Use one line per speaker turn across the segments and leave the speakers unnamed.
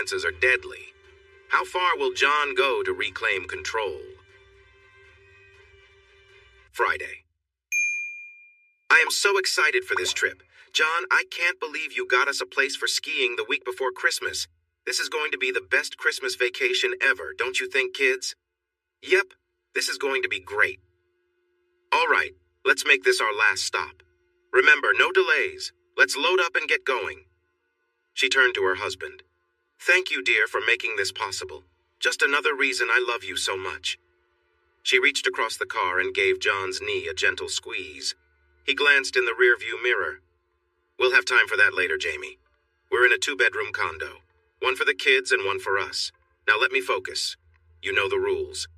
consequences are deadly. How far will John go to reclaim control? Friday. I am so excited for this trip. John, I can't believe you got us a place for skiing the week before Christmas. This is going to be the best Christmas vacation ever, don't you think, kids? Yep, this is going to be great. All right, let's make this our last stop. Remember, no delays. Let's load up and get going. She turned to her husband. Thank you, dear, for making this possible. Just another reason I love you so much. She reached across the car and gave John's knee a gentle squeeze. He glanced in the rearview mirror. We'll have time for that later, Jamie. We're in a 2-bedroom condo. One for the kids and one for us. Now let me focus. You know the rules.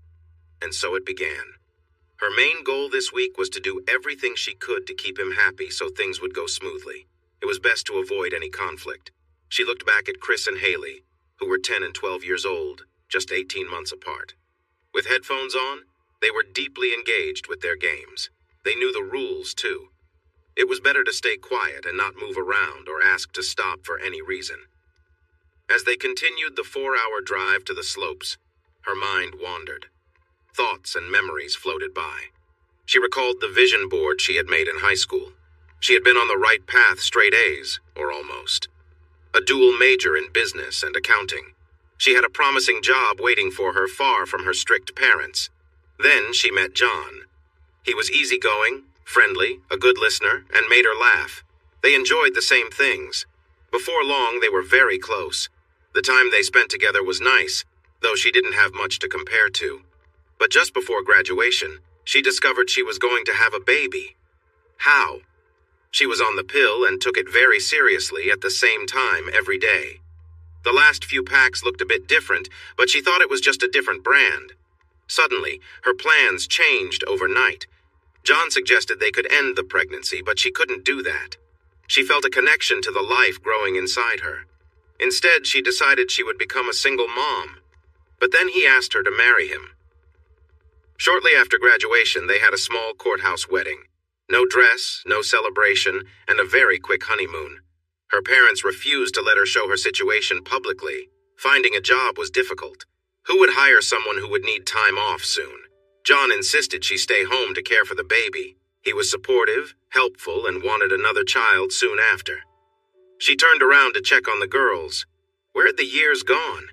And so it began. Her main goal this week was to do everything she could to keep him happy so things would go smoothly. It was best to avoid any conflict. She looked back at Chris and Haley, who were 10 and 12 years old, just 18 months apart. With headphones on, they were deeply engaged with their games. They knew the rules, too. It was better to stay quiet and not move around or ask to stop for any reason. As they continued the 4-hour drive to the slopes, her mind wandered. Thoughts and memories floated by. She recalled the vision board she had made in high school. She had been on the right path, straight A's, or almost. A dual major in business and accounting. She had a promising job waiting for her far from her strict parents. Then she met John. He was easygoing, friendly, a good listener, and made her laugh. They enjoyed the same things. Before long, they were very close. The time they spent together was nice, though she didn't have much to compare to. But just before graduation, she discovered she was going to have a baby. How? She was on the pill and took it very seriously at the same time every day. The last few packs looked a bit different, but she thought it was just a different brand. Suddenly, her plans changed overnight. John suggested they could end the pregnancy, but she couldn't do that. She felt a connection to the life growing inside her. Instead, she decided she would become a single mom. But then he asked her to marry him. Shortly after graduation, they had a small courthouse wedding. No dress, no celebration, and a very quick honeymoon. Her parents refused to let her show her situation publicly. Finding a job was difficult. Who would hire someone who would need time off soon? John insisted she stay home to care for the baby. He was supportive, helpful, and wanted another child soon after. She turned around to check on the girls. Where had the years gone?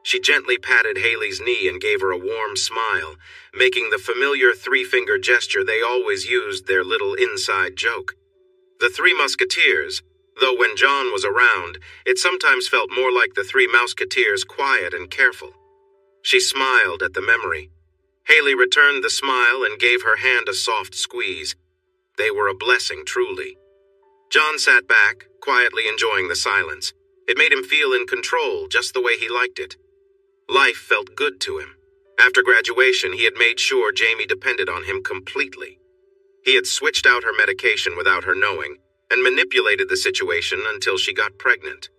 She gently patted Haley's knee and gave her a warm smile, making the familiar 3-finger gesture they always used their little inside joke. The 3 Musketeers, though when John was around, it sometimes felt more like the 3 Mouseketeers, quiet and careful. She smiled at the memory. Haley returned the smile and gave her hand a soft squeeze. They were a blessing, truly. John sat back, quietly enjoying the silence. It made him feel in control, just the way he liked it. Life felt good to him. After graduation, he had made sure Jamie depended on him completely. He had switched out her medication without her knowing, and manipulated the situation until she got pregnant.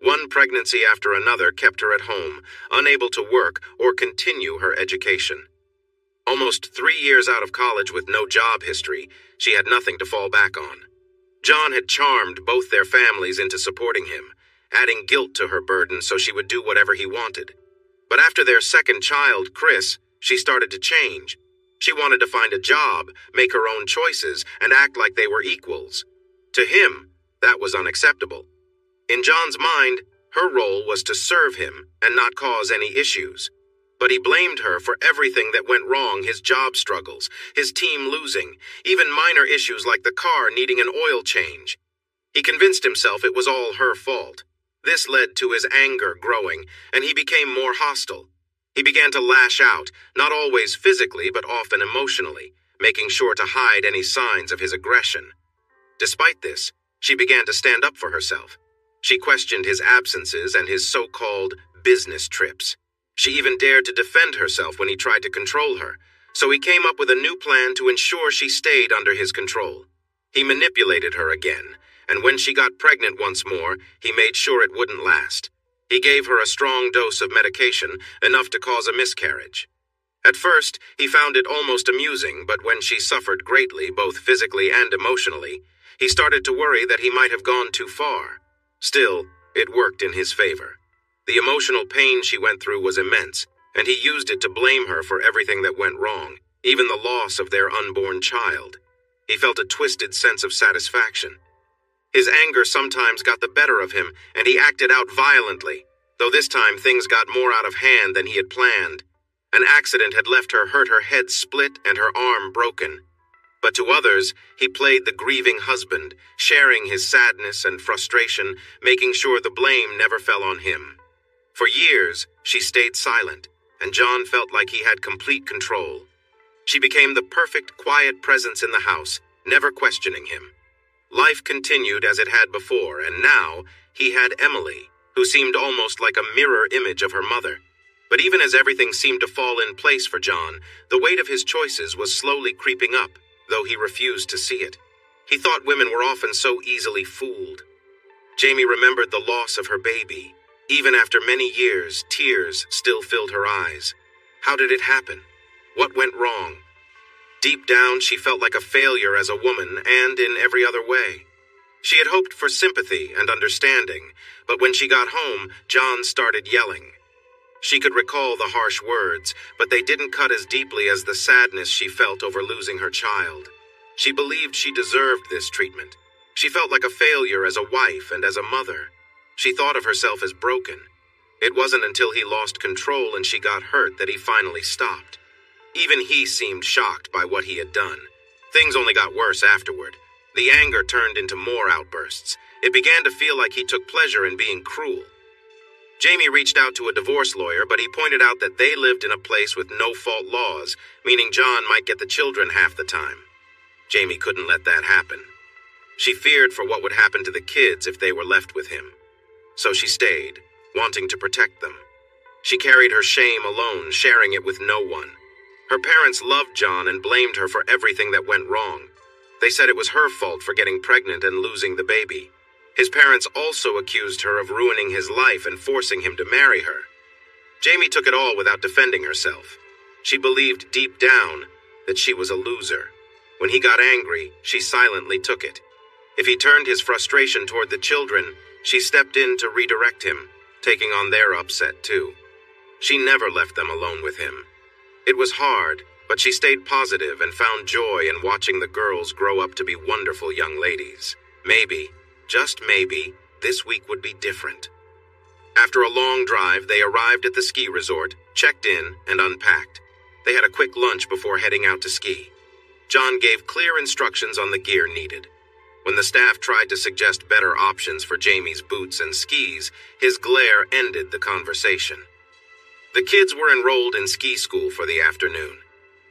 One pregnancy after another kept her at home, unable to work or continue her education. Almost 3 years out of college with no job history, she had nothing to fall back on. John had charmed both their families into supporting him, adding guilt to her burden so she would do whatever he wanted. But after their second child, Chris, she started to change. She wanted to find a job, make her own choices, and act like they were equals. To him, that was unacceptable. In John's mind, her role was to serve him and not cause any issues. But he blamed her for everything that went wrong, his job struggles, his team losing, even minor issues like the car needing an oil change. He convinced himself it was all her fault. This led to his anger growing, and he became more hostile. He began to lash out, not always physically but often emotionally, making sure to hide any signs of his aggression. Despite this, she began to stand up for herself. She questioned his absences and his so-called business trips. She even dared to defend herself when he tried to control her, so he came up with a new plan to ensure she stayed under his control. He manipulated her again, and when she got pregnant once more, he made sure it wouldn't last. He gave her a strong dose of medication, enough to cause a miscarriage. At first, he found it almost amusing, but when she suffered greatly, both physically and emotionally, he started to worry that he might have gone too far. Still, it worked in his favor. The emotional pain she went through was immense, and he used it to blame her for everything that went wrong, even the loss of their unborn child. He felt a twisted sense of satisfaction. His anger sometimes got the better of him, and he acted out violently, though this time things got more out of hand than he had planned. An accident had left her hurt, her head split and her arm broken. But to others, he played the grieving husband, sharing his sadness and frustration, making sure the blame never fell on him. For years, she stayed silent, and John felt like he had complete control. She became the perfect, quiet presence in the house, never questioning him. Life continued as it had before, and now he had Emily, who seemed almost like a mirror image of her mother. But even as everything seemed to fall in place for John, the weight of his choices was slowly creeping up, though he refused to see it. He thought women were often so easily fooled. Jamie remembered the loss of her baby. Even after many years, tears still filled her eyes. How did it happen? What went wrong? Deep down, she felt like a failure as a woman and in every other way. She had hoped for sympathy and understanding, but when she got home, John started yelling. She could recall the harsh words, but they didn't cut as deeply as the sadness she felt over losing her child. She believed she deserved this treatment. She felt like a failure as a wife and as a mother. She thought of herself as broken. It wasn't until he lost control and she got hurt that he finally stopped. Even he seemed shocked by what he had done. Things only got worse afterward. The anger turned into more outbursts. It began to feel like he took pleasure in being cruel. Jamie reached out to a divorce lawyer, but he pointed out that they lived in a place with no-fault laws, meaning John might get the children half the time. Jamie couldn't let that happen. She feared for what would happen to the kids if they were left with him. So she stayed, wanting to protect them. She carried her shame alone, sharing it with no one. Her parents loved John and blamed her for everything that went wrong. They said it was her fault for getting pregnant and losing the baby. His parents also accused her of ruining his life and forcing him to marry her. Jamie took it all without defending herself. She believed deep down that she was a loser. When he got angry, she silently took it. If he turned his frustration toward the children, she stepped in to redirect him, taking on their upset too. She never left them alone with him. It was hard, but she stayed positive and found joy in watching the girls grow up to be wonderful young ladies. Maybe, just maybe, this week would be different. After a long drive, they arrived at the ski resort, checked in, and unpacked. They had a quick lunch before heading out to ski. John gave clear instructions on the gear needed. When the staff tried to suggest better options for Jamie's boots and skis, his glare ended the conversation. The kids were enrolled in ski school for the afternoon.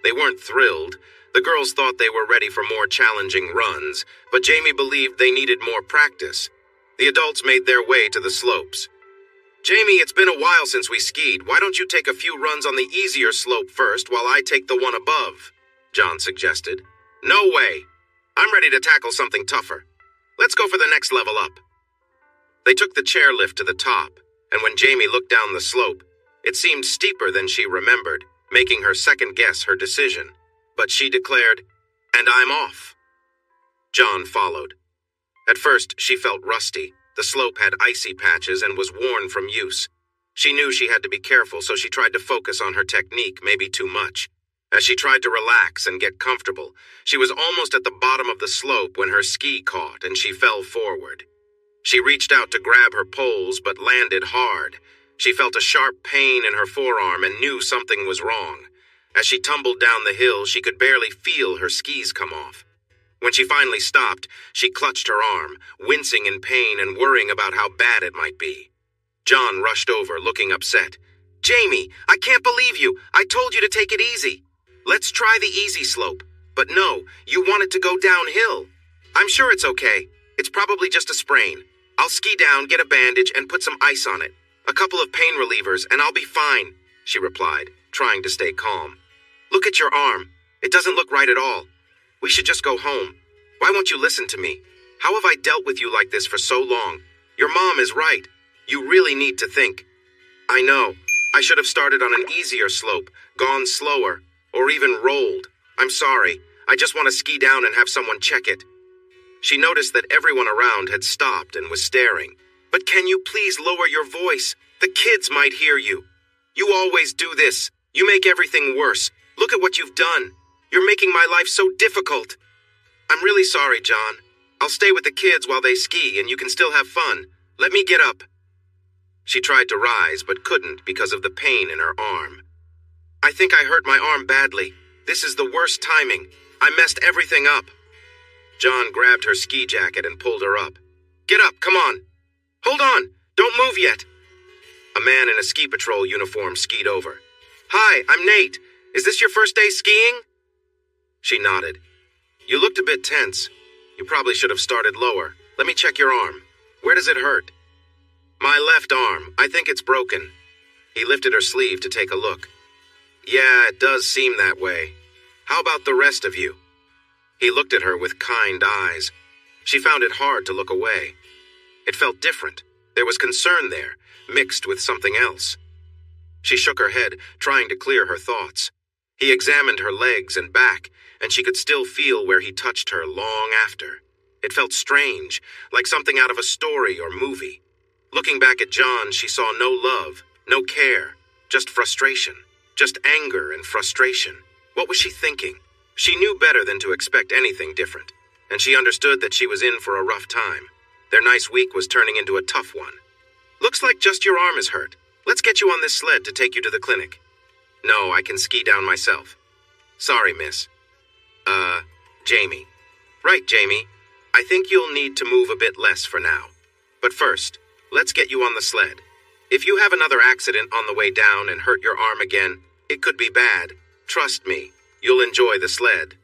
They weren't thrilled. The girls thought they were ready for more challenging runs, but Jamie believed they needed more practice. The adults made their way to the slopes. "Jamie, it's been a while since we skied. Why don't you take a few runs on the easier slope first while I take the one above?" John suggested. "No way. I'm ready to tackle something tougher. Let's go for the next level up." They took the chairlift to the top, and when Jamie looked down the slope, it seemed steeper than she remembered, making her second-guess her decision. But she declared, "And I'm off." John followed. At first, she felt rusty. The slope had icy patches and was worn from use. She knew she had to be careful, so she tried to focus on her technique, maybe too much. As she tried to relax and get comfortable, she was almost at the bottom of the slope when her ski caught and she fell forward. She reached out to grab her poles but landed hard. She felt a sharp pain in her forearm and knew something was wrong. As she tumbled down the hill, she could barely feel her skis come off. When she finally stopped, she clutched her arm, wincing in pain and worrying about how bad it might be. John rushed over, looking upset. "Jamie, I can't believe you. I told you to take it easy. Let's try the easy slope. But no, you wanted to go downhill. I'm sure it's okay. It's probably just a sprain. I'll ski down, get a bandage, and put some ice on it. A couple of pain relievers, and I'll be fine," she replied, trying to stay calm. "Look at your arm. It doesn't look right at all. We should just go home. Why won't you listen to me? How have I dealt with you like this for so long? Your mom is right. You really need to think. I know. I should have started on an easier slope, gone slower, or even rolled. I'm sorry. I just want to ski down and have someone check it." She noticed that everyone around had stopped and was staring. "But can you please lower your voice? The kids might hear you. You always do this. You make everything worse. Look at what you've done. You're making my life so difficult. I'm really sorry, John. I'll stay with the kids while they ski and you can still have fun. Let me get up. She tried to rise but couldn't because of the pain in her arm. I think I hurt my arm badly. This is the worst timing. I messed everything up. John grabbed her ski jacket and pulled her up. Get up, come on. Hold on, don't move yet. A man in a ski patrol uniform skied over. Hi, I'm Nate. Is this your first day skiing? She nodded. You looked a bit tense. You probably should have started lower. Let me check your arm. Where does it hurt? My left arm. I think it's broken. He lifted her sleeve to take a look. Yeah, it does seem that way. How about the rest of you? He looked at her with kind eyes. She found it hard to look away. It felt different. There was concern there, mixed with something else. She shook her head, trying to clear her thoughts. He examined her legs and back, and she could still feel where he touched her long after. It felt strange, like something out of a story or movie. Looking back at John, she saw no love, no care, just frustration, just anger and frustration. What was she thinking? She knew better than to expect anything different, and she understood that she was in for a rough time. Their nice week was turning into a tough one. Looks like just your arm is hurt. Let's get you on this sled to take you to the clinic. No, I can ski down myself. Sorry, miss. Jamie. Right, Jamie. I think you'll need to move a bit less for now. But first, let's get you on the sled. If you have another accident on the way down and hurt your arm again, it could be bad. Trust me, you'll enjoy the sled.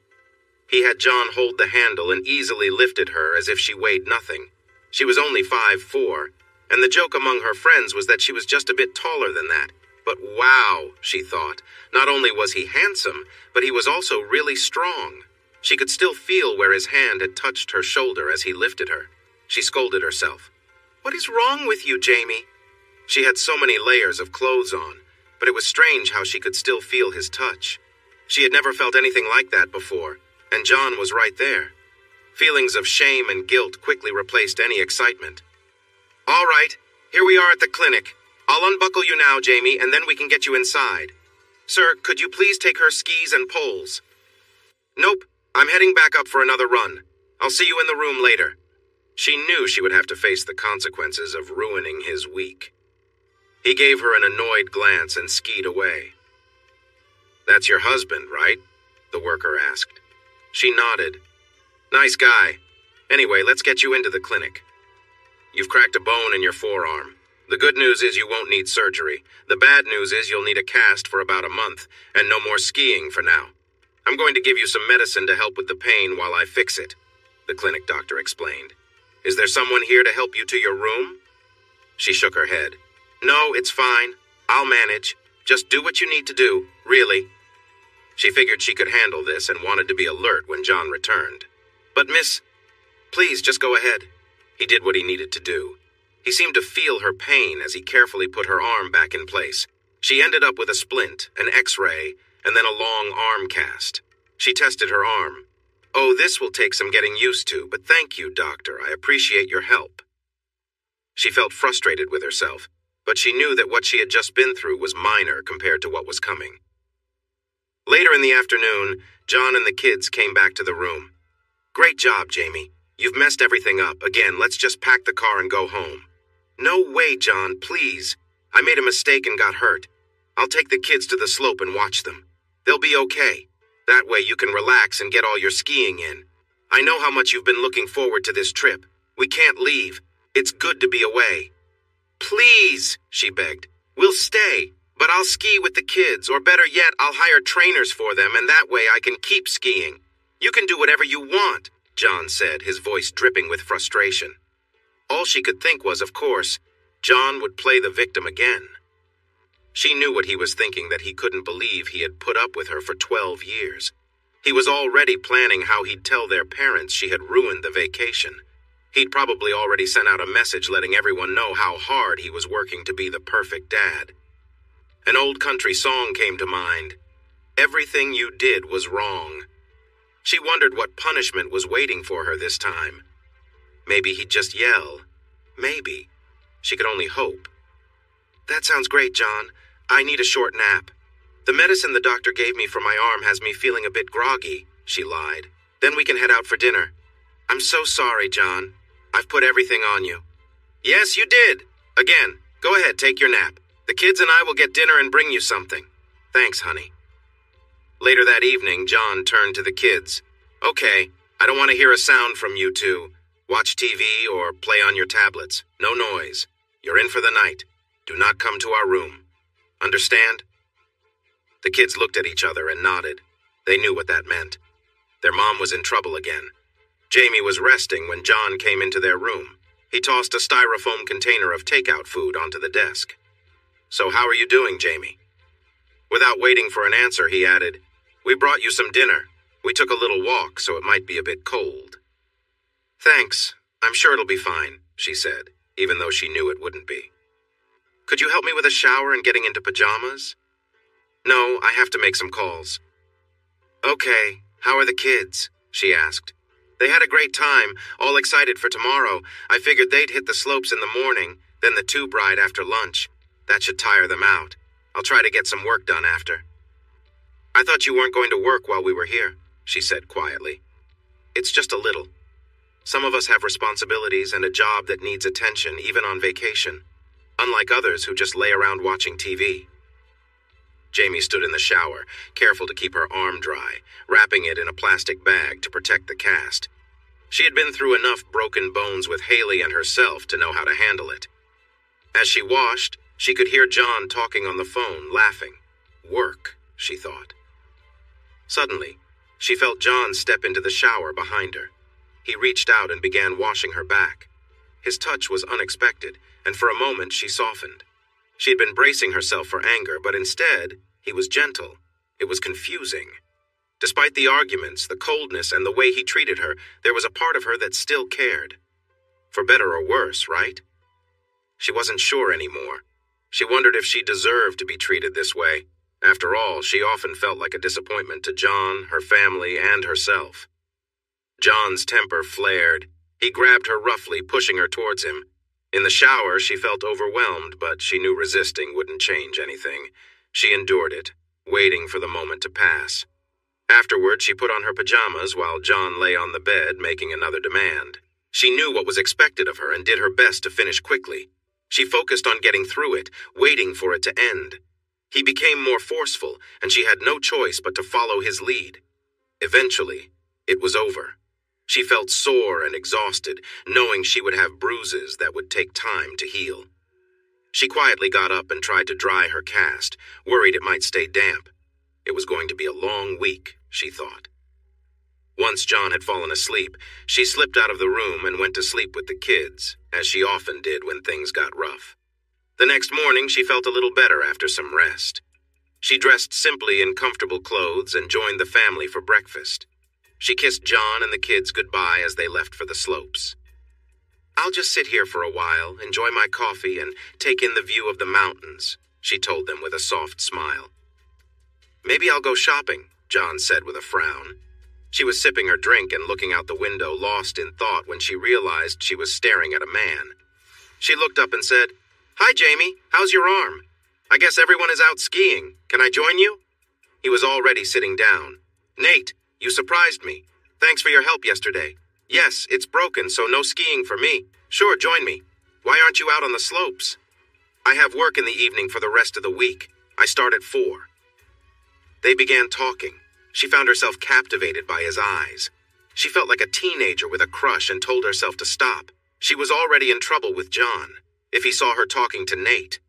He had John hold the handle and easily lifted her as if she weighed nothing. She was only 5'4", and the joke among her friends was that she was just a bit taller than that. But wow, she thought, not only was he handsome, but he was also really strong. She could still feel where his hand had touched her shoulder as he lifted her. She scolded herself. What is wrong with you, Jamie? She had so many layers of clothes on, but it was strange how she could still feel his touch. She had never felt anything like that before, and John was right there. Feelings of shame and guilt quickly replaced any excitement. All right, here we are at the clinic. I'll unbuckle you now, Jamie, and then we can get you inside. Sir, could you please take her skis and poles? Nope, I'm heading back up for another run. I'll see you in the room later. She knew she would have to face the consequences of ruining his week. He gave her an annoyed glance and skied away. That's your husband, right? The worker asked. She nodded. Nice guy. Anyway, let's get you into the clinic. You've cracked a bone in your forearm. The good news is you won't need surgery. The bad news is you'll need a cast for about a month, and no more skiing for now. I'm going to give you some medicine to help with the pain while I fix it, the clinic doctor explained. Is there someone here to help you to your room? She shook her head. No, it's fine. I'll manage. Just do what you need to do, really. She figured she could handle this and wanted to be alert when John returned. But miss, please just go ahead. He did what he needed to do. He seemed to feel her pain as he carefully put her arm back in place. She ended up with a splint, an x-ray, and then a long arm cast. She tested her arm. Oh, this will take some getting used to, but thank you, doctor. I appreciate your help. She felt frustrated with herself, but she knew that what she had just been through was minor compared to what was coming. Later in the afternoon, John and the kids came back to the room. Great job, Jamie. You've messed everything up. Again, let's just pack the car and go home. No way, John, please. I made a mistake and got hurt. I'll take the kids to the slope and watch them. They'll be okay. That way you can relax and get all your skiing in. I know how much you've been looking forward to this trip. We can't leave. It's good to be away. Please, she begged. We'll stay, but I'll ski with the kids, or better yet, I'll hire trainers for them, and that way I can keep skiing. You can do whatever you want, John said, his voice dripping with frustration. All she could think was, of course, John would play the victim again. She knew what he was thinking, that he couldn't believe he had put up with her for 12 years. He was already planning how he'd tell their parents she had ruined the vacation. He'd probably already sent out a message letting everyone know how hard he was working to be the perfect dad. An old country song came to mind. Everything you did was wrong. She wondered what punishment was waiting for her this time. Maybe he'd just yell. Maybe. She could only hope. That sounds great, John. I need a short nap. The medicine the doctor gave me for my arm has me feeling a bit groggy, she lied. Then we can head out for dinner. I'm so sorry, John. I've put everything on you. Yes, you did. Again, go ahead, take your nap. The kids and I will get dinner and bring you something. Thanks, honey. Later that evening, John turned to the kids. Okay, I don't want to hear a sound from you two. Watch TV or play on your tablets. No noise. You're in for the night. Do not come to our room. Understand? The kids looked at each other and nodded. They knew what that meant. Their mom was in trouble again. Jamie was resting when John came into their room. He tossed a styrofoam container of takeout food onto the desk. So how are you doing, Jamie? Without waiting for an answer, he added, We brought you some dinner. We took a little walk, so it might be a bit cold. Thanks. I'm sure it'll be fine, she said, even though she knew it wouldn't be. Could you help me with a shower and getting into pajamas? No, I have to make some calls. Okay, how are the kids? She asked. They had a great time, all excited for tomorrow. I figured they'd hit the slopes in the morning, then the tube ride after lunch. That should tire them out. I'll try to get some work done after. I thought you weren't going to work while we were here, she said quietly. It's just a little. Some of us have responsibilities and a job that needs attention, even on vacation, unlike others who just lay around watching TV. Jamie stood in the shower, careful to keep her arm dry, wrapping it in a plastic bag to protect the cast. She had been through enough broken bones with Haley and herself to know how to handle it. As she washed, she could hear John talking on the phone, laughing. Work, she thought. Suddenly, she felt John step into the shower behind her. He reached out and began washing her back. His touch was unexpected, and for a moment she softened. She had been bracing herself for anger, but instead, he was gentle. It was confusing. Despite the arguments, the coldness, and the way he treated her, there was a part of her that still cared. For better or worse, right? She wasn't sure anymore. She wondered if she deserved to be treated this way. After all, she often felt like a disappointment to John, her family, and herself. John's temper flared. He grabbed her roughly, pushing her towards him. In the shower, she felt overwhelmed, but she knew resisting wouldn't change anything. She endured it, waiting for the moment to pass. Afterward, she put on her pajamas while John lay on the bed, making another demand. She knew what was expected of her and did her best to finish quickly. She focused on getting through it, waiting for it to end. He became more forceful, and she had no choice but to follow his lead. Eventually, it was over. She felt sore and exhausted, knowing she would have bruises that would take time to heal. She quietly got up and tried to dry her cast, worried it might stay damp. It was going to be a long week, she thought. Once John had fallen asleep, she slipped out of the room and went to sleep with the kids, as she often did when things got rough. The next morning, she felt a little better after some rest. She dressed simply in comfortable clothes and joined the family for breakfast. She kissed John and the kids goodbye as they left for the slopes. I'll just sit here for a while, enjoy my coffee, and take in the view of the mountains, she told them with a soft smile. Maybe I'll go shopping, John said with a frown. She was sipping her drink and looking out the window, lost in thought when she realized she was staring at a man. She looked up and said, Hi, Jamie. How's your arm? I guess everyone is out skiing. Can I join you? He was already sitting down. Nate, you surprised me. Thanks for your help yesterday. Yes, it's broken, so no skiing for me. Sure, join me. Why aren't you out on the slopes? I have work in the evening for the rest of the week. I start at 4. They began talking. She found herself captivated by his eyes. She felt like a teenager with a crush and told herself to stop. She was already in trouble with John, if he saw her talking to Nate.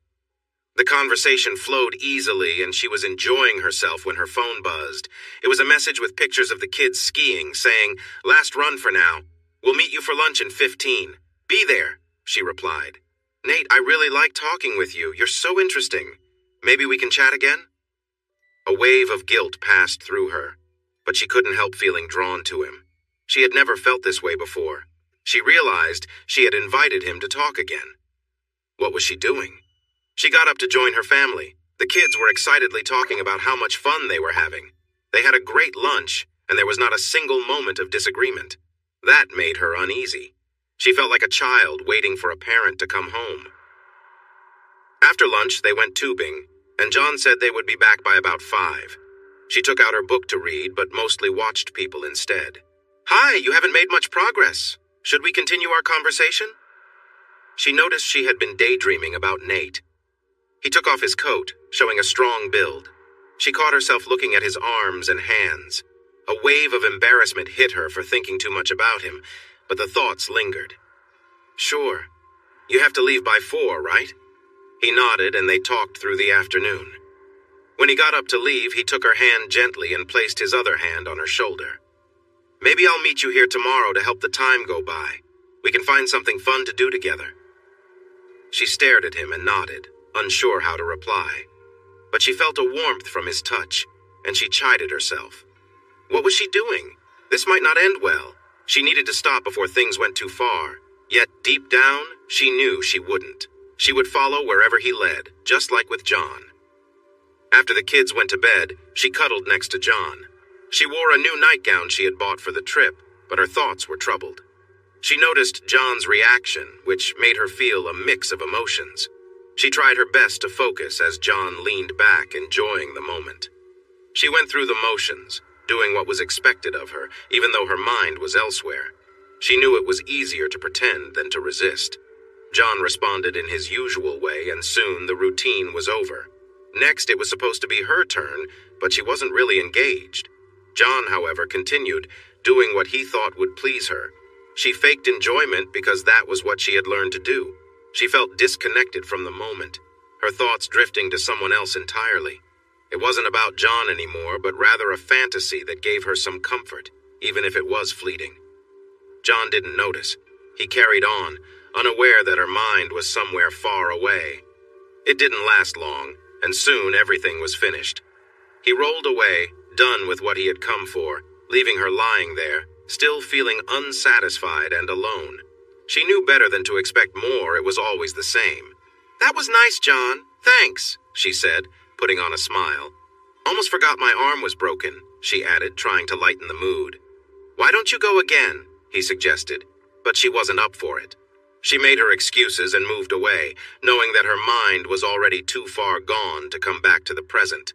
The conversation flowed easily, and she was enjoying herself when her phone buzzed. It was a message with pictures of the kids skiing, saying, Last run for now. We'll meet you for lunch in 15. Be there, she replied. Nate, I really like talking with you. You're so interesting. Maybe we can chat again? A wave of guilt passed through her, but she couldn't help feeling drawn to him. She had never felt this way before. She realized she had invited him to talk again. What was she doing? She got up to join her family. The kids were excitedly talking about how much fun they were having. They had a great lunch, and there was not a single moment of disagreement. That made her uneasy. She felt like a child waiting for a parent to come home. After lunch, they went tubing, and John said they would be back by about 5. She took out her book to read, but mostly watched people instead. "Hi, you haven't made much progress. Should we continue our conversation?" She noticed she had been daydreaming about Nate. He took off his coat, showing a strong build. She caught herself looking at his arms and hands. A wave of embarrassment hit her for thinking too much about him, but the thoughts lingered. "Sure. You have to leave by 4, right?" He nodded, and they talked through the afternoon. When he got up to leave, he took her hand gently and placed his other hand on her shoulder. "Maybe I'll meet you here tomorrow to help the time go by. We can find something fun to do together." She stared at him and nodded, unsure how to reply. But she felt a warmth from his touch, and she chided herself. What was she doing? This might not end well. She needed to stop before things went too far. Yet, deep down, she knew she wouldn't. She would follow wherever he led, just like with John. After the kids went to bed, she cuddled next to John. She wore a new nightgown she had bought for the trip, but her thoughts were troubled. She noticed John's reaction, which made her feel a mix of emotions. She tried her best to focus as John leaned back, enjoying the moment. She went through the motions, doing what was expected of her, even though her mind was elsewhere. She knew it was easier to pretend than to resist. John responded in his usual way, and soon the routine was over. Next, it was supposed to be her turn, but she wasn't really engaged. John, however, continued, doing what he thought would please her. She faked enjoyment because that was what she had learned to do. She felt disconnected from the moment, her thoughts drifting to someone else entirely. It wasn't about John anymore, but rather a fantasy that gave her some comfort, even if it was fleeting. John didn't notice. He carried on, unaware that her mind was somewhere far away. It didn't last long, and soon everything was finished. He rolled away, done with what he had come for, leaving her lying there, still feeling unsatisfied and alone. She knew better than to expect more. It was always the same. "That was nice, John. Thanks," she said, putting on a smile. "Almost forgot my arm was broken," she added, trying to lighten the mood. "Why don't you go again?" he suggested, but she wasn't up for it. She made her excuses and moved away, knowing that her mind was already too far gone to come back to the present.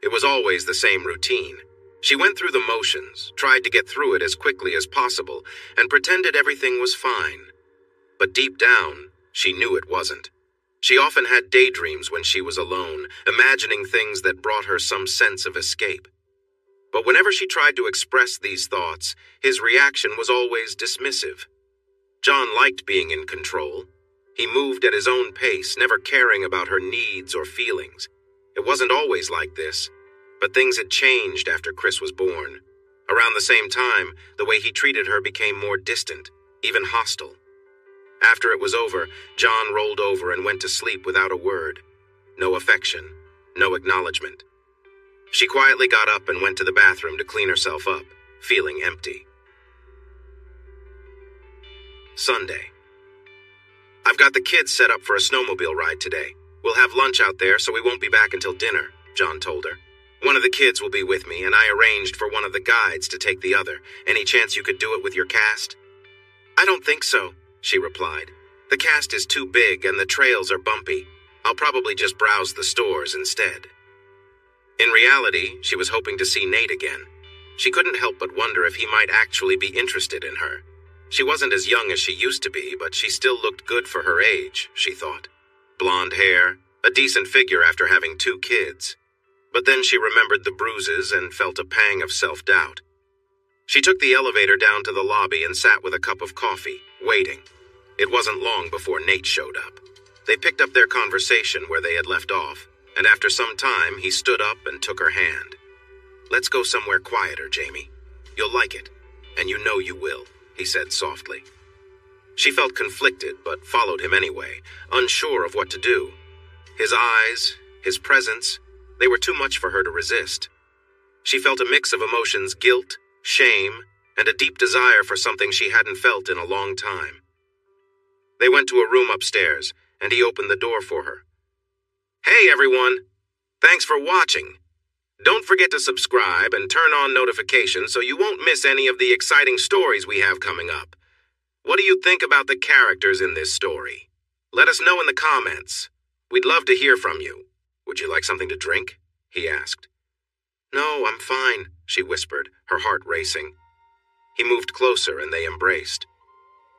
It was always the same routine. She went through the motions, tried to get through it as quickly as possible, and pretended everything was fine. But deep down, she knew it wasn't. She often had daydreams when she was alone, imagining things that brought her some sense of escape. But whenever she tried to express these thoughts, his reaction was always dismissive. John liked being in control. He moved at his own pace, never caring about her needs or feelings. It wasn't always like this, but things had changed after Chris was born. Around the same time, the way he treated her became more distant, even hostile. After it was over, John rolled over and went to sleep without a word. No affection, no acknowledgement. She quietly got up and went to the bathroom to clean herself up, feeling empty. Sunday. "I've got the kids set up for a snowmobile ride today. We'll have lunch out there, so we won't be back until dinner," John told her. "One of the kids will be with me, and I arranged for one of the guides to take the other. Any chance you could do it with your cast?" "I don't think so," she replied. "The cast is too big and the trails are bumpy. I'll probably just browse the stores instead." In reality, she was hoping to see Nate again. She couldn't help but wonder if he might actually be interested in her. She wasn't as young as she used to be, but she still looked good for her age, she thought. Blonde hair, a decent figure after having 2 kids. But then she remembered the bruises and felt a pang of self-doubt. She took the elevator down to the lobby and sat with a cup of coffee, waiting. It wasn't long before Nate showed up. They picked up their conversation where they had left off, and after some time, he stood up and took her hand. "Let's go somewhere quieter, Jamie. You'll like it, and you know you will," he said softly. She felt conflicted, but followed him anyway, unsure of what to do. His eyes, his presence, they were too much for her to resist. She felt a mix of emotions: guilt, shame, and a deep desire for something she hadn't felt in a long time. They went to a room upstairs, and he opened the door for her. "Hey everyone! Thanks for watching. Don't forget to subscribe and turn on notifications so you won't miss any of the exciting stories we have coming up. What do you think about the characters in this story? Let us know in the comments. "We'd love to hear from you. Would you like something to drink?" he asked. "No, I'm fine," she whispered, her heart racing. He moved closer and they embraced.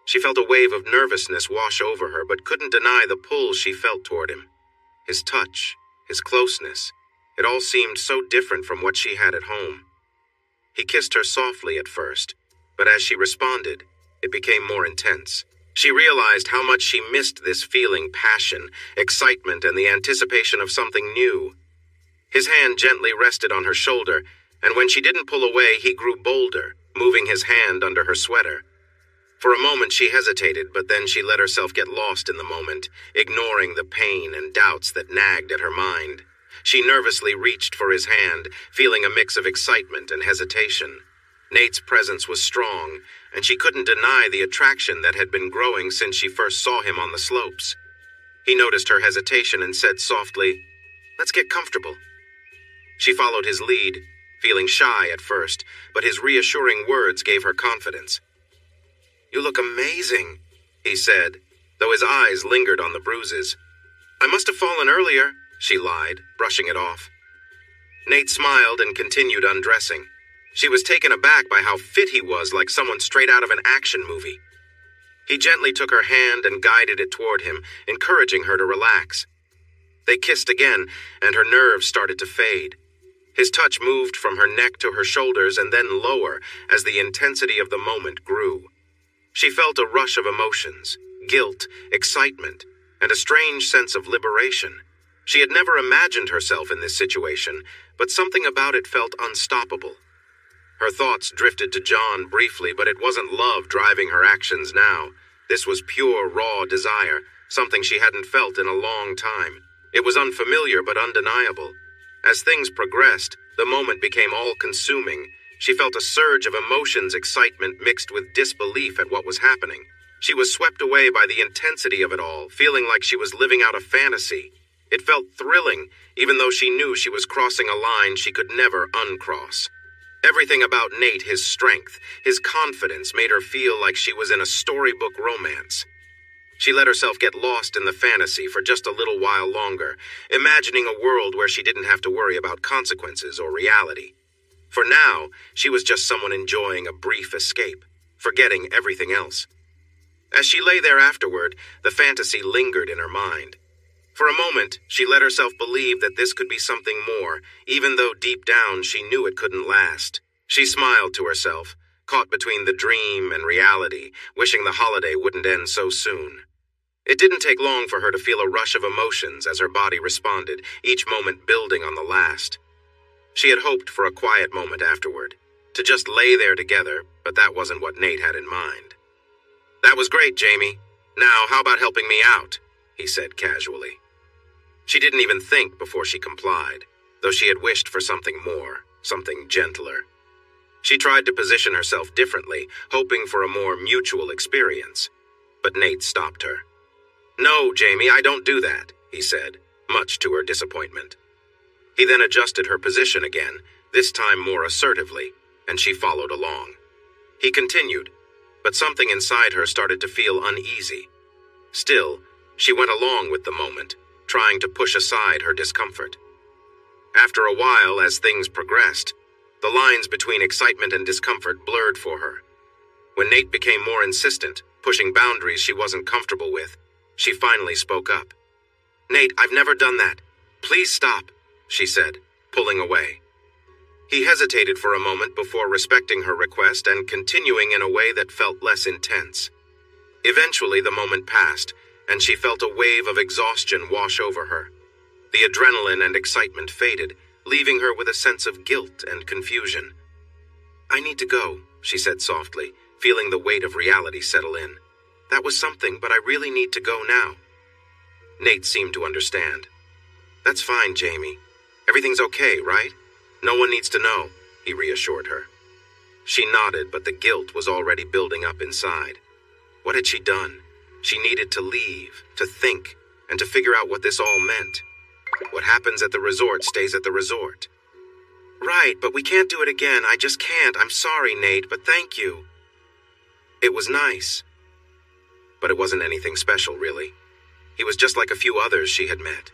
She felt a wave of nervousness wash over her, but couldn't deny the pull she felt toward him. His touch, his closeness, it all seemed so different from what she had at home. He kissed her softly at first, but as she responded, it became more intense. She realized how much she missed this feeling, passion, excitement, and the anticipation of something new. His hand gently rested on her shoulder, and when she didn't pull away, he grew bolder, moving his hand under her sweater. For a moment she hesitated, but then she let herself get lost in the moment, ignoring the pain and doubts that nagged at her mind. She nervously reached for his hand, feeling a mix of excitement and hesitation. Nate's presence was strong, and she couldn't deny the attraction that had been growing since she first saw him on the slopes. He noticed her hesitation and said softly, "Let's get comfortable." She followed his lead, feeling shy at first, but his reassuring words gave her confidence. "You look amazing," he said, though his eyes lingered on the bruises. "I must have fallen earlier," she lied, brushing it off. Nate smiled and continued undressing. She was taken aback by how fit he was, like someone straight out of an action movie. He gently took her hand and guided it toward him, encouraging her to relax. They kissed again, and her nerves started to fade. His touch moved from her neck to her shoulders and then lower as the intensity of the moment grew. She felt a rush of emotions, guilt, excitement, and a strange sense of liberation. She had never imagined herself in this situation, but something about it felt unstoppable. Her thoughts drifted to John briefly, but it wasn't love driving her actions now. This was pure, raw desire, something she hadn't felt in a long time. It was unfamiliar but undeniable. As things progressed, the moment became all-consuming. She felt a surge of emotions, excitement mixed with disbelief at what was happening. She was swept away by the intensity of it all, feeling like she was living out a fantasy. It felt thrilling, even though she knew she was crossing a line she could never uncross. Everything about Nate, his strength, his confidence, made her feel like she was in a storybook romance. She let herself get lost in the fantasy for just a little while longer, imagining a world where she didn't have to worry about consequences or reality. For now, she was just someone enjoying a brief escape, forgetting everything else. As she lay there afterward, the fantasy lingered in her mind. For a moment, she let herself believe that this could be something more, even though deep down she knew it couldn't last. She smiled to herself, caught between the dream and reality, wishing the holiday wouldn't end so soon. It didn't take long for her to feel a rush of emotions as her body responded, each moment building on the last. She had hoped for a quiet moment afterward, to just lay there together, but that wasn't what Nate had in mind. "That was great, Jamie. Now, how about helping me out?" he said casually. She didn't even think before she complied, though she had wished for something more, something gentler. She tried to position herself differently, hoping for a more mutual experience, but Nate stopped her. "No, Jamie, I don't do that," he said, much to her disappointment. He then adjusted her position again, this time more assertively, and she followed along. He continued, but something inside her started to feel uneasy. Still, she went along with the moment, trying to push aside her discomfort. After a while, as things progressed, the lines between excitement and discomfort blurred for her. When Nate became more insistent, pushing boundaries she wasn't comfortable with, she finally spoke up. "Nate, I've never done that. Please stop," she said, pulling away. He hesitated for a moment before respecting her request and continuing in a way that felt less intense. Eventually, the moment passed, and she felt a wave of exhaustion wash over her. The adrenaline and excitement faded, leaving her with a sense of guilt and confusion. "I need to go," she said softly, feeling the weight of reality settle in. "That was something, but I really need to go now." Nate seemed to understand. "That's fine, Jamie. Everything's okay, right? No one needs to know," he reassured her. She nodded, but the guilt was already building up inside. What had she done? She needed to leave, to think, and to figure out what this all meant. What happens at the resort stays at the resort. "Right, but we can't do it again. I just can't. I'm sorry, Nate, but thank you." It was nice, but it wasn't anything special, really. He was just like a few others she had met.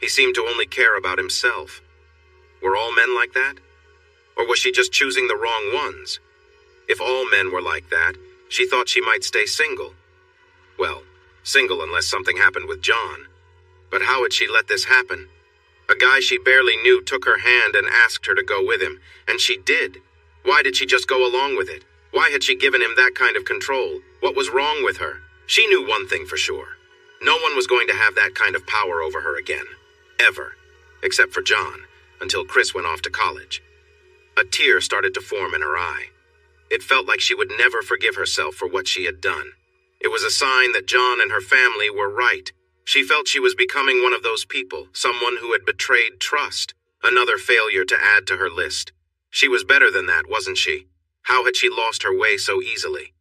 He seemed to only care about himself. Were all men like that? Or was she just choosing the wrong ones? If all men were like that, she thought she might stay single. Well, single unless something happened with John. But how had she let this happen? A guy she barely knew took her hand and asked her to go with him, and she did. Why did she just go along with it? Why had she given him that kind of control? What was wrong with her? She knew one thing for sure. No one was going to have that kind of power over her again. Ever. Except for John, until Chris went off to college. A tear started to form in her eye. It felt like she would never forgive herself for what she had done. It was a sign that John and her family were right. She felt she was becoming one of those people, someone who had betrayed trust. Another failure to add to her list. She was better than that, wasn't she? How had she lost her way so easily?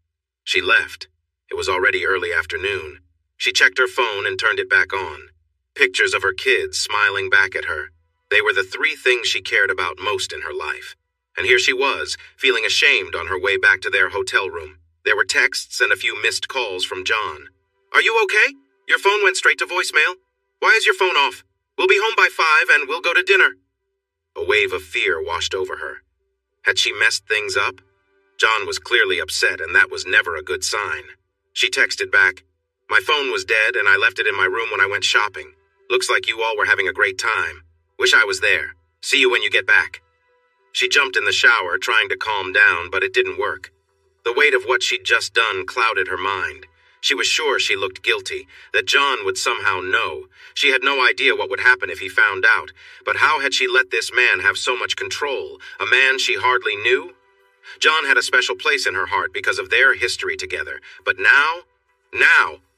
She left. It was already early afternoon. She checked her phone and turned it back on. Pictures of her kids smiling back at her. They were the three things she cared about most in her life. And here she was, feeling ashamed on her way back to their hotel room. There were texts and a few missed calls from John. "Are you okay? Your phone went straight to voicemail. Why is your phone off? We'll be home by 5 and we'll go to dinner." A wave of fear washed over her. Had she messed things up? John was clearly upset, and that was never a good sign. She texted back, "My phone was dead and I left it in my room when I went shopping. Looks like you all were having a great time. Wish I was there. See you when you get back." She jumped in the shower, trying to calm down, but it didn't work. The weight of what she'd just done clouded her mind. She was sure she looked guilty, that John would somehow know. She had no idea what would happen if he found out, but how had she let this man have so much control, a man she hardly knew? John had a special place in her heart because of their history together, but now,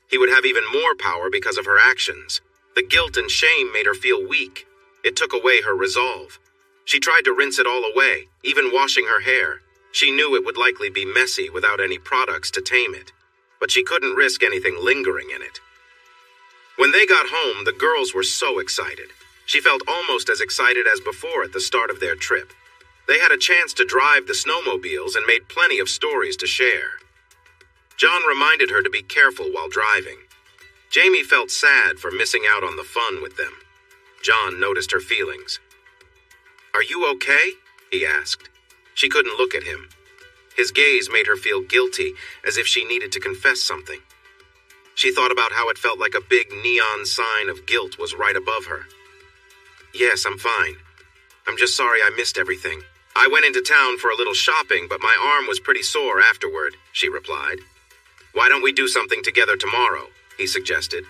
he would have even more power because of her actions. The guilt and shame made her feel weak. It took away her resolve. She tried to rinse it all away, even washing her hair. She knew it would likely be messy without any products to tame it, but she couldn't risk anything lingering in it. When they got home, the girls were so excited. She felt almost as excited as before at the start of their trip. They had a chance to drive the snowmobiles and made plenty of stories to share. John reminded her to be careful while driving. Jamie felt sad for missing out on the fun with them. John noticed her feelings. "Are you okay?" he asked. She couldn't look at him. His gaze made her feel guilty, as if she needed to confess something. She thought about how it felt like a big neon sign of guilt was right above her. "Yes, I'm fine. I'm just sorry I missed everything. I went into town for a little shopping, but my arm was pretty sore afterward," she replied. "Why don't we do something together tomorrow?" he suggested.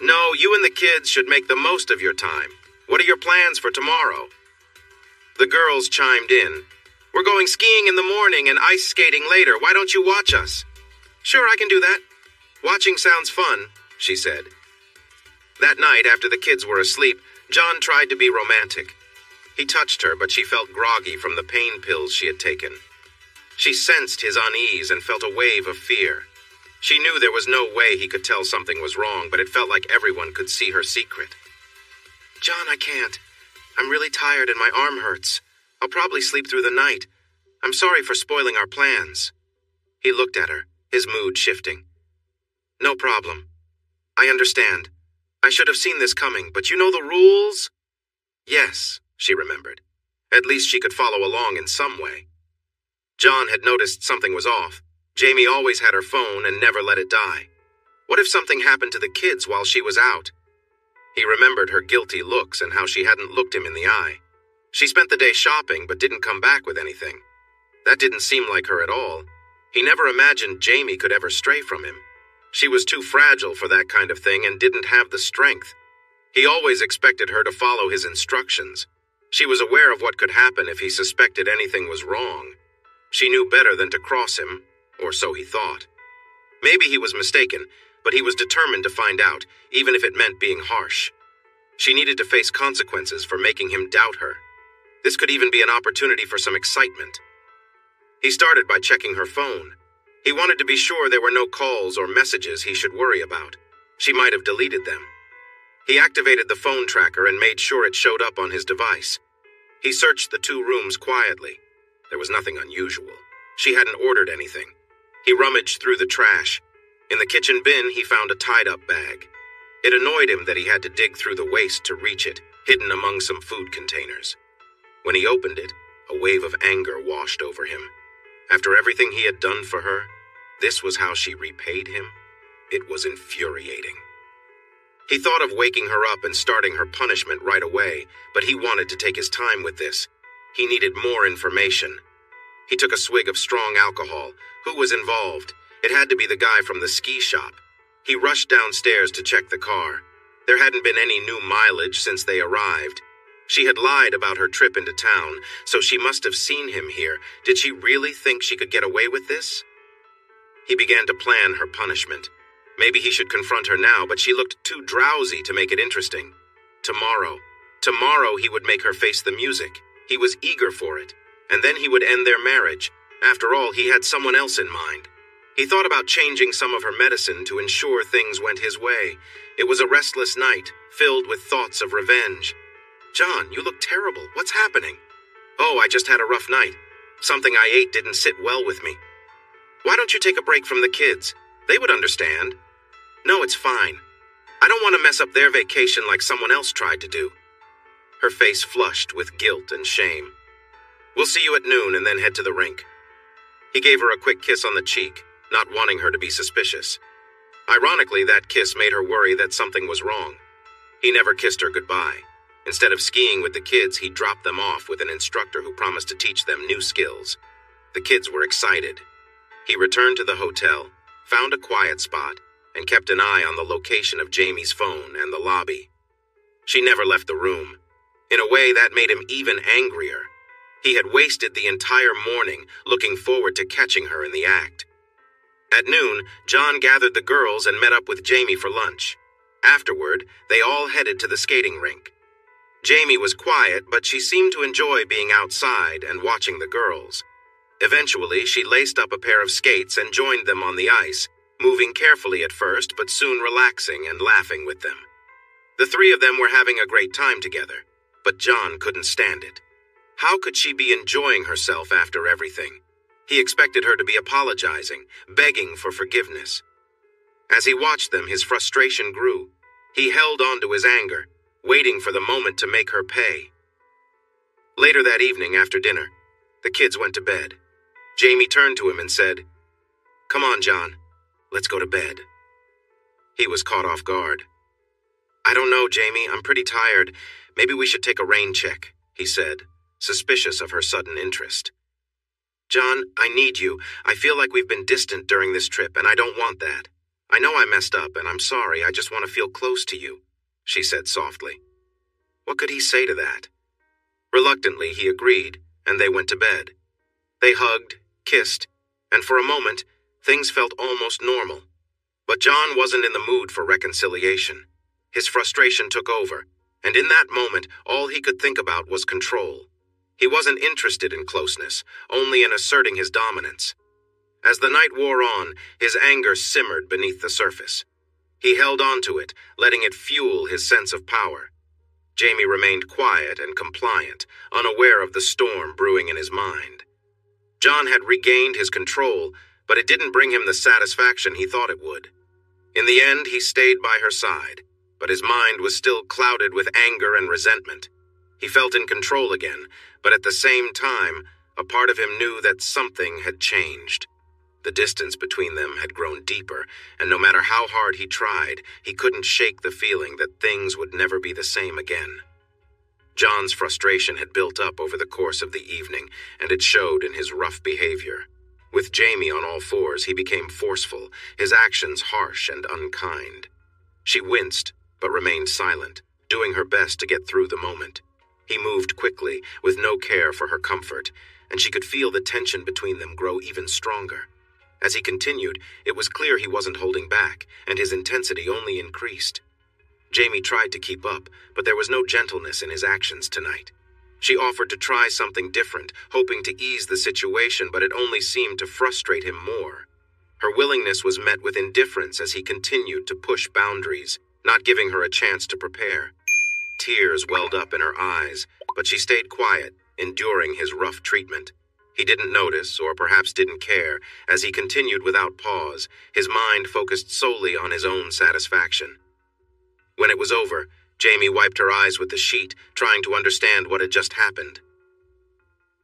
"No, you and the kids should make the most of your time. What are your plans for tomorrow?" The girls chimed in. "We're going skiing in the morning and ice skating later. Why don't you watch us?" "Sure, I can do that. Watching sounds fun," she said. That night, after the kids were asleep, John tried to be romantic. He touched her, but she felt groggy from the pain pills she had taken. She sensed his unease and felt a wave of fear. She knew there was no way he could tell something was wrong, but it felt like everyone could see her secret. "John, I can't. I'm really tired and my arm hurts. I'll probably sleep through the night. I'm sorry for spoiling our plans." He looked at her, his mood shifting. "No problem. I understand. I should have seen this coming, but you know the rules?" Yes, she remembered. At least she could follow along in some way. John had noticed something was off. Jamie always had her phone and never let it die. What if something happened to the kids while she was out? He remembered her guilty looks and how she hadn't looked him in the eye. She spent the day shopping but didn't come back with anything. That didn't seem like her at all. He never imagined Jamie could ever stray from him. She was too fragile for that kind of thing and didn't have the strength. He always expected her to follow his instructions. She was aware of what could happen if he suspected anything was wrong. She knew better than to cross him, or so he thought. Maybe he was mistaken, but he was determined to find out, even if it meant being harsh. She needed to face consequences for making him doubt her. This could even be an opportunity for some excitement. He started by checking her phone. He wanted to be sure there were no calls or messages he should worry about. She might have deleted them. He activated the phone tracker and made sure it showed up on his device. He searched the 2 rooms quietly. There was nothing unusual. She hadn't ordered anything. He rummaged through the trash. In the kitchen bin, he found a tied-up bag. It annoyed him that he had to dig through the waste to reach it, hidden among some food containers. When he opened it, a wave of anger washed over him. After everything he had done for her, this was how she repaid him? It was infuriating. He thought of waking her up and starting her punishment right away, but he wanted to take his time with this. He needed more information. He took a swig of strong alcohol. Who was involved? It had to be the guy from the ski shop. He rushed downstairs to check the car. There hadn't been any new mileage since they arrived. She had lied about her trip into town, so she must have seen him here. Did she really think she could get away with this? He began to plan her punishment. Maybe he should confront her now, but she looked too drowsy to make it interesting. Tomorrow he would make her face the music. He was eager for it. And then he would end their marriage. After all, he had someone else in mind. He thought about changing some of her medicine to ensure things went his way. It was a restless night, filled with thoughts of revenge. "John, you look terrible. What's happening?" "Oh, I just had a rough night. Something I ate didn't sit well with me." "Why don't you take a break from the kids? They would understand." "No, it's fine. I don't want to mess up their vacation like someone else tried to do." Her face flushed with guilt and shame. "We'll see you at noon and then head to the rink." He gave her a quick kiss on the cheek, not wanting her to be suspicious. Ironically, that kiss made her worry that something was wrong. He never kissed her goodbye. Instead of skiing with the kids, he dropped them off with an instructor who promised to teach them new skills. The kids were excited. He returned to the hotel, found a quiet spot, and kept an eye on the location of Jamie's phone and the lobby. She never left the room. In a way, that made him even angrier. He had wasted the entire morning looking forward to catching her in the act. At noon, John gathered the girls and met up with Jamie for lunch. Afterward, they all headed to the skating rink. Jamie was quiet, but she seemed to enjoy being outside and watching the girls. Eventually, she laced up a pair of skates and joined them on the ice, moving carefully at first, but soon relaxing and laughing with them. The three of them were having a great time together, but John couldn't stand it. How could she be enjoying herself after everything? He expected her to be apologizing, begging for forgiveness. As he watched them, his frustration grew. He held on to his anger, waiting for the moment to make her pay. Later that evening, after dinner, the kids went to bed. Jamie turned to him and said, "Come on, John, let's go to bed." He was caught off guard. "I don't know, Jamie, I'm pretty tired. Maybe we should take a rain check," he said, suspicious of her sudden interest. "John, I need you. I feel like we've been distant during this trip, and I don't want that. I know I messed up, and I'm sorry. I just want to feel close to you," she said softly. What could he say to that? Reluctantly, he agreed, and they went to bed. They hugged, kissed, and for a moment, things felt almost normal. But John wasn't in the mood for reconciliation. His frustration took over, and in that moment, all he could think about was control. He wasn't interested in closeness, only in asserting his dominance. As the night wore on, his anger simmered beneath the surface. He held on to it, letting it fuel his sense of power. Jamie remained quiet and compliant, unaware of the storm brewing in his mind. John had regained his control, but it didn't bring him the satisfaction he thought it would. In the end, he stayed by her side, but his mind was still clouded with anger and resentment. He felt in control again, but at the same time, a part of him knew that something had changed. The distance between them had grown deeper, and no matter how hard he tried, he couldn't shake the feeling that things would never be the same again. John's frustration had built up over the course of the evening, and it showed in his rough behavior. With Jamie on all fours, he became forceful, his actions harsh and unkind. She winced, but remained silent, doing her best to get through the moment. He moved quickly, with no care for her comfort, and she could feel the tension between them grow even stronger. As he continued, it was clear he wasn't holding back, and his intensity only increased. Jamie tried to keep up, but there was no gentleness in his actions tonight. She offered to try something different, hoping to ease the situation, but it only seemed to frustrate him more. Her willingness was met with indifference as he continued to push boundaries, not giving her a chance to prepare. Tears welled up in her eyes, but she stayed quiet, enduring his rough treatment. He didn't notice, or perhaps didn't care, as he continued without pause, his mind focused solely on his own satisfaction. When it was over, Jamie wiped her eyes with the sheet, trying to understand what had just happened.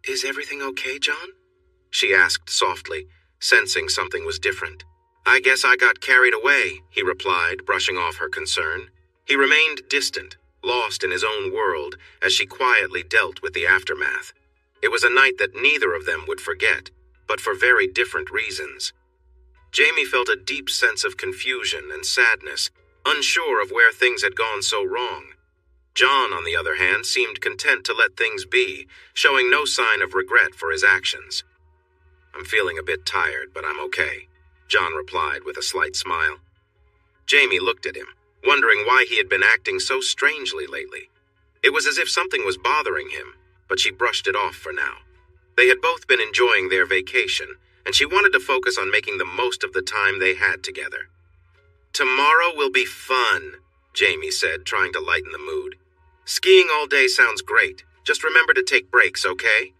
"Is everything okay, John?" she asked softly, sensing something was different. "I guess I got carried away," he replied, brushing off her concern. He remained distant, lost in his own world, as she quietly dealt with the aftermath. It was a night that neither of them would forget, but for very different reasons. Jamie felt a deep sense of confusion and sadness, unsure of where things had gone so wrong. John, on the other hand, seemed content to let things be, showing no sign of regret for his actions. "I'm feeling a bit tired, but I'm okay," John replied with a slight smile. Jamie looked at him, wondering why he had been acting so strangely lately. It was as if something was bothering him, but she brushed it off for now. They had both been enjoying their vacation, and she wanted to focus on making the most of the time they had together. "Tomorrow will be fun," Jamie said, trying to lighten the mood. "Skiing all day sounds great. Just remember to take breaks, okay?"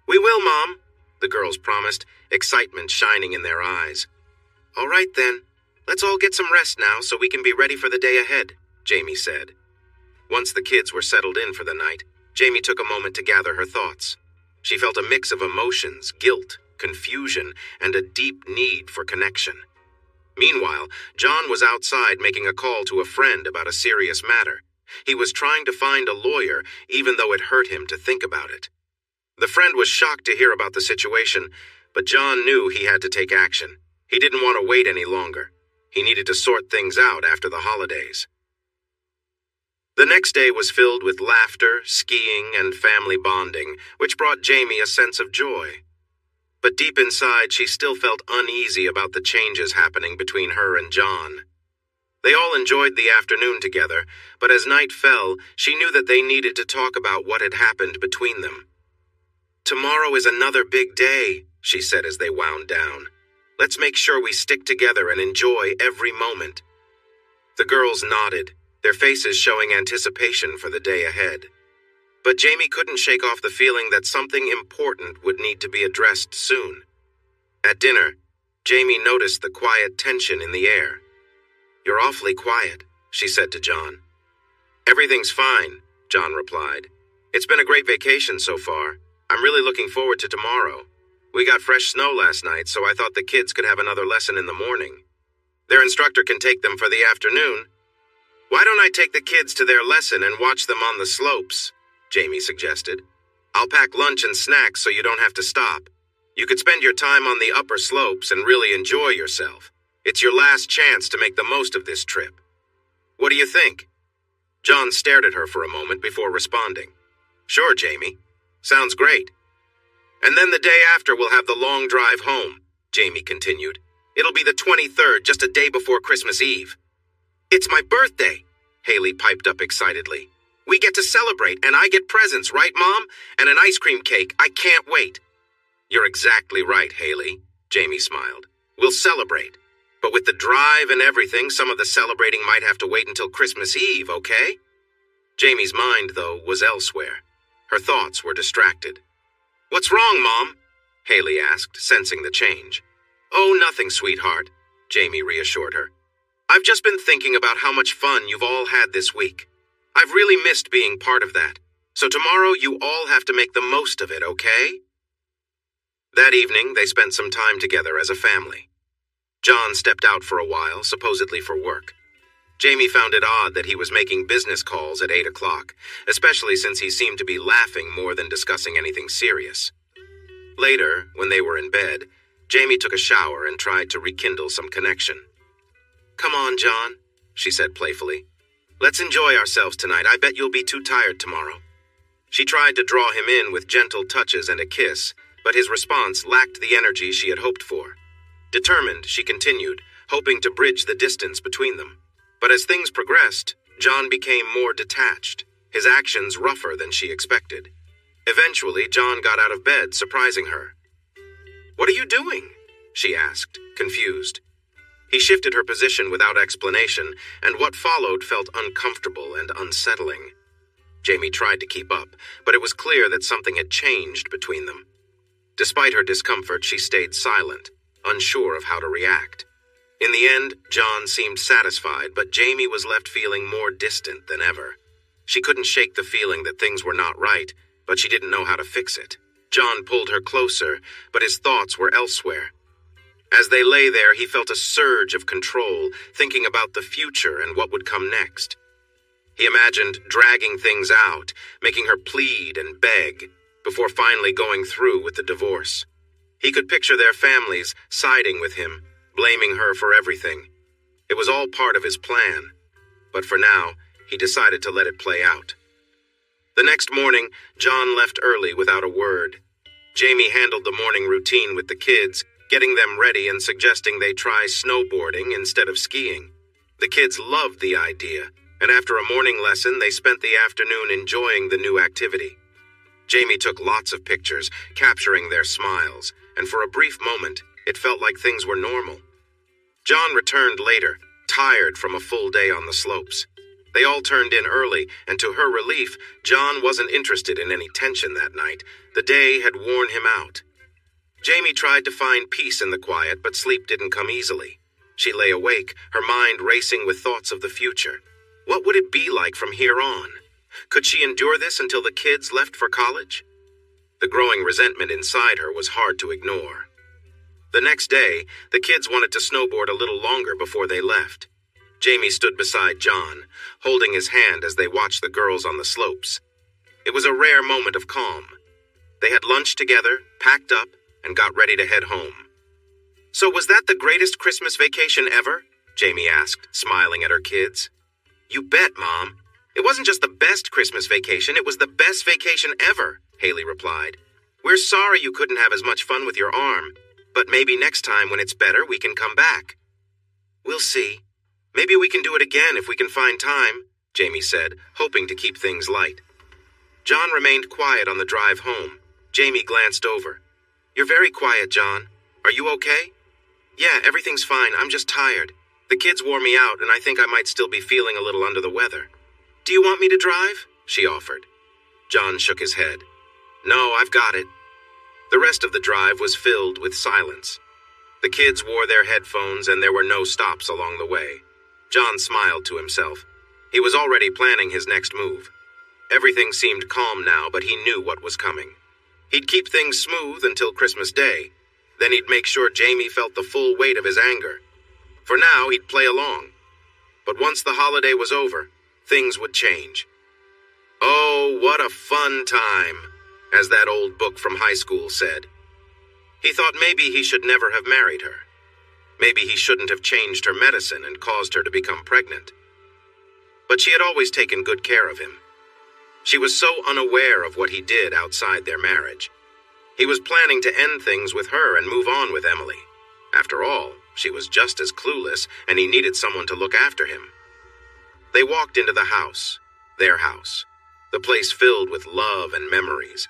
"We will, Mom," the girls promised, excitement shining in their eyes. "All right then. Let's all get some rest now so we can be ready for the day ahead," Jamie said. Once the kids were settled in for the night, Jamie took a moment to gather her thoughts. She felt a mix of emotions, guilt, confusion, and a deep need for connection. Meanwhile, John was outside making a call to a friend about a serious matter. He was trying to find a lawyer, even though it hurt him to think about it. The friend was shocked to hear about the situation, but John knew he had to take action. He didn't want to wait any longer. He needed to sort things out after the holidays. The next day was filled with laughter, skiing, and family bonding, which brought Jamie a sense of joy. But deep inside, she still felt uneasy about the changes happening between her and John. They all enjoyed the afternoon together, but as night fell, she knew that they needed to talk about what had happened between them. "Tomorrow is another big day," she said as they wound down. "Let's make sure we stick together and enjoy every moment." The girls nodded, their faces showing anticipation for the day ahead. But Jamie couldn't shake off the feeling that something important would need to be addressed soon. At dinner, Jamie noticed the quiet tension in the air. "You're awfully quiet," she said to John. "Everything's fine," John replied. "It's been a great vacation so far. I'm really looking forward to tomorrow. We got fresh snow last night, so I thought the kids could have another lesson in the morning. Their instructor can take them for the afternoon. Why don't I take the kids to their lesson and watch them on the slopes?" Jamie suggested. "I'll pack lunch and snacks so you don't have to stop. You could spend your time on the upper slopes and really enjoy yourself. It's your last chance to make the most of this trip. What do you think?" John stared at her for a moment before responding. "Sure, Jamie. Sounds great. And then the day after we'll have the long drive home," Jamie continued. "It'll be the 23rd, just a day before Christmas Eve." "It's my birthday," Haley piped up excitedly. "We get to celebrate, and I get presents, right, Mom? And an ice cream cake. I can't wait." "You're exactly right, Haley," Jamie smiled. "We'll celebrate. But with the drive and everything, some of the celebrating might have to wait until Christmas Eve, okay?" Jamie's mind, though, was elsewhere. Her thoughts were distracted. "What's wrong, Mom?" Haley asked, sensing the change. "Oh, nothing, sweetheart," Jamie reassured her. "I've just been thinking about how much fun you've all had this week. I've really missed being part of that. So tomorrow you all have to make the most of it, okay?" That evening, they spent some time together as a family. John stepped out for a while, supposedly for work. Jamie found it odd that he was making business calls at 8 o'clock, especially since he seemed to be laughing more than discussing anything serious. Later, when they were in bed, Jamie took a shower and tried to rekindle some connection. "Come on, John," she said playfully. "Let's enjoy ourselves tonight. I bet you'll be too tired tomorrow." She tried to draw him in with gentle touches and a kiss, but his response lacked the energy she had hoped for. Determined, she continued, hoping to bridge the distance between them. But as things progressed, John became more detached, his actions rougher than she expected. Eventually, John got out of bed, surprising her. "What are you doing?" she asked, confused. He shifted her position without explanation, and what followed felt uncomfortable and unsettling. Jamie tried to keep up, but it was clear that something had changed between them. Despite her discomfort, she stayed silent, unsure of how to react. In the end, John seemed satisfied, but Jamie was left feeling more distant than ever. She couldn't shake the feeling that things were not right, but she didn't know how to fix it. John pulled her closer, but his thoughts were elsewhere. As they lay there, he felt a surge of control, thinking about the future and what would come next. He imagined dragging things out, making her plead and beg, before finally going through with the divorce. He could picture their families siding with him, blaming her for everything. It was all part of his plan, but for now, he decided to let it play out. The next morning, John left early without a word. Jamie handled the morning routine with the kids, getting them ready and suggesting they try snowboarding instead of skiing. The kids loved the idea, and after a morning lesson, they spent the afternoon enjoying the new activity. Jamie took lots of pictures, capturing their smiles, and for a brief moment, it felt like things were normal. John returned later, tired from a full day on the slopes. They all turned in early, and to her relief, John wasn't interested in any tension that night. The day had worn him out. Jamie tried to find peace in the quiet, but sleep didn't come easily. She lay awake, her mind racing with thoughts of the future. What would it be like from here on? Could she endure this until the kids left for college? The growing resentment inside her was hard to ignore. The next day, the kids wanted to snowboard a little longer before they left. Jamie stood beside John, holding his hand as they watched the girls on the slopes. It was a rare moment of calm. They had lunch together, packed up, and got ready to head home. "So was that the greatest Christmas vacation ever?" Jamie asked, smiling at her kids. "You bet, Mom. It wasn't just the best Christmas vacation, it was the best vacation ever," Haley replied. "We're sorry you couldn't have as much fun with your arm, but maybe next time when it's better we can come back." "We'll see. Maybe we can do it again if we can find time," Jamie said, hoping to keep things light. John remained quiet on the drive home. Jamie glanced over. "You're very quiet, John. Are you okay?" "Yeah, everything's fine. I'm just tired. The kids wore me out, and I think I might still be feeling a little under the weather." "Do you want me to drive?" she offered. John shook his head. "No, I've got it." The rest of the drive was filled with silence. The kids wore their headphones, and there were no stops along the way. John smiled to himself. He was already planning his next move. Everything seemed calm now, but he knew what was coming. He'd keep things smooth until Christmas Day. Then he'd make sure Jamie felt the full weight of his anger. For now, he'd play along. But once the holiday was over, things would change. "Oh, what a fun time," as that old book from high school said. He thought maybe he should never have married her. Maybe he shouldn't have changed her medicine and caused her to become pregnant. But she had always taken good care of him. She was so unaware of what he did outside their marriage. He was planning to end things with her and move on with Emily. After all, she was just as clueless, and he needed someone to look after him. They walked into the house, their house, the place filled with love and memories.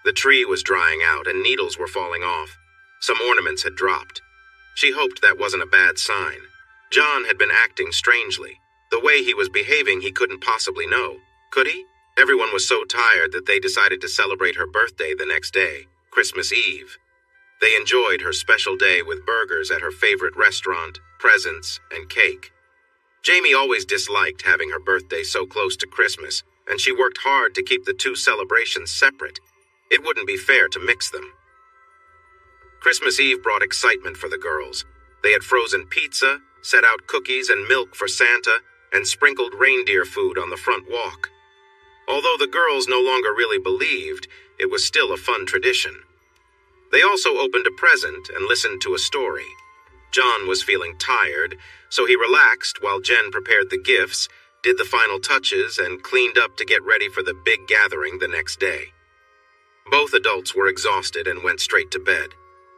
The tree was drying out and needles were falling off. Some ornaments had dropped. She hoped that wasn't a bad sign. John had been acting strangely. The way he was behaving he couldn't possibly know. Could he? Everyone was so tired that they decided to celebrate her birthday the next day, Christmas Eve. They enjoyed her special day with burgers at her favorite restaurant, presents, and cake. Jamie always disliked having her birthday so close to Christmas, and she worked hard to keep the two celebrations separate. It wouldn't be fair to mix them. Christmas Eve brought excitement for the girls. They had frozen pizza, set out cookies and milk for Santa, and sprinkled reindeer food on the front walk. Although the girls no longer really believed, it was still a fun tradition. They also opened a present and listened to a story. John was feeling tired, so he relaxed while Jen prepared the gifts, did the final touches, and cleaned up to get ready for the big gathering the next day. Both adults were exhausted and went straight to bed.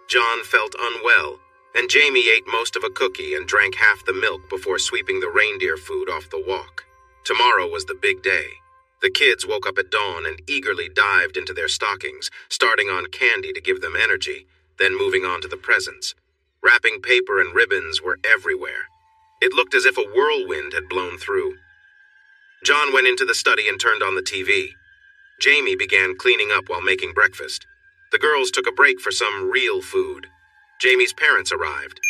John felt unwell, and Jamie ate most of a cookie and drank half the milk before sweeping the reindeer food off the walk. Tomorrow was the big day. The kids woke up at dawn and eagerly dived into their stockings, starting on candy to give them energy, then moving on to the presents. Wrapping paper and ribbons were everywhere. It looked as if a whirlwind had blown through. John went into the study and turned on the TV. Jamie began cleaning up while making breakfast. The girls took a break for some real food. Jamie's parents arrived.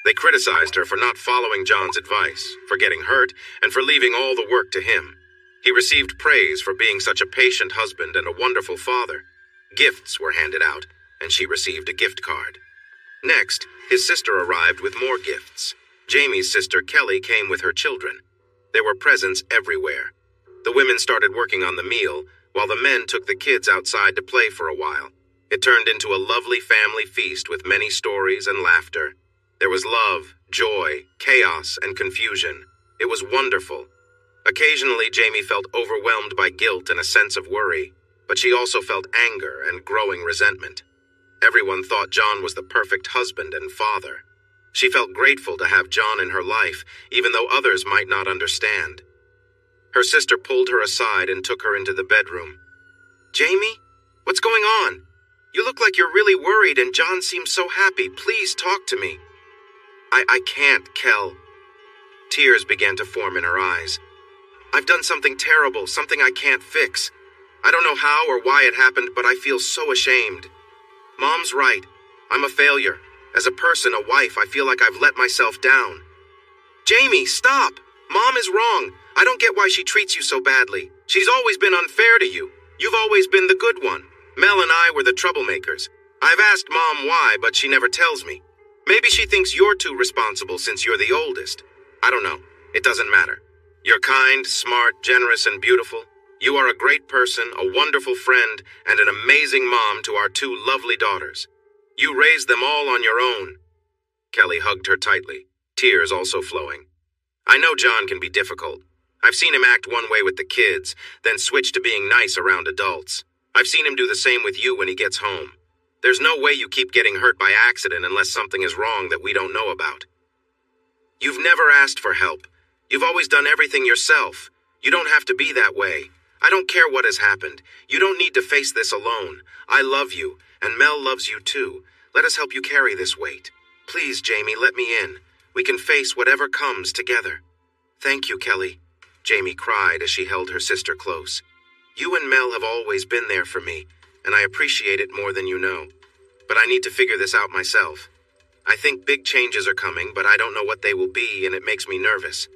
They criticized her for not following John's advice, for getting hurt, and for leaving all the work to him. He received praise for being such a patient husband and a wonderful father. Gifts were handed out, and she received a gift card. Next, his sister arrived with more gifts. Jamie's sister Kelly came with her children. There were presents everywhere. The women started working on the meal, while the men took the kids outside to play for a while. It turned into a lovely family feast with many stories and laughter. There was love, joy, chaos, and confusion. It was wonderful. Occasionally, Jamie felt overwhelmed by guilt and a sense of worry, but she also felt anger and growing resentment. Everyone thought John was the perfect husband and father. She felt grateful to have John in her life, even though others might not understand. Her sister pulled her aside and took her into the bedroom. "Jamie, what's going on? You look like you're really worried and John seems so happy. Please talk to me." I can't, Kel." Tears began to form in her eyes. "I've done something terrible, something I can't fix. I don't know how or why it happened, but I feel so ashamed. Mom's right. I'm a failure. As a person, a wife, I feel like I've let myself down." "Jamie, stop! Mom is wrong. I don't get why she treats you so badly. She's always been unfair to you. You've always been the good one. Mel and I were the troublemakers. I've asked Mom why, but she never tells me. Maybe she thinks you're too responsible since you're the oldest. I don't know. It doesn't matter. You're kind, smart, generous, and beautiful. You are a great person, a wonderful friend, and an amazing mom to our two lovely daughters. You raised them all on your own." Kelly hugged her tightly, tears also flowing. "I know John can be difficult. I've seen him act one way with the kids, then switch to being nice around adults. I've seen him do the same with you when he gets home. There's no way you keep getting hurt by accident unless something is wrong that we don't know about. You've never asked for help. You've always done everything yourself. You don't have to be that way. I don't care what has happened. You don't need to face this alone. I love you, and Mel loves you too. Let us help you carry this weight. Please, Jamie, let me in. We can face whatever comes together." "Thank you, Kelly," Jamie cried as she held her sister close. "You and Mel have always been there for me, and I appreciate it more than you know. But I need to figure this out myself. I think big changes are coming, but I don't know what they will be, and it makes me nervous.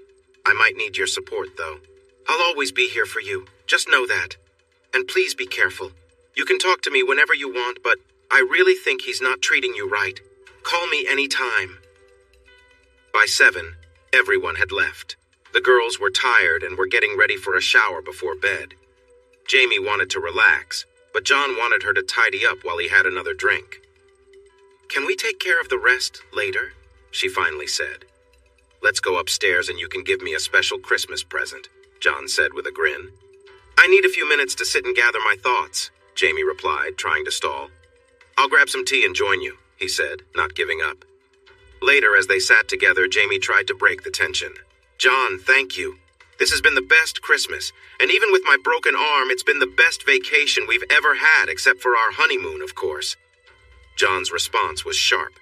I might need your support, though. I'll always be here for you. Just know that. And please be careful. You can talk to me whenever you want, but I really think he's not treating you right. Call me any time." By 7, everyone had left. The girls were tired and were getting ready for a shower before bed. Jamie wanted to relax, but John wanted her to tidy up while he had another drink. "Can we take care of the rest later?" she finally said. "Let's go upstairs and you can give me a special Christmas present," John said with a grin. "I need a few minutes to sit and gather my thoughts," Jamie replied, trying to stall. "I'll grab some tea and join you," he said, not giving up. Later, as they sat together, Jamie tried to break the tension. "John, thank you. This has been the best Christmas, and even with my broken arm, it's been the best vacation we've ever had, except for our honeymoon, of course." John's response was sharp.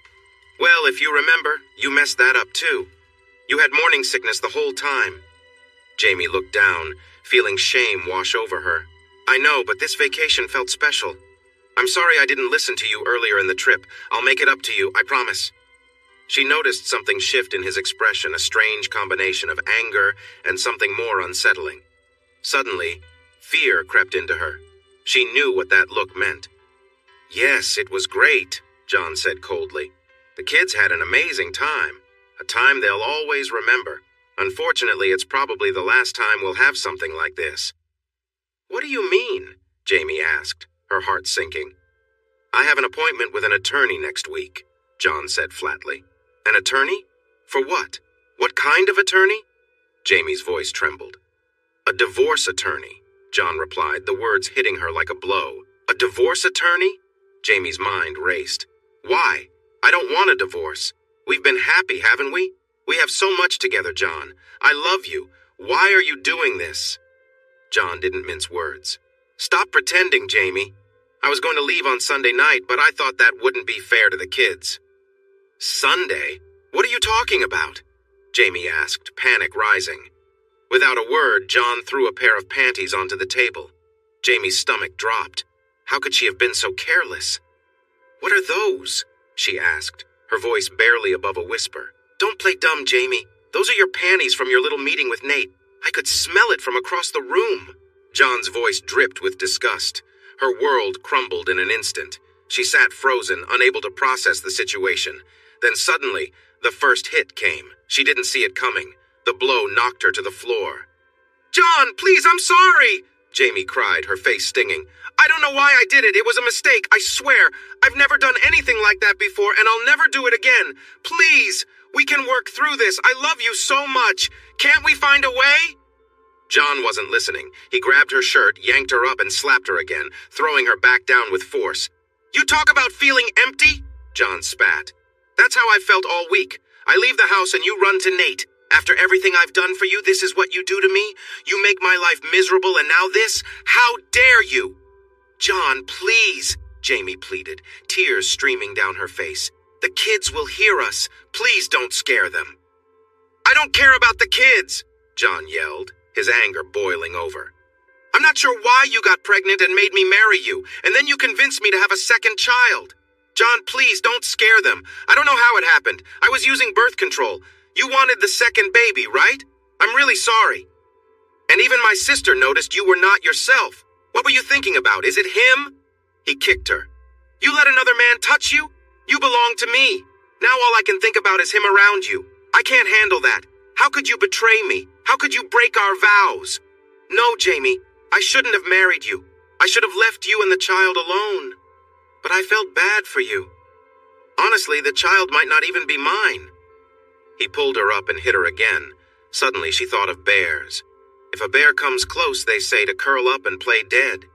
"Well, if you remember, you messed that up too. You had morning sickness the whole time." Jamie looked down, feeling shame wash over her. "I know, but this vacation felt special. I'm sorry I didn't listen to you earlier in the trip. I'll make it up to you, I promise." She noticed something shift in his expression, a strange combination of anger and something more unsettling. Suddenly, fear crept into her. She knew what that look meant. "Yes, it was great," John said coldly. "The kids had an amazing time, a time they'll always remember. Unfortunately, it's probably the last time we'll have something like this." "What do you mean?" Jamie asked, her heart sinking. "I have an appointment with an attorney next week," John said flatly. "An attorney? For what? What kind of attorney?" Jamie's voice trembled. "A divorce attorney," John replied, the words hitting her like a blow. "A divorce attorney?" Jamie's mind raced. "Why? I don't want a divorce. We've been happy, haven't we? We have so much together, John. I love you. Why are you doing this?" John didn't mince words. "Stop pretending, Jamie. I was going to leave on Sunday night, but I thought that wouldn't be fair to the kids." "Sunday? What are you talking about?" Jamie asked, panic rising. Without a word, John threw a pair of panties onto the table. Jamie's stomach dropped. How could she have been so careless? "What are those?" she asked, her voice barely above a whisper. Don't play dumb, Jamie. Those are your panties from your little meeting with Nate. I could smell it from across the room. John's voice dripped with disgust. Her world crumbled in an instant. She sat frozen, unable to process the situation. Then suddenly, the first hit came. She didn't see it coming. The blow knocked her to the floor. "John, please, I'm sorry!" Jamie cried, her face stinging. "I don't know why I did it. It was a mistake, I swear. I've never done anything like that before, and I'll never do it again. Please, we can work through this. I love you so much. Can't we find a way?" John wasn't listening. He grabbed her shirt, yanked her up, and slapped her again, throwing her back down with force. "You talk about feeling empty?" John spat. "That's how I've felt all week. I leave the house and you run to Nate. After everything I've done for you, this is what you do to me? You make my life miserable, and now this? How dare you?" "John, please," Jamie pleaded, tears streaming down her face. "The kids will hear us. Please don't scare them." "I don't care about the kids," John yelled, his anger boiling over. "I'm not sure why you got pregnant and made me marry you, and then you convinced me to have a second child. John, please don't scare them. I don't know how it happened. I was using birth control. You wanted the second baby, right? I'm really sorry. And even my sister noticed you were not yourself. What were you thinking about? Is it him?" He kicked her. "You let another man touch you? You belong to me. Now all I can think about is him around you. I can't handle that. How could you betray me? How could you break our vows? No, Jamie, I shouldn't have married you. I should have left you and the child alone. But I felt bad for you. Honestly, the child might not even be mine." He pulled her up and hit her again. Suddenly she thought of bears. If a bear comes close, they say to curl up and play dead.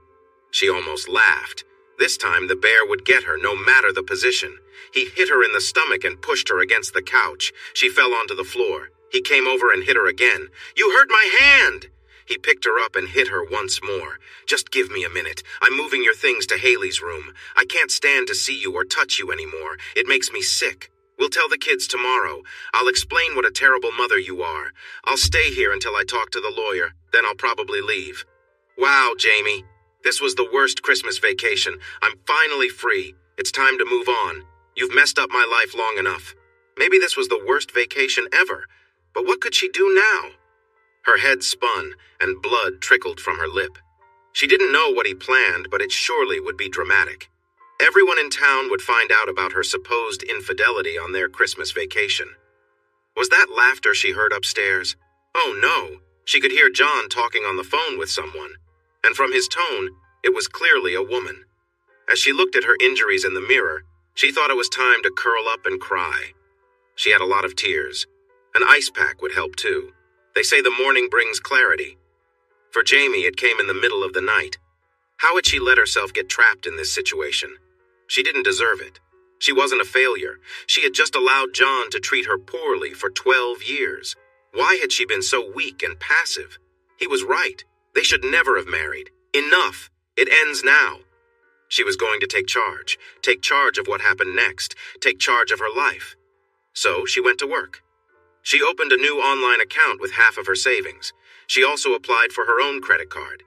She almost laughed. This time the bear would get her, no matter the position. He hit her in the stomach and pushed her against the couch. She fell onto the floor. He came over and hit her again. "You hurt my hand!" He picked her up and hit her once more. "Just give me a minute. I'm moving your things to Haley's room. I can't stand to see you or touch you anymore. It makes me sick. We'll tell the kids tomorrow. I'll explain what a terrible mother you are. I'll stay here until I talk to the lawyer. Then I'll probably leave." "Wow, Jamie. This was the worst Christmas vacation. I'm finally free. It's time to move on. You've messed up my life long enough. Maybe this was the worst vacation ever. But what could she do now?" Her head spun, and blood trickled from her lip. She didn't know what he planned, but it surely would be dramatic. Everyone in town would find out about her supposed infidelity on their Christmas vacation. Was that laughter she heard upstairs? Oh no, she could hear John talking on the phone with someone. And from his tone, it was clearly a woman. As she looked at her injuries in the mirror, she thought it was time to curl up and cry. She had a lot of tears. An ice pack would help too. They say the morning brings clarity. For Jamie, it came in the middle of the night. How had she let herself get trapped in this situation? She didn't deserve it. She wasn't a failure. She had just allowed John to treat her poorly for 12 years. Why had she been so weak and passive? He was right. They should never have married. Enough. It ends now. She was going to take charge of what happened next, take charge of her life. So she went to work. She opened a new online account with half of her savings. She also applied for her own credit card.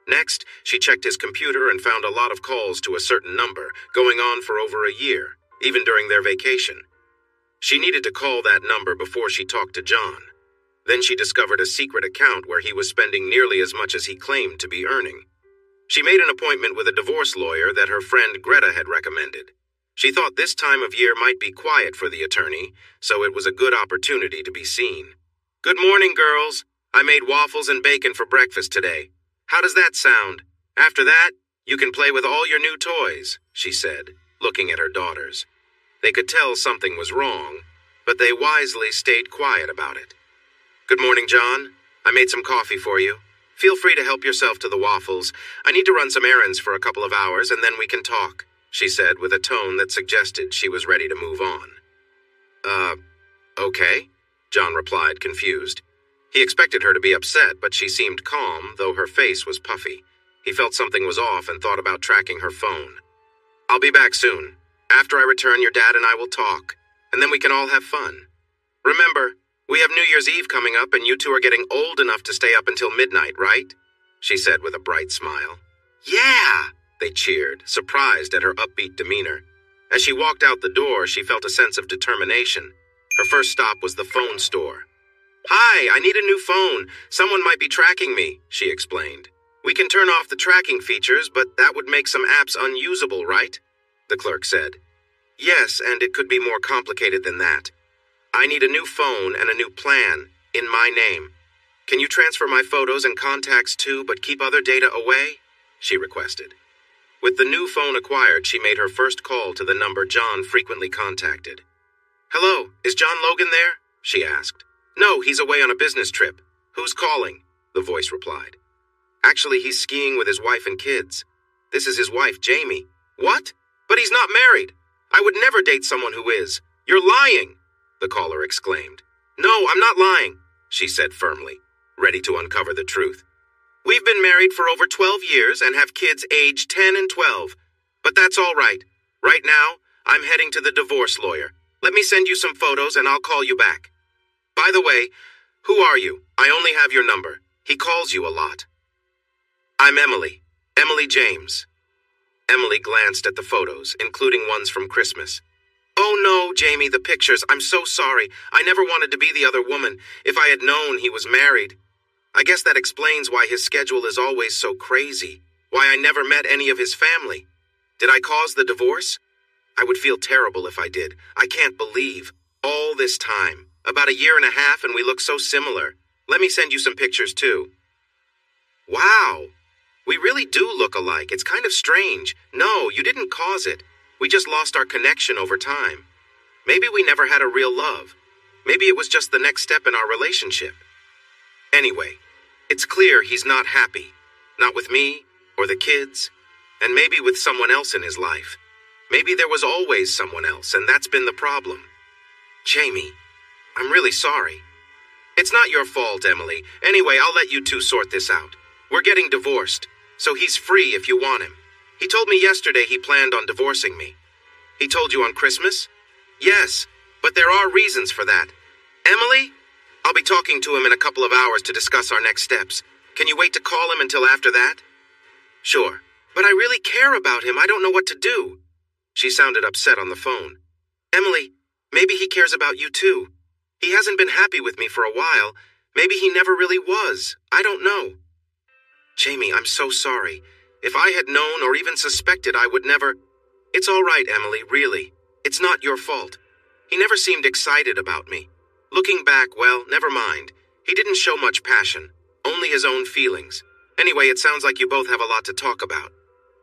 Next, she checked his computer and found a lot of calls to a certain number, going on for over a year, even during their vacation. She needed to call that number before she talked to John. Then she discovered a secret account where he was spending nearly as much as he claimed to be earning. She made an appointment with a divorce lawyer that her friend Greta had recommended. She thought this time of year might be quiet for the attorney, so it was a good opportunity to be seen. "Good morning, girls. I made waffles and bacon for breakfast today. How does that sound? After that, you can play with all your new toys," she said, looking at her daughters. They could tell something was wrong, but they wisely stayed quiet about it. "Good morning, John. I made some coffee for you. Feel free to help yourself to the waffles. I need to run some errands for a couple of hours, and then we can talk," she said with a tone that suggested she was ready to move on. Okay," John replied, confused. He expected her to be upset, but she seemed calm, though her face was puffy. He felt something was off and thought about tracking her phone. "I'll be back soon. After I return, your dad and I will talk, and then we can all have fun. Remember, we have New Year's Eve coming up, and you two are getting old enough to stay up until midnight, right?" she said with a bright smile. "Yeah!" they cheered, surprised at her upbeat demeanor. As she walked out the door, she felt a sense of determination. Her first stop was the phone store. "Hi, I need a new phone. Someone might be tracking me," she explained. "We can turn off the tracking features, but that would make some apps unusable, right?" The clerk said. "Yes, and it could be more complicated than that. I need a new phone and a new plan, in my name. Can you transfer my photos and contacts too, but keep other data away?" she requested. With the new phone acquired, she made her first call to the number John frequently contacted. "Hello, is John Logan there?" she asked. "No, he's away on a business trip. Who's calling?" the voice replied. "Actually, he's skiing with his wife and kids. This is his wife, Jamie." "What? But he's not married. I would never date someone who is. You're lying," the caller exclaimed. "No, I'm not lying," she said firmly, ready to uncover the truth. "We've been married for over 12 years and have kids aged 10 and 12. But that's all right. Right now, I'm heading to the divorce lawyer. Let me send you some photos and I'll call you back. By the way, who are you? I only have your number. He calls you a lot." "I'm Emily. Emily James." Emily glanced at the photos, including ones from Christmas. "Oh no, Jamie, the pictures. I'm so sorry. I never wanted to be the other woman. If I had known he was married. I guess that explains why his schedule is always so crazy. Why I never met any of his family. Did I cause the divorce? I would feel terrible if I did. I can't believe. All this time. About a year and a half and we look so similar. Let me send you some pictures too." "Wow. We really do look alike. It's kind of strange. No, you didn't cause it. We just lost our connection over time. Maybe we never had a real love. Maybe it was just the next step in our relationship. Anyway, it's clear he's not happy. Not with me, or the kids, and maybe with someone else in his life. Maybe there was always someone else, and that's been the problem. Jamie, I'm really sorry." "It's not your fault, Emily. Anyway, I'll let you two sort this out. We're getting divorced, so he's free if you want him. He told me yesterday he planned on divorcing me." "He told you on Christmas?" "Yes, but there are reasons for that. Emily, I'll be talking to him in a couple of hours to discuss our next steps. Can you wait to call him until after that?" "Sure, but I really care about him. I don't know what to do." She sounded upset on the phone. "Emily, maybe he cares about you too. He hasn't been happy with me for a while. Maybe he never really was. I don't know." "Jamie, I'm so sorry. If I had known or even suspected, I would never—" "It's all right, Emily, really. It's not your fault. He never seemed excited about me. Looking back, well, never mind. He didn't show much passion, only his own feelings. Anyway, it sounds like you both have a lot to talk about.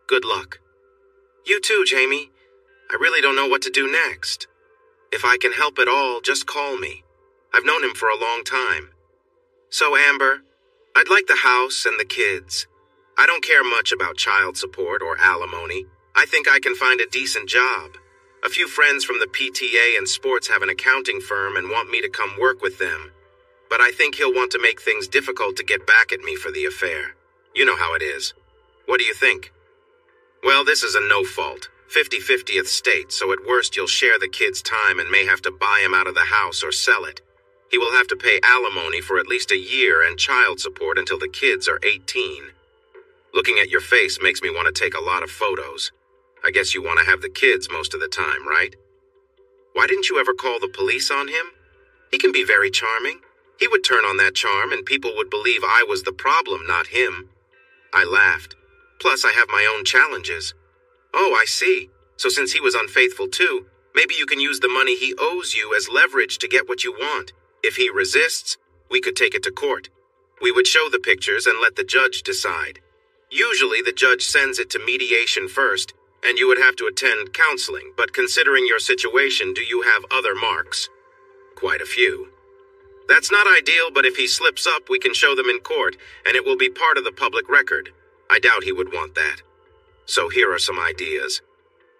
Good luck." "You too, Jamie. I really don't know what to do next. If I can help at all, just call me. I've known him for a long time. So, Amber, I'd like the house and the kids. I don't care much about child support or alimony. I think I can find a decent job. A few friends from the PTA and sports have an accounting firm and want me to come work with them. But I think he'll want to make things difficult to get back at me for the affair. You know how it is. What do you think?" "Well, this is a no-fault, 50/50th state, so at worst you'll share the kid's time and may have to buy him out of the house or sell it. He will have to pay alimony for at least a year and child support until the kids are 18. Looking at your face makes me want to take a lot of photos. I guess you want to have the kids most of the time, right? Why didn't you ever call the police on him? He can be very charming. He would turn on that charm and people would believe I was the problem, not him." I laughed. "Plus, I have my own challenges." "Oh, I see. So since he was unfaithful too, maybe you can use the money he owes you as leverage to get what you want. If he resists, we could take it to court. We would show the pictures and let the judge decide. Usually the judge sends it to mediation first, and you would have to attend counseling, but considering your situation, do you have other marks?" "Quite a few." "That's not ideal, but if he slips up, we can show them in court, and it will be part of the public record. I doubt he would want that. So here are some ideas."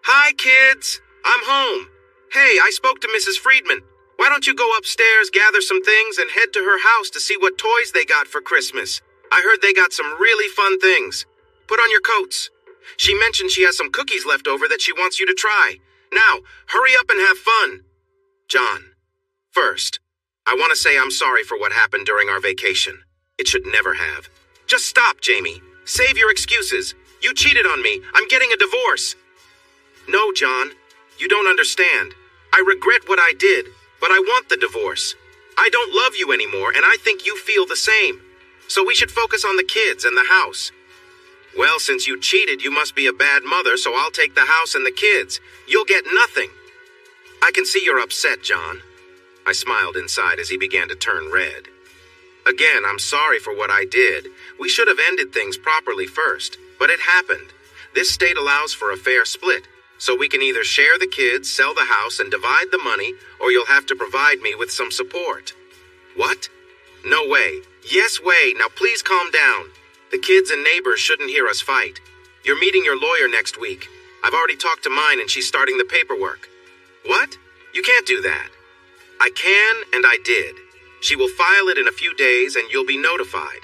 "Hi, kids! I'm home. Hey, I spoke to Mrs. Friedman. Why don't you go upstairs, gather some things, and head to her house to see what toys they got for Christmas? I heard they got some really fun things. Put on your coats. She mentioned she has some cookies left over that she wants you to try. Now, hurry up and have fun." "John, first, I want to say I'm sorry for what happened during our vacation. It should never have." "Just stop, Jamie. Save your excuses. You cheated on me. I'm getting a divorce." "No, John, you don't understand. I regret what I did, but I want the divorce. I don't love you anymore, and I think you feel the same. So we should focus on the kids and the house. Well, since you cheated, you must be a bad mother, so I'll take the house and the kids. You'll get nothing. I can see you're upset, John. I smiled inside as he began to turn red. Again, I'm sorry for what I did. We should have ended things properly first, but it happened. This state allows for a fair split, so we can either share the kids, sell the house, and divide the money, or you'll have to provide me with some support. What? No way. Yes way. Now please calm down. The kids and neighbors shouldn't hear us fight. You're meeting your lawyer next week. I've already talked to mine and she's starting the paperwork. What? You can't do that. I can and I did. She will file it in a few days and you'll be notified.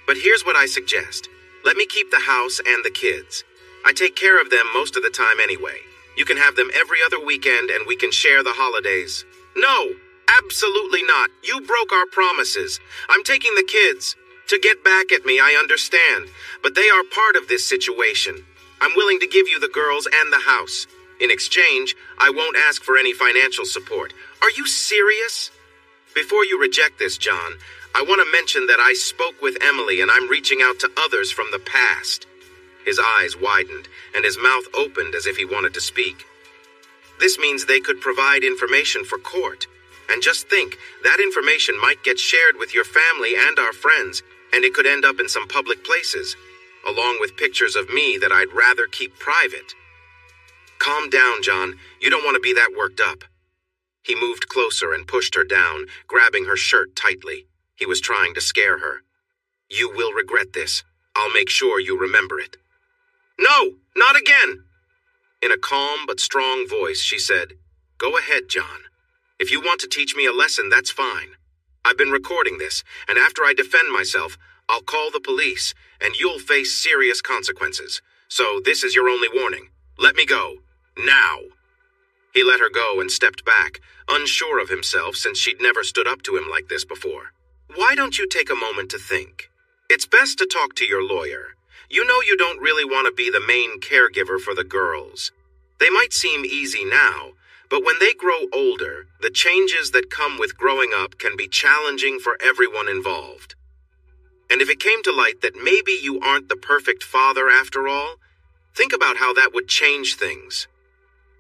But here's what I suggest. Let me keep the house and the kids. I take care of them most of the time anyway. You can have them every other weekend and we can share the holidays. No, absolutely not. You broke our promises. I'm taking the kids. To get back at me, I understand, but they are part of this situation. I'm willing to give you the girls and the house. In exchange, I won't ask for any financial support. Are you serious? Before you reject this, John, I want to mention that I spoke with Emily and I'm reaching out to others from the past. His eyes widened and his mouth opened as if he wanted to speak. This means they could provide information for court. And just think, that information might get shared with your family and our friends, and it could end up in some public places, along with pictures of me that I'd rather keep private. Calm down, John. You don't want to be that worked up. He moved closer and pushed her down, grabbing her shirt tightly. He was trying to scare her. You will regret this. I'll make sure you remember it. No, not again! In a calm but strong voice, she said, Go ahead, John. If you want to teach me a lesson, that's fine. I've been recording this, and after I defend myself, I'll call the police, and you'll face serious consequences. So this is your only warning. Let me go. Now. He let her go and stepped back, unsure of himself since she'd never stood up to him like this before. Why don't you take a moment to think? It's best to talk to your lawyer. You know you don't really want to be the main caregiver for the girls. They might seem easy now, but when they grow older, the changes that come with growing up can be challenging for everyone involved. And if it came to light that maybe you aren't the perfect father after all, think about how that would change things.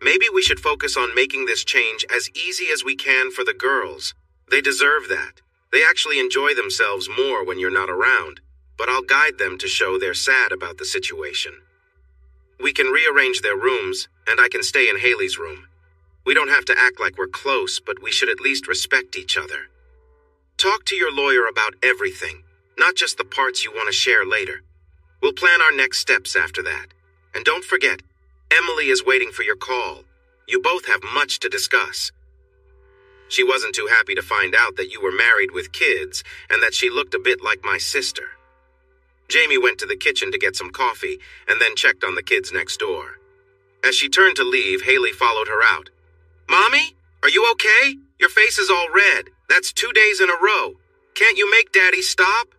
Maybe we should focus on making this change as easy as we can for the girls. They deserve that. They actually enjoy themselves more when you're not around, but I'll guide them to show they're sad about the situation. We can rearrange their rooms, and I can stay in Haley's room. We don't have to act like we're close, but we should at least respect each other. Talk to your lawyer about everything, not just the parts you want to share later. We'll plan our next steps after that. And don't forget, Emily is waiting for your call. You both have much to discuss. She wasn't too happy to find out that you were married with kids and that she looked a bit like my sister. Jamie went to the kitchen to get some coffee and then checked on the kids next door. As she turned to leave, Haley followed her out. Mommy, are you okay? Your face is all red. That's 2 days in a row. Can't you make Daddy stop?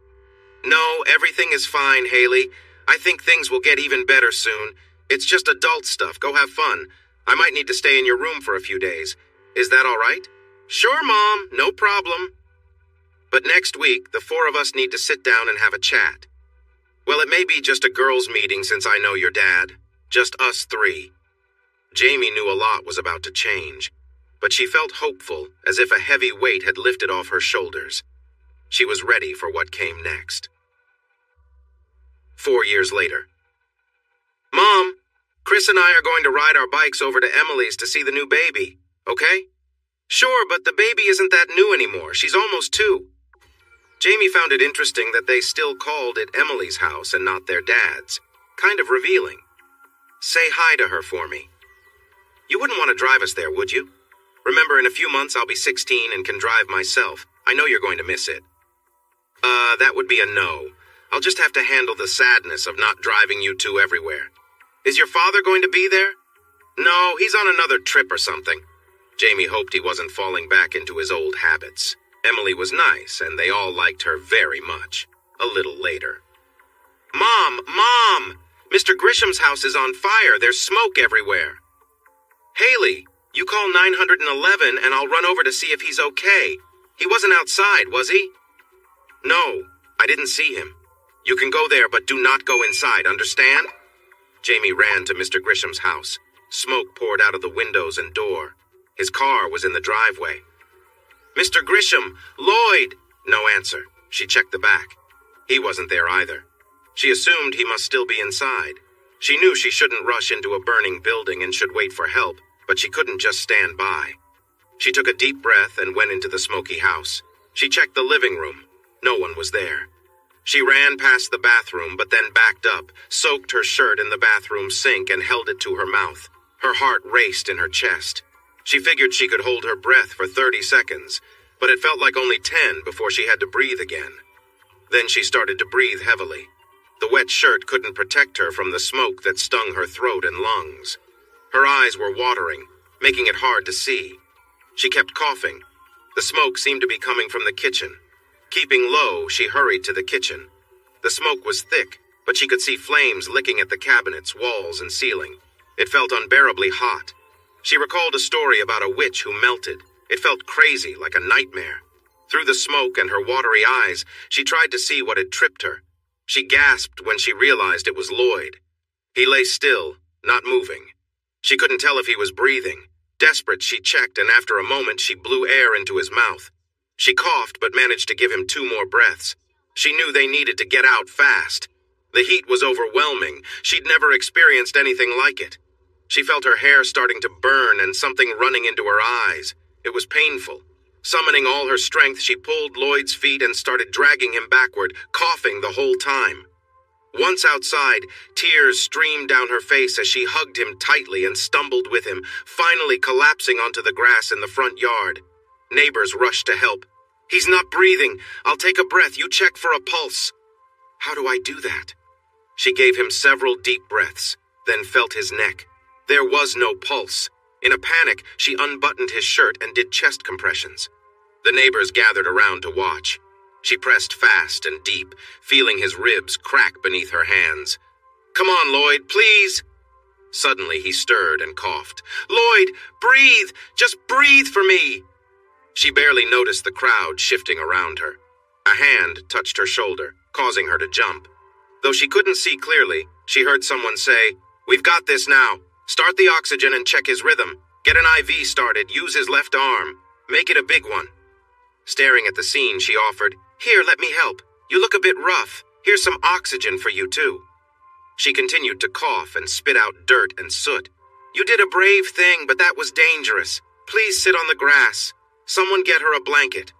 No, everything is fine, Haley. I think things will get even better soon. It's just adult stuff. Go have fun. I might need to stay in your room for a few days. Is that all right? Sure, Mom. No problem. But next week, the 4 of us need to sit down and have a chat. Well, it may be just a girls' meeting since I know your dad. Just us 3. Jamie knew a lot was about to change, but she felt hopeful, as if a heavy weight had lifted off her shoulders. She was ready for what came next. 4 years later. Mom, Chris and I are going to ride our bikes over to Emily's to see the new baby, okay? Sure, but the baby isn't that new anymore. She's almost 2. Jamie found it interesting that they still called it Emily's house and not their dad's. Kind of revealing. Say hi to her for me. You wouldn't want to drive us there, would you? Remember, in a few months I'll be 16 and can drive myself. I know you're going to miss it. That would be a no. I'll just have to handle the sadness of not driving you 2 everywhere. Is your father going to be there? No, he's on another trip or something. Jamie hoped he wasn't falling back into his old habits. Emily was nice, and they all liked her very much. A little later. Mom! Mom! Mr. Grisham's house is on fire. There's smoke everywhere. Haley, You call 911 and I'll run over to see if he's okay. He wasn't outside, was he? No, I didn't see him. You can go there, but do not go inside, understand? Jamie ran to Mr. Grisham's house. Smoke poured out of the windows and door. His car was in the driveway. Mr. Grisham! Lloyd! No answer. She checked the back. He wasn't there either. She assumed he must still be inside. She knew she shouldn't rush into a burning building and should wait for help, but she couldn't just stand by. She took a deep breath and went into the smoky house. She checked the living room. No one was there. She ran past the bathroom, but then backed up, soaked her shirt in the bathroom sink, and held it to her mouth. Her heart raced in her chest. She figured she could hold her breath for 30 seconds, but it felt like only 10 before she had to breathe again. Then she started to breathe heavily. The wet shirt couldn't protect her from the smoke that stung her throat and lungs. Her eyes were watering, making it hard to see. She kept coughing. The smoke seemed to be coming from the kitchen. Keeping low, she hurried to the kitchen. The smoke was thick, but she could see flames licking at the cabinets, walls, and ceiling. It felt unbearably hot. She recalled a story about a witch who melted. It felt crazy, like a nightmare. Through the smoke and her watery eyes, she tried to see what had tripped her. She gasped when she realized it was Lloyd. He lay still, not moving. She couldn't tell if he was breathing. Desperate, she checked, and after a moment, she blew air into his mouth. She coughed, but managed to give him 2 more breaths. She knew they needed to get out fast. The heat was overwhelming. She'd never experienced anything like it. She felt her hair starting to burn and something running into her eyes. It was painful. Summoning all her strength, she pulled Lloyd's feet and started dragging him backward, coughing the whole time. Once outside, tears streamed down her face as she hugged him tightly and stumbled with him, finally collapsing onto the grass in the front yard. Neighbors rushed to help. "He's not breathing. I'll take a breath. You check for a pulse." "How do I do that?" She gave him several deep breaths, then felt his neck. There was no pulse. In a panic, she unbuttoned his shirt and did chest compressions. The neighbors gathered around to watch. She pressed fast and deep, feeling his ribs crack beneath her hands. "Come on, Lloyd, please." Suddenly, he stirred and coughed. "Lloyd, breathe! Just breathe for me!" She barely noticed the crowd shifting around her. A hand touched her shoulder, causing her to jump. Though she couldn't see clearly, she heard someone say, "We've got this now. Start the oxygen and check his rhythm. Get an IV started. Use his left arm. Make it a big one." Staring at the scene, she offered, "Here, let me help. You look a bit rough. Here's some oxygen for you, too." She continued to cough and spit out dirt and soot. "You did a brave thing, but that was dangerous. Please sit on the grass. Someone get her a blanket."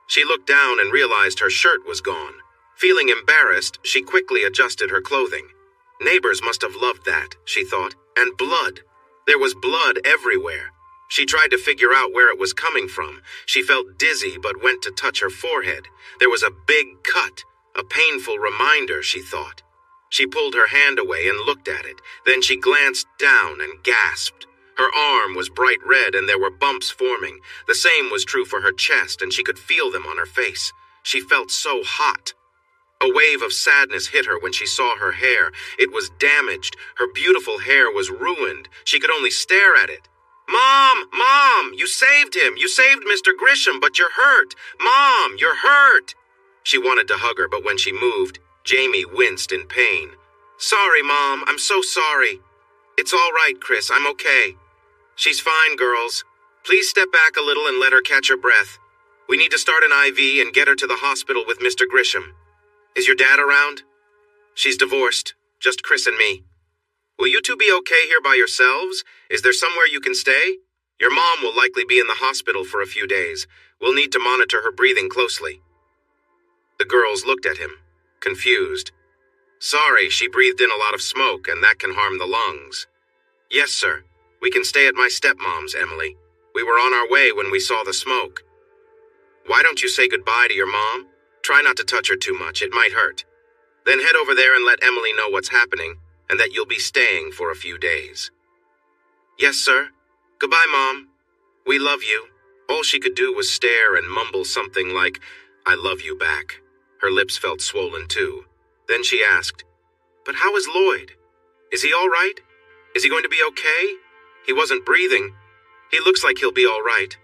She looked down and realized her shirt was gone. Feeling embarrassed, she quickly adjusted her clothing. Neighbors must have loved that, she thought, and blood. There was blood everywhere. She tried to figure out where it was coming from. She felt dizzy but went to touch her forehead. There was a big cut, a painful reminder, she thought. She pulled her hand away and looked at it. Then she glanced down and gasped. Her arm was bright red and there were bumps forming. The same was true for her chest, and she could feel them on her face. She felt so hot. A wave of sadness hit her when she saw her hair. It was damaged. Her beautiful hair was ruined. She could only stare at it. "Mom! Mom! You saved him! You saved Mr. Grisham, but you're hurt! Mom! You're hurt!" She wanted to hug her, but when she moved, Jamie winced in pain. "Sorry, Mom. I'm so sorry." "It's all right, Chris. I'm okay." "She's fine, girls. Please step back a little and let her catch her breath. We need to start an IV and get her to the hospital with Mr. Grisham. Is your dad around?" "She's divorced. Just Chris and me." "Will you two be okay here by yourselves? Is there somewhere you can stay? Your mom will likely be in the hospital for a few days. We'll need to monitor her breathing closely." The girls looked at him, confused. "Sorry, she breathed in a lot of smoke, and that can harm the lungs." "Yes, sir. We can stay at my stepmom's, Emily. We were on our way when we saw the smoke." "Why don't you say goodbye to your mom? Try not to touch her too much. It might hurt. Then head over there and let Emily know what's happening, and that you'll be staying for a few days." "Yes, sir. Goodbye, Mom. We love you." All she could do was stare and mumble something like, "I love you" back. Her lips felt swollen too. Then she asked, "But how is Lloyd? Is he all right? Is he going to be okay? He wasn't breathing. He looks like he'll be all right.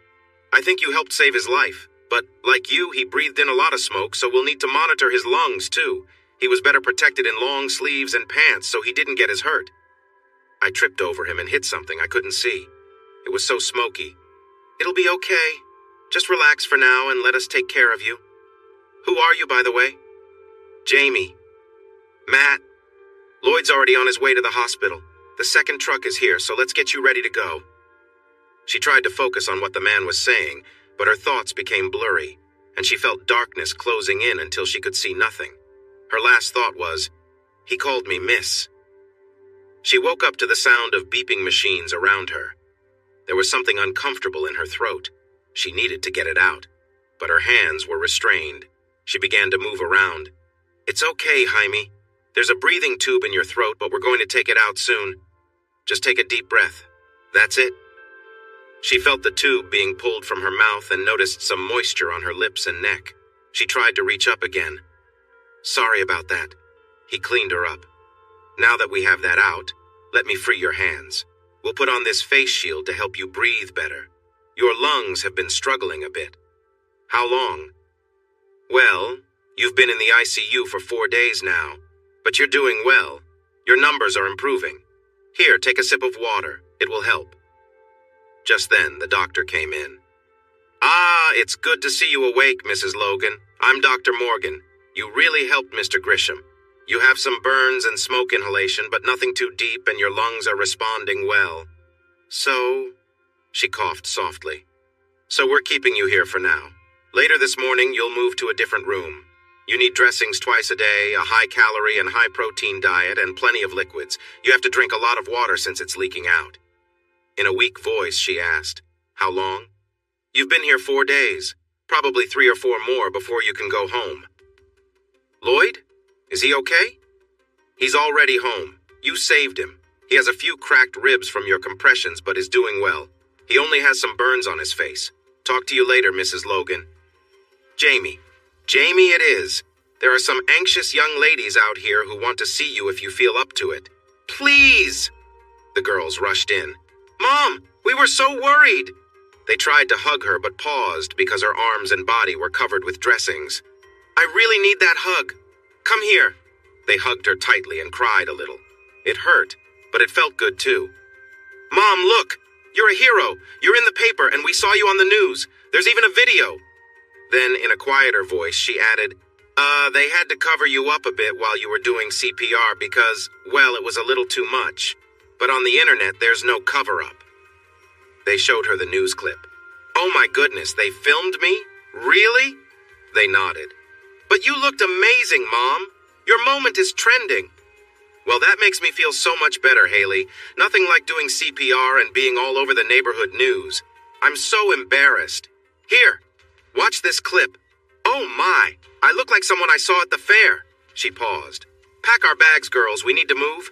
I think you helped save his life, but like you, he breathed in a lot of smoke, so we'll need to monitor his lungs too. He was better protected in long sleeves and pants, so he didn't get as hurt. I tripped over him and hit something I couldn't see. It was so smoky. It'll be okay. Just relax for now and let us take care of you. Who are you, by the way? Jamie. Matt. Lloyd's already on his way to the hospital. The second truck is here, so let's get you ready to go. She tried to focus on what the man was saying, but her thoughts became blurry, and she felt darkness closing in until she could see nothing. Her last thought was, he called me Miss. She woke up to the sound of beeping machines around her. There was something uncomfortable in her throat. She needed to get it out, but her hands were restrained. She began to move around. It's okay, Jaime. There's a breathing tube in your throat, but we're going to take it out soon. Just take a deep breath. That's it. She felt the tube being pulled from her mouth and noticed some moisture on her lips and neck. She tried to reach up again. Sorry about that. He cleaned her up. Now that we have that out, let me free your hands. We'll put on this face shield to help you breathe better. Your lungs have been struggling a bit. How long? Well, you've been in the ICU for 4 days now, but you're doing well. Your numbers are improving. Here, take a sip of water. It will help. Just then, the doctor came in. Ah, it's good to see you awake, Mrs. Logan. I'm Dr. Morgan. You really helped Mr. Grisham. You have some burns and smoke inhalation, but nothing too deep, and your lungs are responding well. So, she coughed softly. So we're keeping you here for now. Later this morning, you'll move to a different room. You need dressings twice a day, a high-calorie and high-protein diet, and plenty of liquids. You have to drink a lot of water since it's leaking out. In a weak voice, she asked, How long? You've been here 4 days, probably 3 or 4 more before you can go home. Lloyd? Is he okay? He's already home. You saved him. He has a few cracked ribs from your compressions, but is doing well. He only has some burns on his face. Talk to you later, Mrs. Logan. Jamie. Jamie it is. There are some anxious young ladies out here who want to see you if you feel up to it. Please! The girls rushed in. Mom, we were so worried! They tried to hug her but paused because her arms and body were covered with dressings. I really need that hug. Come here. They hugged her tightly and cried a little. It hurt, but it felt good too. Mom, look! You're a hero. You're in the paper and we saw you on the news. There's even a video. Then, in a quieter voice, she added, they had to cover you up a bit while you were doing CPR because, well, it was a little too much. But on the internet, there's no cover-up. They showed her the news clip. Oh my goodness, they filmed me? Really? They nodded. But you looked amazing, Mom. Your moment is trending. Well, that makes me feel so much better, Haley. Nothing like doing CPR and being all over the neighborhood news. I'm so embarrassed. Here, watch this clip. Oh my, I look like someone I saw at the fair. She paused. Pack our bags, girls. We need to move.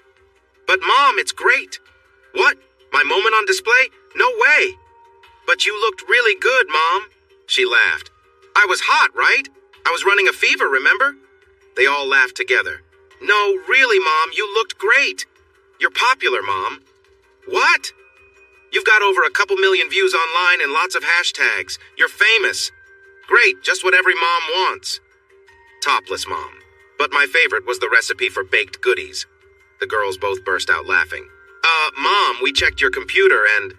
But Mom, it's great. What? My moment on display? No way. But you looked really good, Mom. She laughed. I was hot, right? I was running a fever, remember? They all laughed together. No, really, Mom, you looked great. You're popular, Mom. What? You've got over a couple million views online and lots of hashtags. You're famous. Great, just what every mom wants. Topless Mom. But my favorite was the recipe for baked goodies. The girls both burst out laughing. Mom, we checked your computer and...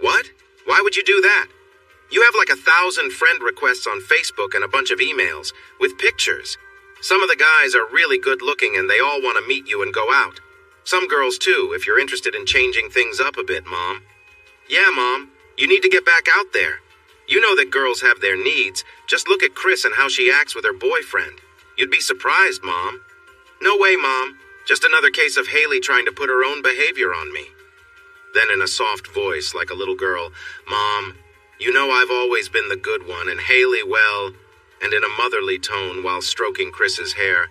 What? Why would you do that? You have like 1,000 friend requests on Facebook and a bunch of emails with pictures. Some of the guys are really good looking and they all want to meet you and go out. Some girls too, if you're interested in changing things up a bit, Mom. Yeah, Mom, you need to get back out there. You know that girls have their needs. Just look at Chris and how she acts with her boyfriend. You'd be surprised, Mom. No way, Mom. Just another case of Haley trying to put her own behavior on me. Then in a soft voice, like a little girl, Mom, you know I've always been the good one, and Haley, well, and in a motherly tone while stroking Chris's hair,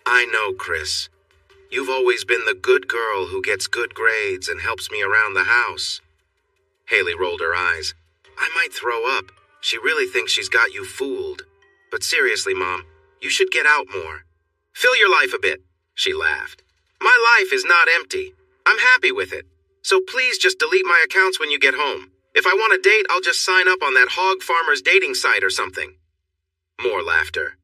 I know, Chris. You've always been the good girl who gets good grades and helps me around the house. Haley rolled her eyes. I might throw up. She really thinks she's got you fooled. But seriously, Mom, you should get out more. Fill your life a bit, she laughed. My life is not empty. I'm happy with it. So please just delete my accounts when you get home. If I want a date, I'll just sign up on that hog farmer's dating site or something. More laughter.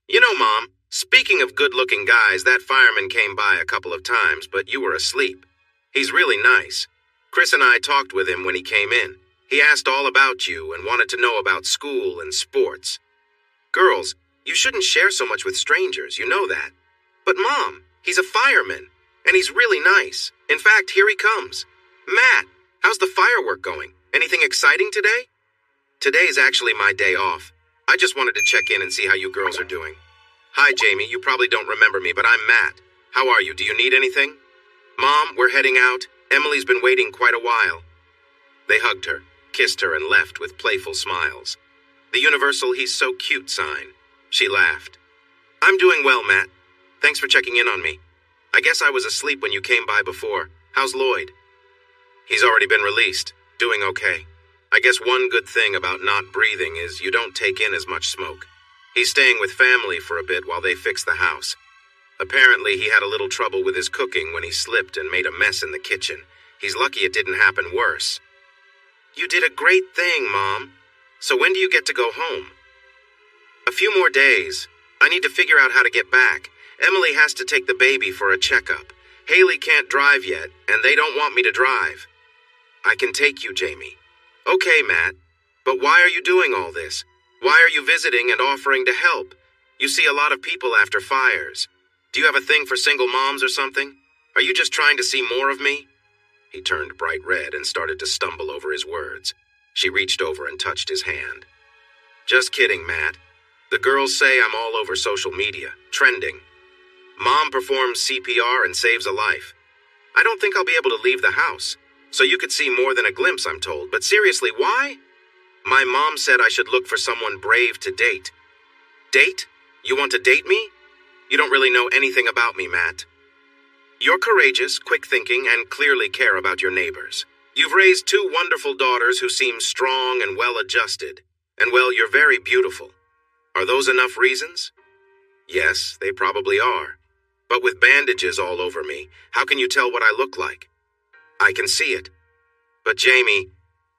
You know, Mom, speaking of good-looking guys, that fireman came by a couple of times, but you were asleep. He's really nice. Chris and I talked with him when he came in. He asked all about you and wanted to know about school and sports. Girls, you shouldn't share so much with strangers, you know that. But Mom, he's a fireman, and he's really nice. In fact, here he comes. Matt, how's the firework going? Anything exciting today? Today's actually my day off. I just wanted to check in and see how you girls are doing. Hi, Jamie. You probably don't remember me, but I'm Matt. How are you? Do you need anything? Mom, we're heading out. Emily's been waiting quite a while. They hugged her, kissed her, and left with playful smiles. The universal "he's so cute" sign. She laughed. I'm doing well, Matt. Thanks for checking in on me. I guess I was asleep when you came by before. How's Lloyd? He's already been released. Doing okay. I guess one good thing about not breathing is you don't take in as much smoke. He's staying with family for a bit while they fix the house. Apparently, he had a little trouble with his cooking when he slipped and made a mess in the kitchen. He's lucky it didn't happen worse. You did a great thing, Mom. So when do you get to go home? A few more days. I need to figure out how to get back. Emily has to take the baby for a checkup. Haley can't drive yet, and they don't want me to drive. I can take you, Jamie. Okay, Matt. But why are you doing all this? Why are you visiting and offering to help? You see a lot of people after fires. Do you have a thing for single moms or something? Are you just trying to see more of me? He turned bright red and started to stumble over his words. She reached over and touched his hand. Just kidding, Matt. The girls say I'm all over social media, trending. Mom performs CPR and saves a life. I don't think I'll be able to leave the house. So you could see more than a glimpse, I'm told. But seriously, why? My mom said I should look for someone brave to date. Date? You want to date me? You don't really know anything about me, Matt. You're courageous, quick-thinking, and clearly care about your neighbors. You've raised 2 wonderful daughters who seem strong and well-adjusted. And well, you're very beautiful. Are those enough reasons? Yes, they probably are. But with bandages all over me, how can you tell what I look like? I can see it. But Jamie,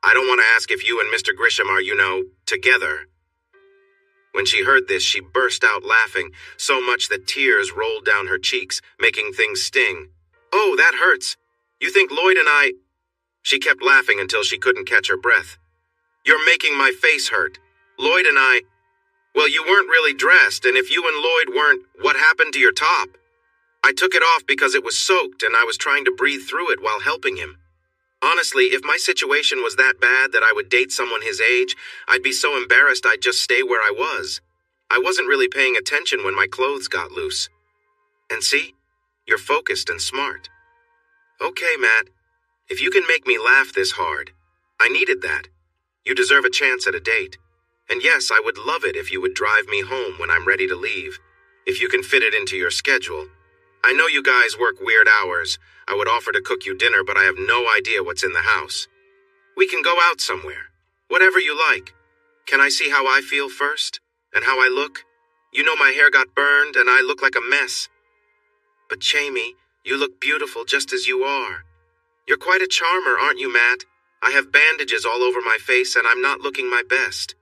I don't want to ask if you and Mr. Grisham are, together. When she heard this, she burst out laughing, so much that tears rolled down her cheeks, making things sting. Oh, that hurts. You think Lloyd and I... She kept laughing until she couldn't catch her breath. You're making my face hurt. Lloyd and I... Well, you weren't really dressed, and if you and Lloyd weren't, what happened to your top? I took it off because it was soaked, and I was trying to breathe through it while helping him. Honestly, if my situation was that bad that I would date someone his age, I'd be so embarrassed I'd just stay where I was. I wasn't really paying attention when my clothes got loose. And see? You're focused and smart. Okay, Matt. If you can make me laugh this hard, I needed that. You deserve a chance at a date. And yes, I would love it if you would drive me home when I'm ready to leave. If you can fit it into your schedule. I know you guys work weird hours. I would offer to cook you dinner, but I have no idea what's in the house. We can go out somewhere. Whatever you like. Can I see how I feel first? And how I look? You know my hair got burned and I look like a mess. But Jamie, you look beautiful just as you are. You're quite a charmer, aren't you, Matt? I have bandages all over my face and I'm not looking my best.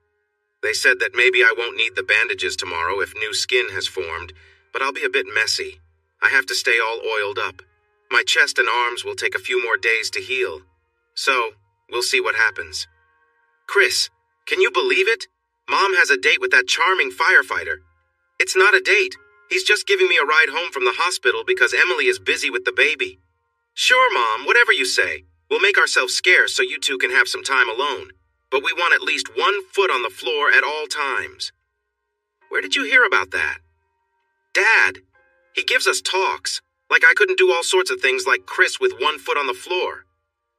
They said that maybe I won't need the bandages tomorrow if new skin has formed, but I'll be a bit messy. I have to stay all oiled up. My chest and arms will take a few more days to heal. So, we'll see what happens. Chris, can you believe it? Mom has a date with that charming firefighter. It's not a date. He's just giving me a ride home from the hospital because Emily is busy with the baby. Sure, Mom, whatever you say. We'll make ourselves scarce so you two can have some time alone. But we want at least 1 foot on the floor at all times. Where did you hear about that? Dad, he gives us talks. Like I couldn't do all sorts of things like Chris with 1 foot on the floor.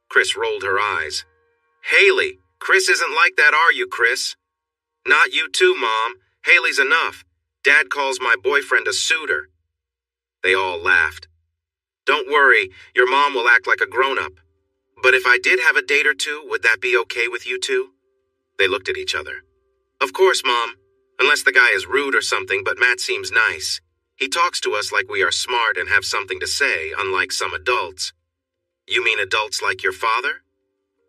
Chris rolled her eyes. Haley, Chris isn't like that, are you, Chris? Not you too, Mom. Haley's enough. Dad calls my boyfriend a suitor. They all laughed. Don't worry, your mom will act like a grown-up. But if I did have a date or two, would that be okay with you two? They looked at each other. Of course, Mom. Unless the guy is rude or something, but Matt seems nice. He talks to us like we are smart and have something to say, unlike some adults. You mean adults like your father?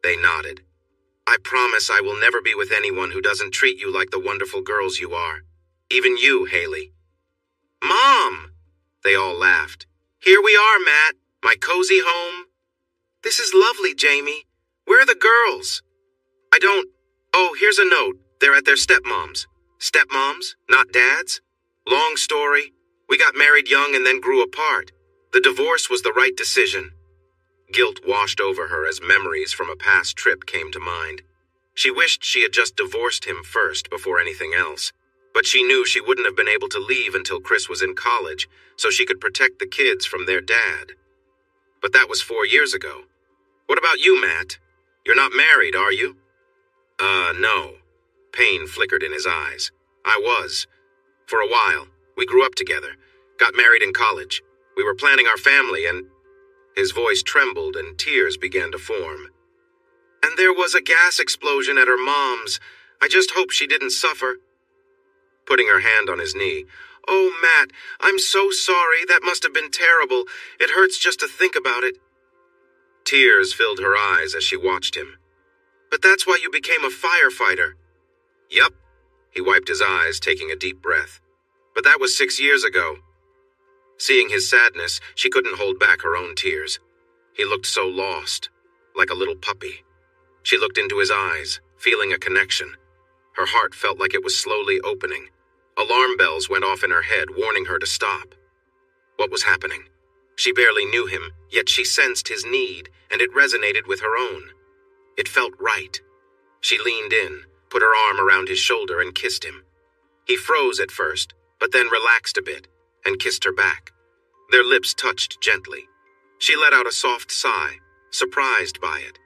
They nodded. I promise I will never be with anyone who doesn't treat you like the wonderful girls you are. Even you, Haley. Mom! They all laughed. Here we are, Matt. My cozy home. This is lovely, Jamie. Where are the girls? I don't... Oh, here's a note. They're at their stepmoms. Stepmoms, not dads? Long story. We got married young and then grew apart. The divorce was the right decision. Guilt washed over her as memories from a past trip came to mind. She wished she had just divorced him first before anything else, but she knew she wouldn't have been able to leave until Chris was in college so she could protect the kids from their dad. But that was 4 years ago. What about you, Matt? You're not married, are you? No. Pain flickered in his eyes. I was. For a while. We grew up together. Got married in college. We were planning our family and... His voice trembled and tears began to form. And there was a gas explosion at her mom's. I just hope she didn't suffer. Putting her hand on his knee. Oh, Matt, I'm so sorry. That must have been terrible. It hurts just to think about it. Tears filled her eyes as she watched him. But that's why you became a firefighter. Yup. He wiped his eyes, taking a deep breath. But that was 6 years ago. Seeing his sadness, she couldn't hold back her own tears. He looked so lost, like a little puppy. She looked into his eyes, feeling a connection. Her heart felt like it was slowly opening. Alarm bells went off in her head, warning her to stop. What was happening? She barely knew him, yet she sensed his need, and it resonated with her own. It felt right. She leaned in, put her arm around his shoulder, and kissed him. He froze at first, but then relaxed a bit, and kissed her back. Their lips touched gently. She let out a soft sigh, surprised by it.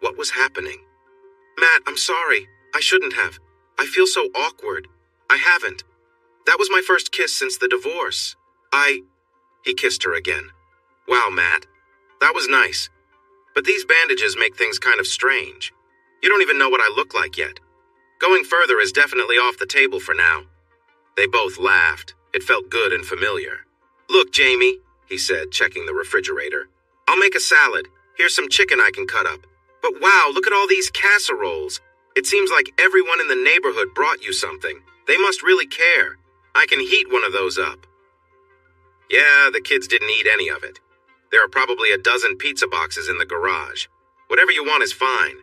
What was happening? Matt, I'm sorry. I shouldn't have. I feel so awkward. I haven't. That was my first kiss since the divorce. He kissed her again. Wow, Matt. That was nice. But these bandages make things kind of strange. You don't even know what I look like yet. Going further is definitely off the table for now. They both laughed. It felt good and familiar. Look, Jamie, he said, checking the refrigerator. I'll make a salad. Here's some chicken I can cut up. But wow, look at all these casseroles. It seems like everyone in the neighborhood brought you something. They must really care. I can heat one of those up. Yeah, the kids didn't eat any of it. There are probably a dozen pizza boxes in the garage. Whatever you want is fine.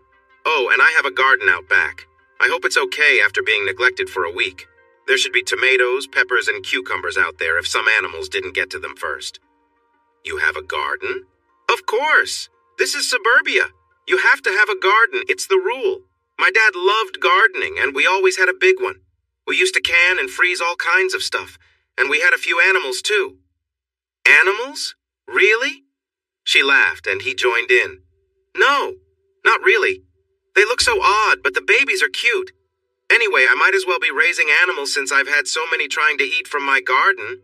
Oh, and I have a garden out back. I hope it's okay after being neglected for a week. There should be tomatoes, peppers, and cucumbers out there if some animals didn't get to them first. You have a garden? Of course. This is suburbia. You have to have a garden. It's the rule. My dad loved gardening, and we always had a big one. We used to can and freeze all kinds of stuff, and we had a few animals, too. Animals? Really? She laughed, and he joined in. No, not really. They look so odd, but the babies are cute. Anyway, I might as well be raising animals since I've had so many trying to eat from my garden.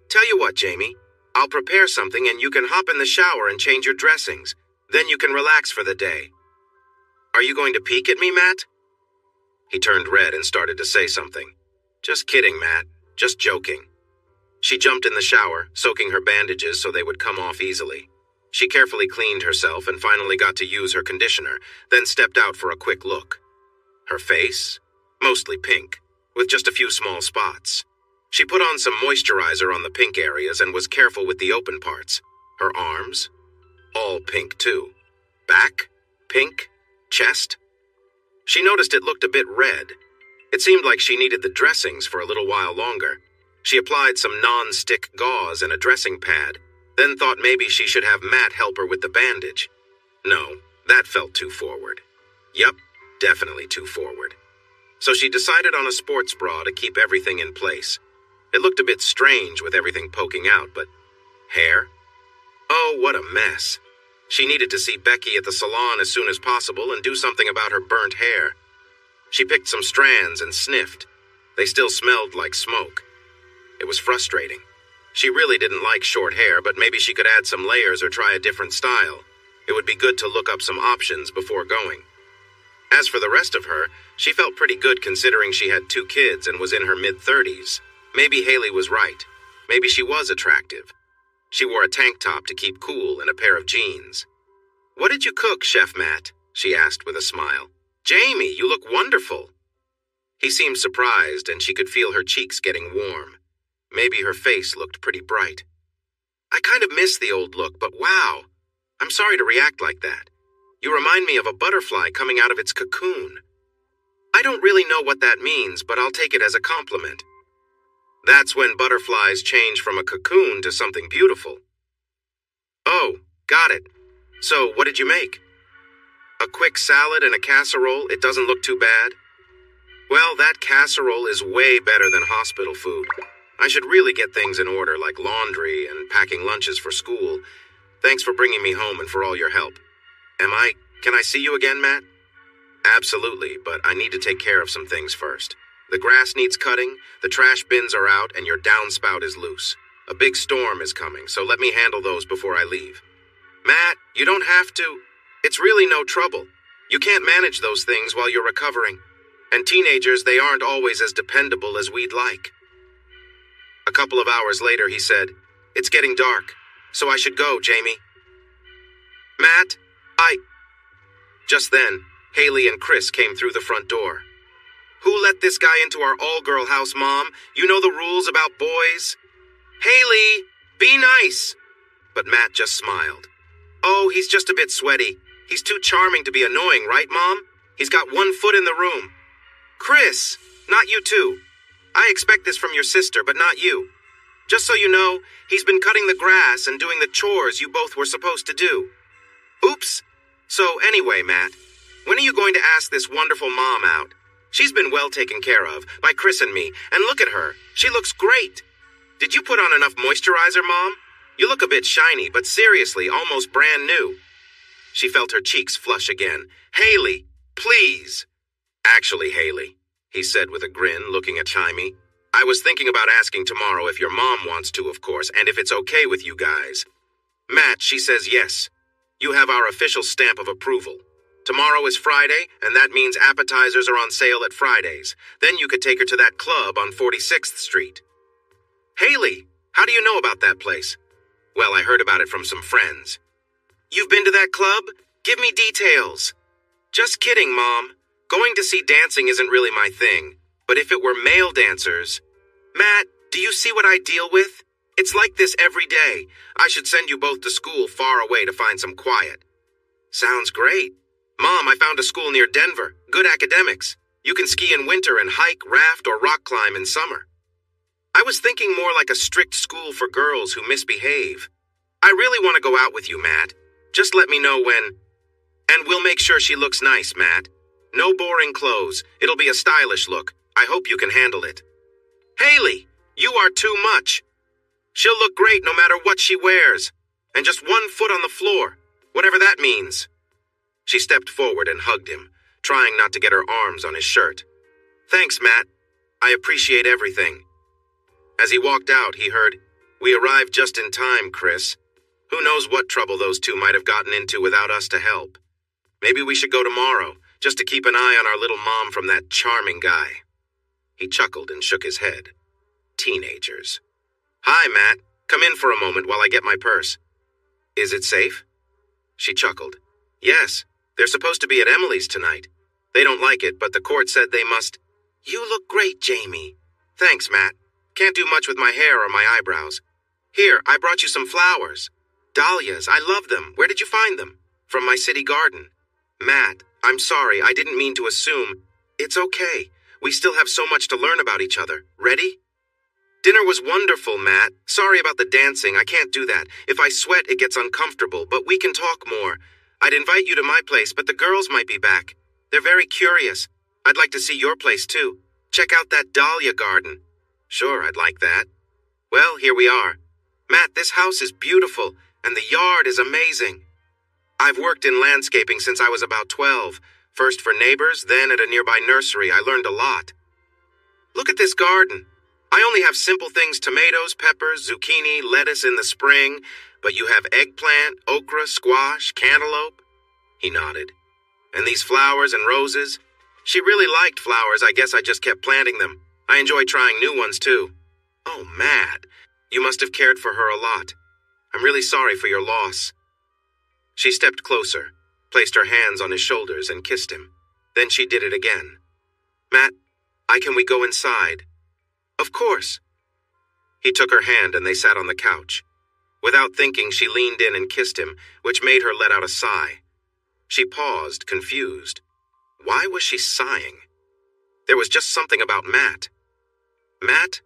Tell you what, Jamie. I'll prepare something and you can hop in the shower and change your dressings. Then you can relax for the day. Are you going to peek at me, Matt? He turned red and started to say something. Just kidding, Matt. Just joking. She jumped in the shower, soaking her bandages so they would come off easily. She carefully cleaned herself and finally got to use her conditioner, then stepped out for a quick look. Her face? Mostly pink, with just a few small spots. She put on some moisturizer on the pink areas and was careful with the open parts. Her arms? All pink, too. Back? Pink? Chest? She noticed it looked a bit red. It seemed like she needed the dressings for a little while longer. She applied some non-stick gauze and a dressing pad, then thought maybe she should have Matt help her with the bandage. No, that felt too forward. Yup, definitely too forward. So she decided on a sports bra to keep everything in place. It looked a bit strange with everything poking out, but hair? Oh, what a mess. She needed to see Becky at the salon as soon as possible and do something about her burnt hair. She picked some strands and sniffed. They still smelled like smoke. It was frustrating. She really didn't like short hair, but maybe she could add some layers or try a different style. It would be good to look up some options before going. As for the rest of her, she felt pretty good considering she had 2 kids and was in her mid-30s. Maybe Haley was right. Maybe she was attractive. She wore a tank top to keep cool and a pair of jeans. "What did you cook, Chef Matt?" she asked with a smile. Jamie, you look wonderful. He seemed surprised, and she could feel her cheeks getting warm. Maybe her face looked pretty bright. I kind of miss the old look, but wow. I'm sorry to react like that. You remind me of a butterfly coming out of its cocoon. I don't really know what that means, but I'll take it as a compliment. That's when butterflies change from a cocoon to something beautiful. Oh, got it. So, what did you make? A quick salad and a casserole, it doesn't look too bad. Well, that casserole is way better than hospital food. I should really get things in order, like laundry and packing lunches for school. Thanks for bringing me home and for all your help. Can I see you again, Matt? Absolutely, but I need to take care of some things first. The grass needs cutting, the trash bins are out, and your downspout is loose. A big storm is coming, so let me handle those before I leave. Matt, you don't have to. It's really no trouble. You can't manage those things while you're recovering. And teenagers, they aren't always as dependable as we'd like. A couple of hours later, he said, "It's getting dark, so I should go, Jamie." Matt, Just then, Haley and Chris came through the front door. "Who let this guy into our all-girl house, Mom? You know the rules about boys." "Haley, be nice." But Matt just smiled. "Oh, he's just a bit sweaty. He's too charming to be annoying, right, Mom? He's got one foot in the room." "Chris, not you too. I expect this from your sister, but not you. Just so you know, he's been cutting the grass and doing the chores you both were supposed to do." "Oops. So anyway, Matt, when are you going to ask this wonderful mom out? She's been well taken care of by Chris and me, and look at her. She looks great. Did you put on enough moisturizer, Mom? You look a bit shiny, but seriously, almost brand new." She felt her cheeks flush again. "Haley, please." "Actually, Haley," he said with a grin, looking at Chimey, "I was thinking about asking tomorrow if your mom wants to, of course, and if it's okay with you guys." "Matt, she says yes. You have our official stamp of approval. Tomorrow is Friday, and that means appetizers are on sale at Fridays. Then you could take her to that club on 46th Street. "Haley, how do you know about that place?" "Well, I heard about it from some friends." "You've been to that club? Give me details." "Just kidding, Mom. Going to see dancing isn't really my thing. But if it were male dancers..." "Matt, do you see what I deal with? It's like this every day. I should send you both to school far away to find some quiet." "Sounds great. Mom, I found a school near Denver. Good academics. You can ski in winter and hike, raft, or rock climb in summer." "I was thinking more like a strict school for girls who misbehave. I really want to go out with you, Matt. Just let me know when. And we'll make sure she looks nice, Matt. No boring clothes. It'll be a stylish look. I hope you can handle it." "Haley, you are too much. She'll look great no matter what she wears. And just one foot on the floor, whatever that means." She stepped forward and hugged him, trying not to get her arms on his shirt. "Thanks, Matt. I appreciate everything." As he walked out, he heard, "We arrived just in time, Chris. Who knows what trouble those two might have gotten into without us to help. Maybe we should go tomorrow, just to keep an eye on our little mom from that charming guy." He chuckled and shook his head. Teenagers. "Hi, Matt. Come in for a moment while I get my purse." "Is it safe?" She chuckled. "Yes, they're supposed to be at Emily's tonight. They don't like it, but the court said they must." "You look great, Jamie." "Thanks, Matt. Can't do much with my hair or my eyebrows. Here, I brought you some flowers. Dahlias, I love them. Where did you find them?" "From my city garden." "Matt, I'm sorry, I didn't mean to assume." "It's okay. We still have so much to learn about each other. Ready?" "Dinner was wonderful, Matt. Sorry about the dancing. I can't do that. If I sweat, it gets uncomfortable, but we can talk more. I'd invite you to my place, but the girls might be back. They're very curious. I'd like to see your place, too. Check out that dahlia garden." "Sure, I'd like that." "Well, here we are. Matt, this house is beautiful, and the yard is amazing. I've worked in landscaping since I was about 12. First for neighbors, then at a nearby nursery. I learned a lot. Look at this garden. I only have simple things: tomatoes, peppers, zucchini, lettuce in the spring, but you have eggplant, okra, squash, cantaloupe." He nodded. "And these flowers and roses. She really liked flowers. I guess I just kept planting them. I enjoy trying new ones, too." "Oh, Matt, you must have cared for her a lot. I'm really sorry for your loss." She stepped closer, placed her hands on his shoulders, and kissed him. Then she did it again. Matt, can we go inside? Of course. He took her hand and they sat on the couch. Without thinking, she leaned in and kissed him, which made her let out a sigh. She paused, confused. Why was she sighing? There was just something about Matt. Matt?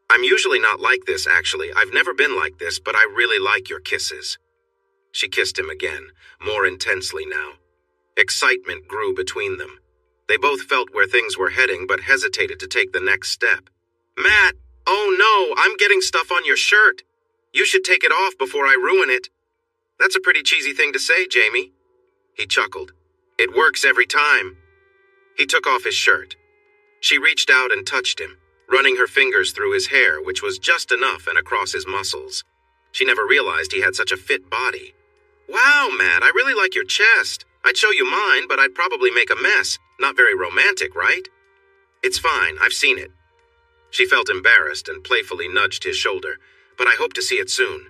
I'm usually not like this, actually. I've never been like this, but I really like your kisses. She kissed him again, more intensely now. Excitement grew between them. They both felt where things were heading, but hesitated to take the next step. Matt! Oh no, I'm getting stuff on your shirt. You should take it off before I ruin it. That's a pretty cheesy thing to say, Jamie. He chuckled. It works every time. He took off his shirt. She reached out and touched him, running her fingers through his hair, which was just enough and across his muscles. She never realized he had such a fit body. Wow, Matt, I really like your chest. I'd show you mine, but I'd probably make a mess. Not very romantic, right? It's fine, I've seen it. She felt embarrassed and playfully nudged his shoulder, but I hope to see it soon.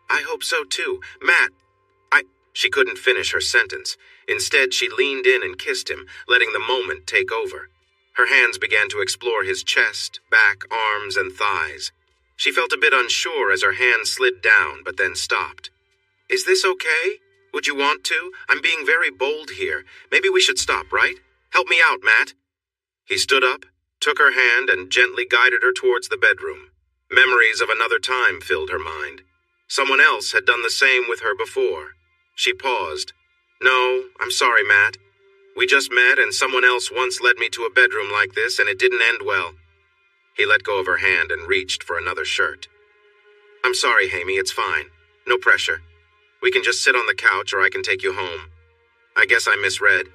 I hope so too. Matt, She couldn't finish her sentence. Instead, she leaned in and kissed him, letting the moment take over. Her hands began to explore his chest, back, arms, and thighs. She felt a bit unsure as her hands slid down, but then stopped. Is this okay? Would you want to? I'm being very bold here. Maybe we should stop, right? Help me out, Matt. He stood up, took her hand, and gently guided her towards the bedroom. Memories of another time filled her mind. Someone else had done the same with her before. She paused. No, I'm sorry, Matt. We just met and someone else once led me to a bedroom like this and it didn't end well. He let go of her hand and reached for another shirt. I'm sorry, Hamie, it's fine. No pressure. We can just sit on the couch or I can take you home. I guess I misread.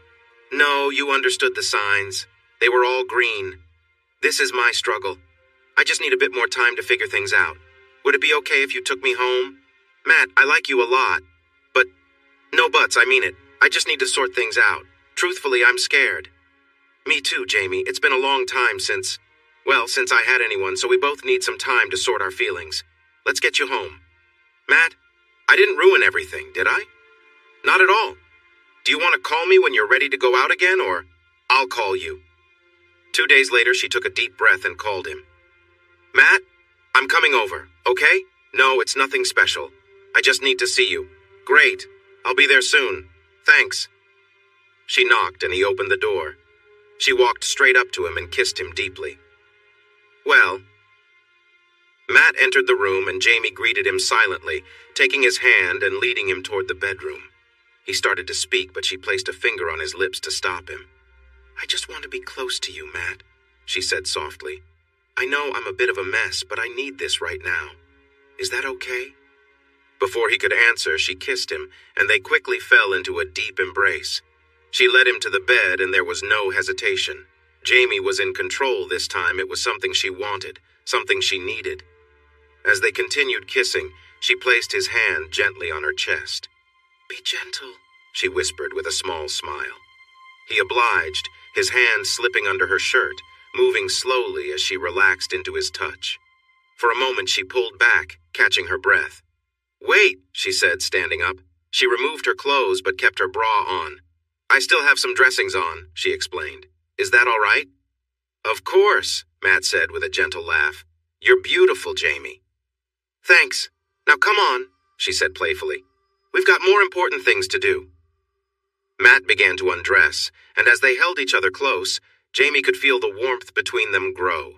No, you understood the signs. They were all green. This is my struggle. I just need a bit more time to figure things out. Would it be okay if you took me home? Matt, I like you a lot. But, no buts, I mean it. I just need to sort things out. Truthfully, I'm scared. Me too, Jamie. It's been a long time since I had anyone, so we both need some time to sort our feelings. Let's get you home. Matt, I didn't ruin everything, did I? Not at all. Do you want to call me when you're ready to go out again, or I'll call you? 2 days later, she took a deep breath and called him. Matt, I'm coming over, okay? No, it's nothing special. I just need to see you. Great. I'll be there soon. Thanks. She knocked and he opened the door. She walked straight up to him and kissed him deeply. Well, Matt entered the room and Jamie greeted him silently, taking his hand and leading him toward the bedroom. He started to speak, but she placed a finger on his lips to stop him. I just want to be close to you, Matt, she said softly. I know I'm a bit of a mess, but I need this right now. Is that okay? Before he could answer, she kissed him, and they quickly fell into a deep embrace. She led him to the bed, and there was no hesitation. Jamie was in control this time. It was something she wanted, something she needed. As they continued kissing, she placed his hand gently on her chest. Be gentle, she whispered with a small smile. He obliged, his hand slipping under her shirt, moving slowly as she relaxed into his touch. For a moment she pulled back, catching her breath. Wait, she said, standing up. She removed her clothes but kept her bra on. I still have some dressings on, she explained. Is that all right? Of course, Matt said with a gentle laugh. You're beautiful, Jamie. Thanks. Now come on, she said playfully. We've got more important things to do. Matt began to undress, and as they held each other close, Jamie could feel the warmth between them grow.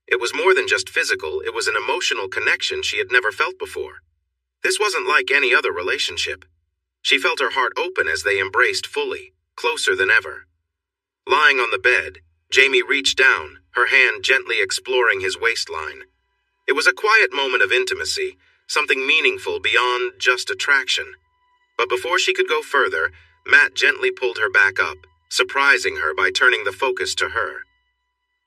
It was more than just physical, it was an emotional connection she had never felt before. This wasn't like any other relationship. She felt her heart open as they embraced fully, closer than ever. Lying on the bed, Jamie reached down, her hand gently exploring his waistline. It was a quiet moment of intimacy, something meaningful beyond just attraction. But before she could go further, Matt gently pulled her back up, surprising her by turning the focus to her.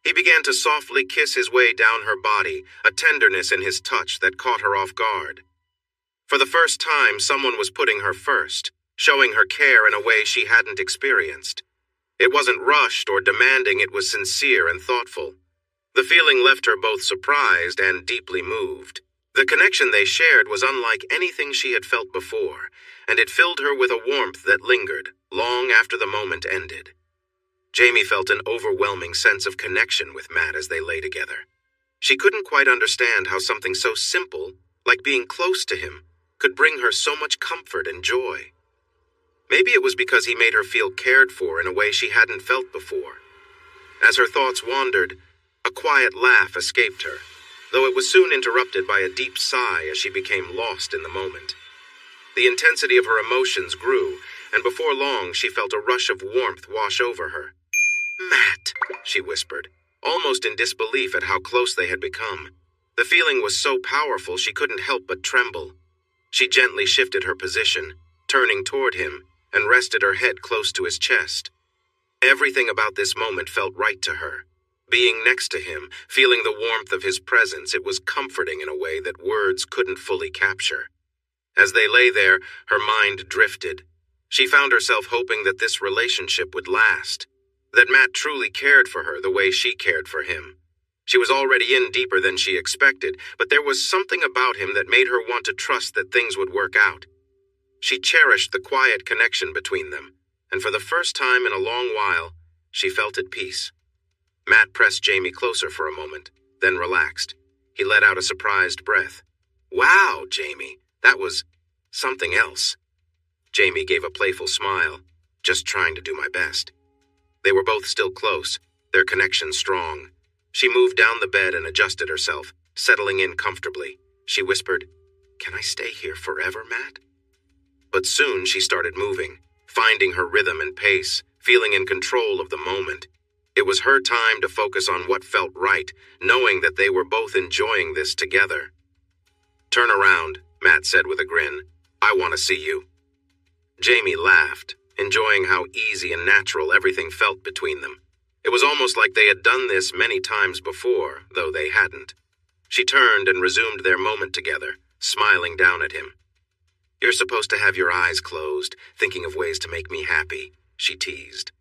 He began to softly kiss his way down her body, a tenderness in his touch that caught her off guard. For the first time, someone was putting her first, showing her care in a way she hadn't experienced. It wasn't rushed or demanding, it was sincere and thoughtful. The feeling left her both surprised and deeply moved. The connection they shared was unlike anything she had felt before, and it filled her with a warmth that lingered long after the moment ended. Jamie felt an overwhelming sense of connection with Matt as they lay together. She couldn't quite understand how something so simple, like being close to him, could bring her so much comfort and joy. Maybe it was because he made her feel cared for in a way she hadn't felt before. As her thoughts wandered, a quiet laugh escaped her, though it was soon interrupted by a deep sigh as she became lost in the moment. The intensity of her emotions grew, and before long she felt a rush of warmth wash over her. "Matt," she whispered, almost in disbelief at how close they had become. The feeling was so powerful she couldn't help but tremble. She gently shifted her position, turning toward him, and rested her head close to his chest. Everything about this moment felt right to her. Being next to him, feeling the warmth of his presence, it was comforting in a way that words couldn't fully capture. As they lay there, her mind drifted. She found herself hoping that this relationship would last, that Matt truly cared for her the way she cared for him. She was already in deeper than she expected, but there was something about him that made her want to trust that things would work out. She cherished the quiet connection between them, and for the first time in a long while, she felt at peace. Matt pressed Jamie closer for a moment, then relaxed. He let out a surprised breath. "Wow, Jamie, that was something else." Jamie gave a playful smile, "Just trying to do my best." They were both still close, their connection strong. She moved down the bed and adjusted herself, settling in comfortably. She whispered, "Can I stay here forever, Matt?" But soon she started moving, finding her rhythm and pace, feeling in control of the moment. It was her time to focus on what felt right, knowing that they were both enjoying this together. "Turn around," Matt said with a grin. "I want to see you." Jamie laughed, enjoying how easy and natural everything felt between them. It was almost like they had done this many times before, though they hadn't. She turned and resumed their moment together, smiling down at him. "You're supposed to have your eyes closed, thinking of ways to make me happy," she teased.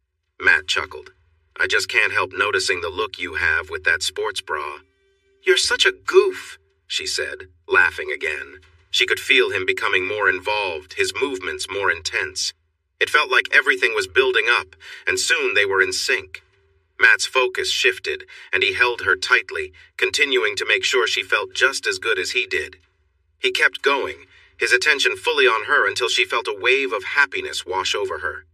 Matt chuckled. "I just can't help noticing the look you have with that sports bra." "You're such a goof," she said, laughing again. She could feel him becoming more involved, his movements more intense. It felt like everything was building up, and soon they were in sync. Matt's focus shifted, and he held her tightly, continuing to make sure she felt just as good as he did. He kept going, his attention fully on her until she felt a wave of happiness wash over her.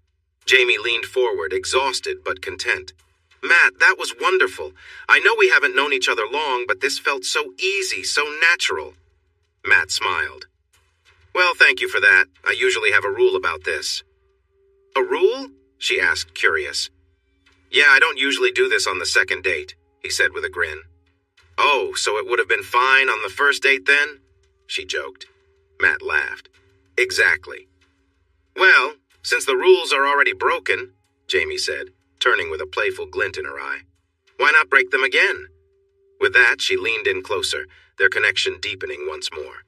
Jamie leaned forward, exhausted but content. "Matt, that was wonderful. I know we haven't known each other long, but this felt so easy, so natural." Matt smiled. "Well, thank you for that. I usually have a rule about this." "A rule?" she asked, curious. "Yeah, I don't usually do this on the second date," he said with a grin. "Oh, so it would have been fine on the first date then?" she joked. Matt laughed. "Exactly." "Well, since the rules are already broken," Jamie said, turning with a playful glint in her eye, "why not break them again?" With that, she leaned in closer, their connection deepening once more.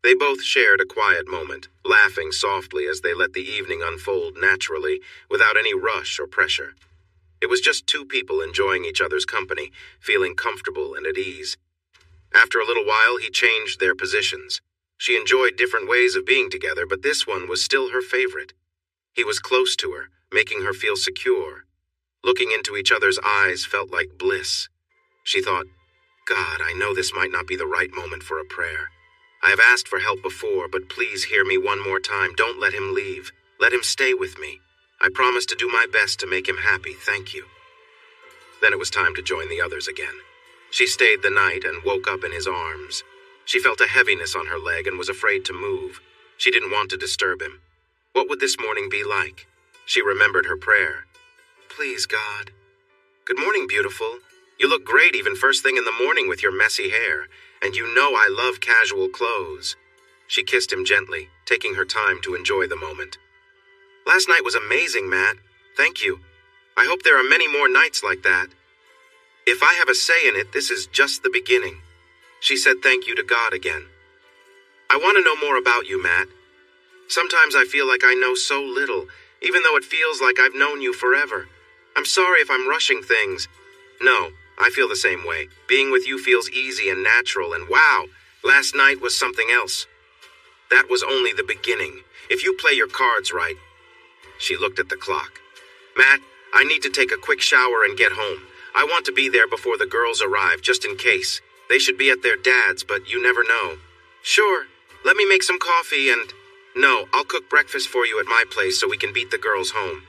They both shared a quiet moment, laughing softly as they let the evening unfold naturally, without any rush or pressure. It was just two people enjoying each other's company, feeling comfortable and at ease. After a little while, he changed their positions. She enjoyed different ways of being together, but this one was still her favorite. He was close to her, making her feel secure. Looking into each other's eyes felt like bliss. She thought, "God, I know this might not be the right moment for a prayer. I have asked for help before, but please hear me one more time. Don't let him leave. Let him stay with me. I promise to do my best to make him happy. Thank you." Then it was time to join the others again. She stayed the night and woke up in his arms. She felt a heaviness on her leg and was afraid to move. She didn't want to disturb him. What would this morning be like? She remembered her prayer. "Please, God." "Good morning, beautiful. You look great even first thing in the morning with your messy hair, and you know I love casual clothes." She kissed him gently, taking her time to enjoy the moment. "Last night was amazing, Matt. Thank you. I hope there are many more nights like that. If I have a say in it, this is just the beginning." She said thank you to God again. "I want to know more about you, Matt. Sometimes I feel like I know so little, even though it feels like I've known you forever. I'm sorry if I'm rushing things." "No, I feel the same way. Being with you feels easy and natural, and wow, last night was something else. That was only the beginning. If you play your cards right." She looked at the clock. "Matt, I need to take a quick shower and get home. I want to be there before the girls arrive, just in case. They should be at their dad's, but you never know. Sure, let me make some coffee and... No, I'll cook breakfast for you at my place so we can beat the girls home.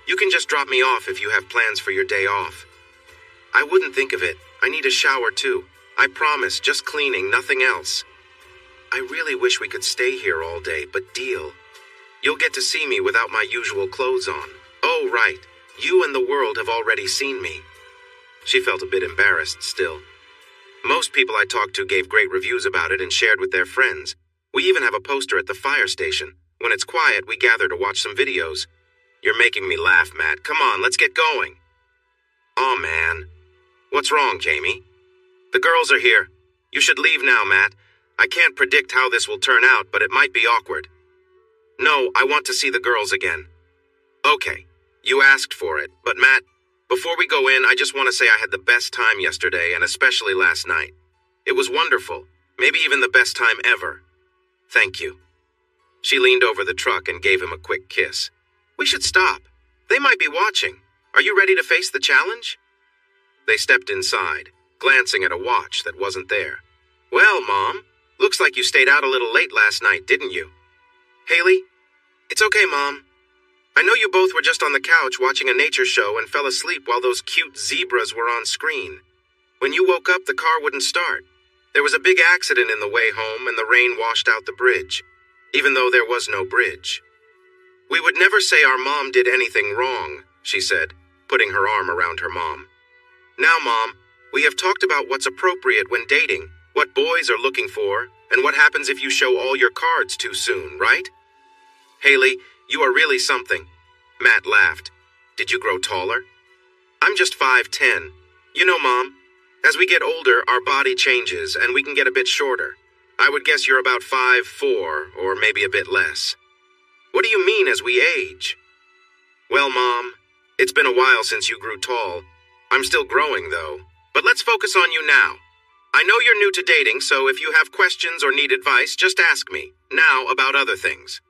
You can just drop me off if you have plans for your day off. I wouldn't think of it. I need a shower too. I promise, just cleaning, nothing else. I really wish we could stay here all day, but deal. You'll get to see me without my usual clothes on. Oh, right. You and the world have already seen me. She felt a bit embarrassed still. Most people I talked to gave great reviews about it and shared with their friends. We even have a poster at the fire station. When it's quiet, we gather to watch some videos. You're making me laugh, Matt. Come on, let's get going. Aw, man. What's wrong, Jamie? The girls are here. You should leave now, Matt. I can't predict how this will turn out, but it might be awkward. No, I want to see the girls again. Okay, you asked for it, but Matt, before we go in, I just want to say I had the best time yesterday, and especially last night. It was wonderful, maybe even the best time ever. Thank you. She leaned over the truck and gave him a quick kiss. We should stop. They might be watching. Are you ready to face the challenge? They stepped inside, glancing at a watch that wasn't there. Well, Mom, looks like you stayed out a little late last night, didn't you? Haley? It's okay, Mom. I know you both were just on the couch watching a nature show and fell asleep while those cute zebras were on screen. When you woke up, the car wouldn't start. There was a big accident in the way home and the rain washed out the bridge, even though there was no bridge. We would never say our mom did anything wrong, she said, putting her arm around her mom. Now, Mom, we have talked about what's appropriate when dating, what boys are looking for, and what happens if you show all your cards too soon, right? Haley, you are really something. Matt laughed. Did you grow taller? I'm just 5'10". You know, Mom, as we get older, our body changes and we can get a bit shorter. I would guess you're about 5'4", or maybe a bit less. What do you mean as we age? Well, Mom, it's been a while since you grew tall. I'm still growing, though. But let's focus on you now. I know you're new to dating, so if you have questions or need advice, just ask me. Now about other things.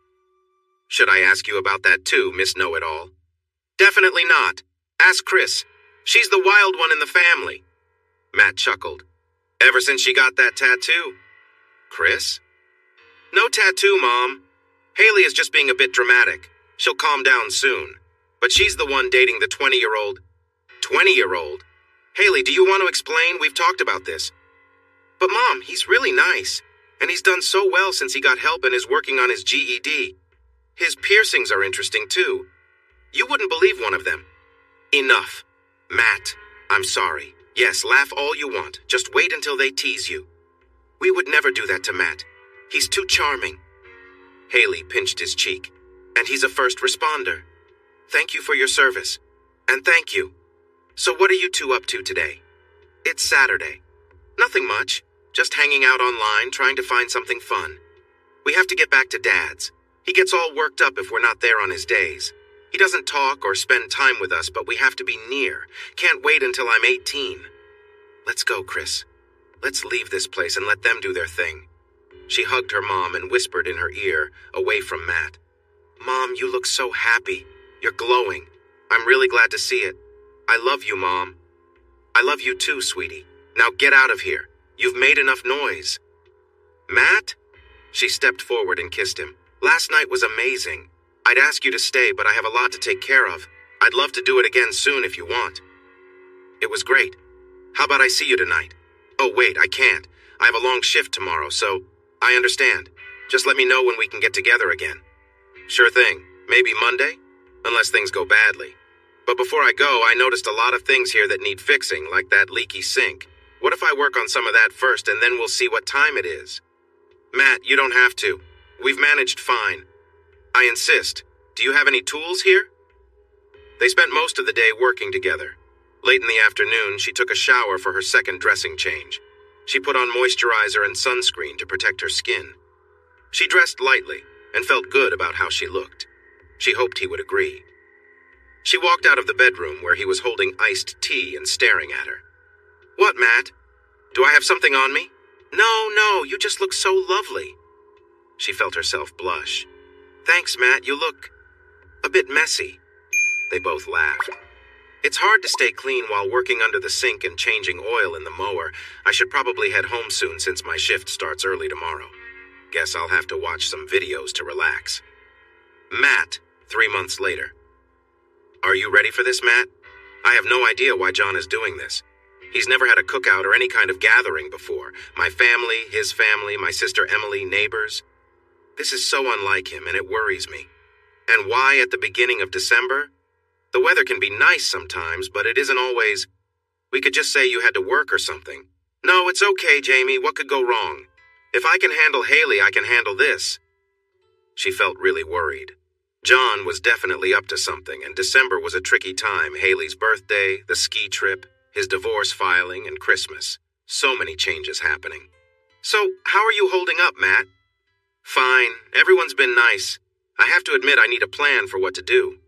Should I ask you about that too, Miss Know-It-All? Definitely not. Ask Chris. She's the wild one in the family. Matt chuckled. Ever since she got that tattoo. Chris? No tattoo, Mom. Haley is just being a bit dramatic. She'll calm down soon. But she's the one dating the 20-year-old. 20-year-old? Haley, do you want to explain? We've talked about this. But Mom, he's really nice. And he's done so well since he got help and is working on his GED. His piercings are interesting too. You wouldn't believe one of them. Enough. Matt, I'm sorry. Yes, laugh all you want. Just wait until they tease you. We would never do that to Matt. He's too charming. Haley pinched his cheek. And he's a first responder. Thank you for your service. And thank you. So what are you two up to today? It's Saturday. Nothing much. Just hanging out online, trying to find something fun. We have to get back to Dad's. He gets all worked up if we're not there on his days. He doesn't talk or spend time with us, but we have to be near. Can't wait until I'm 18. Let's go, Chris. Let's leave this place and let them do their thing. She hugged her mom and whispered in her ear, away from Matt. Mom, you look so happy. You're glowing. I'm really glad to see it. I love you, Mom. I love you too, sweetie. Now get out of here. You've made enough noise. Matt? She stepped forward and kissed him. Last night was amazing. I'd ask you to stay, but I have a lot to take care of. I'd love to do it again soon if you want. It was great. How about I see you tonight? Oh, wait, I can't. I have a long shift tomorrow, so I understand. Just let me know when we can get together again. Sure thing. Maybe Monday? Unless things go badly. But before I go, I noticed a lot of things here that need fixing, like that leaky sink. What if I work on some of that first and then we'll see what time it is? Matt, you don't have to. We've managed fine. I insist. Do you have any tools here? They spent most of the day working together. Late in the afternoon, she took a shower for her second dressing change. She put on moisturizer and sunscreen to protect her skin. She dressed lightly and felt good about how she looked. She hoped he would agree. She walked out of the bedroom where he was holding iced tea and staring at her. What, Matt? Do I have something on me? No, you just look so lovely. She felt herself blush. Thanks, Matt, you look a bit messy. They both laughed. It's hard to stay clean while working under the sink and changing oil in the mower. I should probably head home soon since my shift starts early tomorrow. Guess I'll have to watch some videos to relax. Matt, 3 months later. Are you ready for this, Matt? I have no idea why John is doing this. He's never had a cookout or any kind of gathering before. My family, his family, my sister Emily, neighbors. This is so unlike him, and it worries me. And why at the beginning of December? The weather can be nice sometimes, but it isn't always. We could just say you had to work or something. No, it's okay, Jamie. What could go wrong? If I can handle Haley, I can handle this. She felt really worried. John was definitely up to something, and December was a tricky time. Haley's birthday, the ski trip, his divorce filing, and Christmas. So many changes happening. So, how are you holding up, Matt? Fine. Everyone's been nice. I have to admit I need a plan for what to do.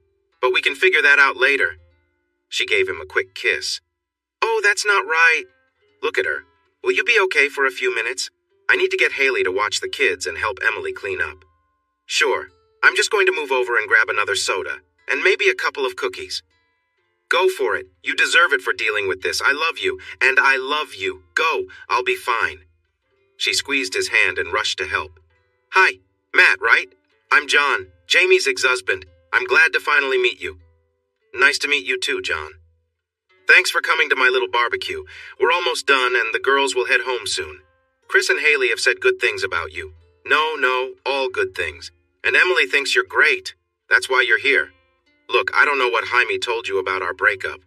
But we can figure that out later. She gave him a quick kiss. Oh, that's not right. Look at her. Will you be okay for a few minutes? I need to get Haley to watch the kids and help Emily clean up. Sure. I'm just going to move over and grab another soda, and maybe a couple of cookies. Go for it. You deserve it for dealing with this. I love you, and I love you. Go. I'll be fine. She squeezed his hand and rushed to help. Hi. Matt, right? I'm John, Jamie's ex-husband. I'm glad to finally meet you. Nice to meet you too, John. Thanks for coming to my little barbecue. We're almost done, and the girls will head home soon. Chris and Haley have said good things about you. No, all good things. And Emily thinks you're great. That's why you're here. Look, I don't know what Jaime told you about our breakup.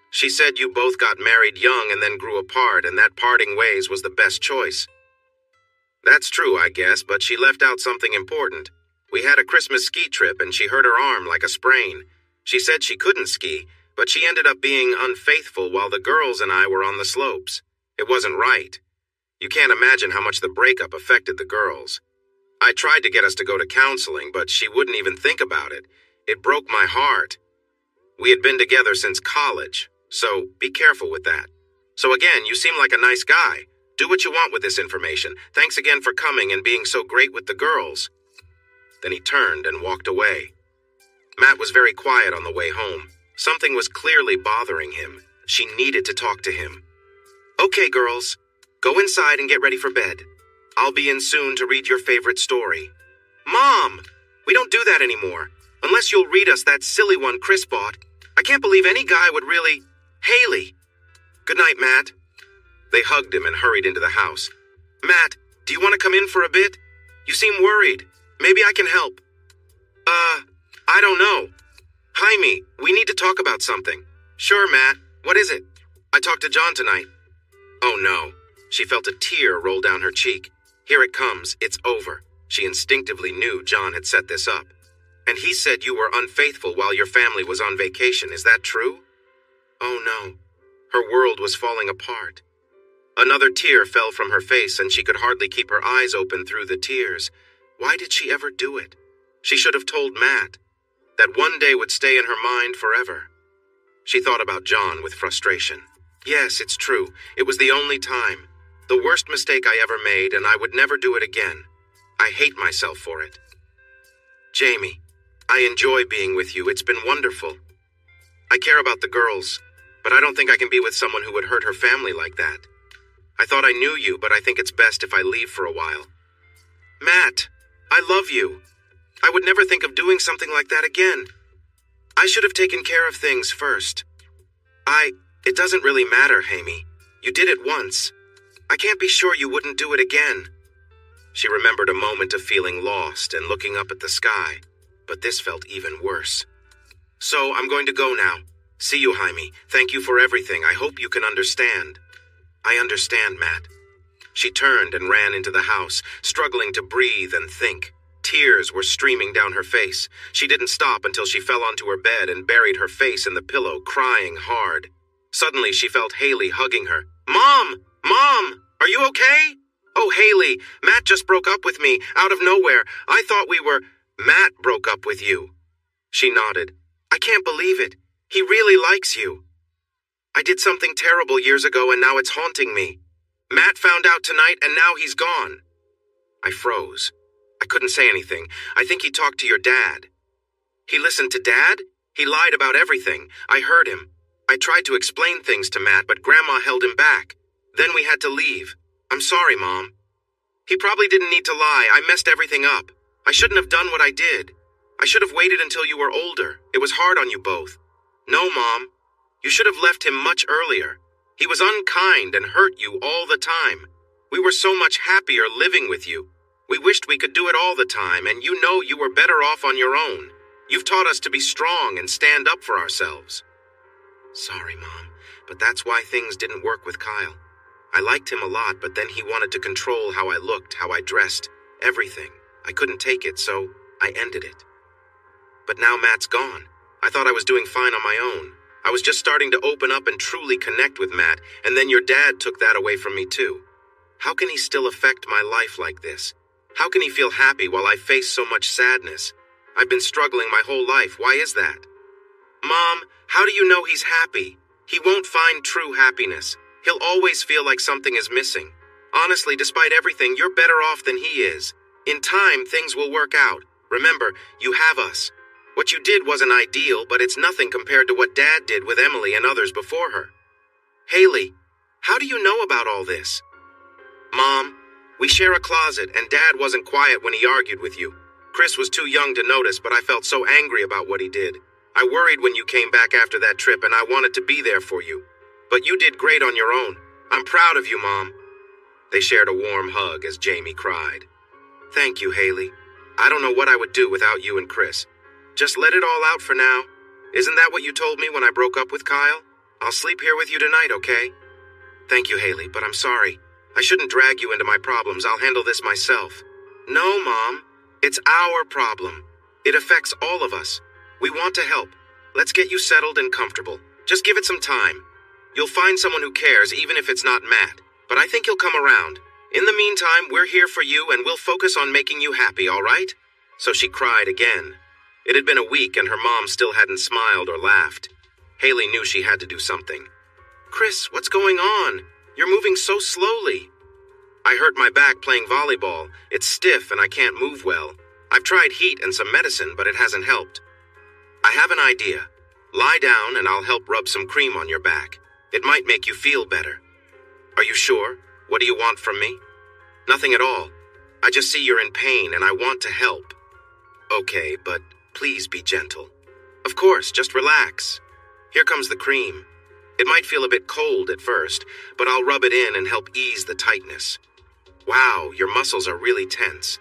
She said you both got married young and then grew apart, and that parting ways was the best choice. That's true, I guess, but she left out something important. We had a Christmas ski trip, and she hurt her arm like a sprain. She said she couldn't ski, but she ended up being unfaithful while the girls and I were on the slopes. It wasn't right. You can't imagine how much the breakup affected the girls. I tried to get us to go to counseling, but she wouldn't even think about it. It broke my heart. We had been together since college, so be careful with that. So again, you seem like a nice guy. Do what you want with this information. Thanks again for coming and being so great with the girls. Then he turned and walked away. Matt was very quiet on the way home. Something was clearly bothering him. She needed to talk to him. Okay, girls. Go inside and get ready for bed. I'll be in soon to read your favorite story. Mom! We don't do that anymore. Unless you'll read us that silly one Chris bought. I can't believe any guy would really... Haley! Good night, Matt. They hugged him and hurried into the house. Matt, do you want to come in for a bit? You seem worried. Maybe I can help. I don't know. Jaime, we need to talk about something. Sure, Matt. What is it? I talked to John tonight. Oh, no. She felt a tear roll down her cheek. Here it comes. It's over. She instinctively knew John had set this up. And he said you were unfaithful while your family was on vacation. Is that true? Oh, no. Her world was falling apart. Another tear fell from her face, and she could hardly keep her eyes open through the tears. Why did she ever do it? She should have told Matt. That one day would stay in her mind forever. She thought about John with frustration. Yes, it's true. It was the only time. The worst mistake I ever made, and I would never do it again. I hate myself for it. Jamie, I enjoy being with you. It's been wonderful. I care about the girls, but I don't think I can be with someone who would hurt her family like that. I thought I knew you, but I think it's best if I leave for a while. Matt, I love you. I would never think of doing something like that again. I should have taken care of things first. It doesn't really matter, Jaime. You did it once. I can't be sure you wouldn't do it again. She remembered a moment of feeling lost and looking up at the sky, but this felt even worse. So I'm going to go now. See you, Jaime. Thank you for everything. I hope you can understand. I understand, Matt. She turned and ran into the house, struggling to breathe and think. Tears were streaming down her face. She didn't stop until she fell onto her bed and buried her face in the pillow, crying hard. Suddenly, she felt Haley hugging her. Mom! Mom! Are you okay? Oh, Haley, Matt just broke up with me, out of nowhere. I thought we were... Matt broke up with you. She nodded. I can't believe it. He really likes you. I did something terrible years ago and now it's haunting me. Matt found out tonight and now he's gone. I froze. I couldn't say anything. I think he talked to your dad. He listened to Dad? He lied about everything. I heard him. I tried to explain things to Matt, but Grandma held him back. Then we had to leave. I'm sorry, Mom. He probably didn't need to lie. I messed everything up. I shouldn't have done what I did. I should have waited until you were older. It was hard on you both. No, Mom. You should have left him much earlier. He was unkind and hurt you all the time. We were so much happier living with you. We wished we could do it all the time, and you know you were better off on your own. You've taught us to be strong and stand up for ourselves. Sorry, Mom, but that's why things didn't work with Kyle. I liked him a lot, but then he wanted to control how I looked, how I dressed, everything. I couldn't take it, so I ended it. But now Matt's gone. I thought I was doing fine on my own. I was just starting to open up and truly connect with Matt, and then your dad took that away from me too. How can he still affect my life like this? How can he feel happy while I face so much sadness? I've been struggling my whole life. Why is that? Mom, how do you know he's happy? He won't find true happiness. He'll always feel like something is missing. Honestly, despite everything, you're better off than he is. In time, things will work out. Remember, you have us. What you did wasn't ideal, but it's nothing compared to what Dad did with Emily and others before her. Haley, how do you know about all this? Mom, we share a closet, and Dad wasn't quiet when he argued with you. Chris was too young to notice, but I felt so angry about what he did. I worried when you came back after that trip, and I wanted to be there for you. But you did great on your own. I'm proud of you, Mom. They shared a warm hug as Jamie cried. Thank you, Haley. I don't know what I would do without you and Chris. Just let it all out for now. Isn't that what you told me when I broke up with Kyle? I'll sleep here with you tonight, okay? Thank you, Haley, but I'm sorry. I shouldn't drag you into my problems. I'll handle this myself. No, Mom. It's our problem. It affects all of us. We want to help. Let's get you settled and comfortable. Just give it some time. You'll find someone who cares, even if it's not Matt. But I think he'll come around. In the meantime, we're here for you and we'll focus on making you happy, all right? So she cried again. It had been a week and her mom still hadn't smiled or laughed. Haley knew she had to do something. Chris, what's going on? You're moving so slowly. I hurt my back playing volleyball. It's stiff and I can't move well. I've tried heat and some medicine, but it hasn't helped. I have an idea. Lie down and I'll help rub some cream on your back. It might make you feel better. Are you sure? What do you want from me? Nothing at all. I just see you're in pain and I want to help. Okay, but please be gentle. Of course, just relax. Here comes the cream. It might feel a bit cold at first, but I'll rub it in and help ease the tightness. Wow, your muscles are really tense.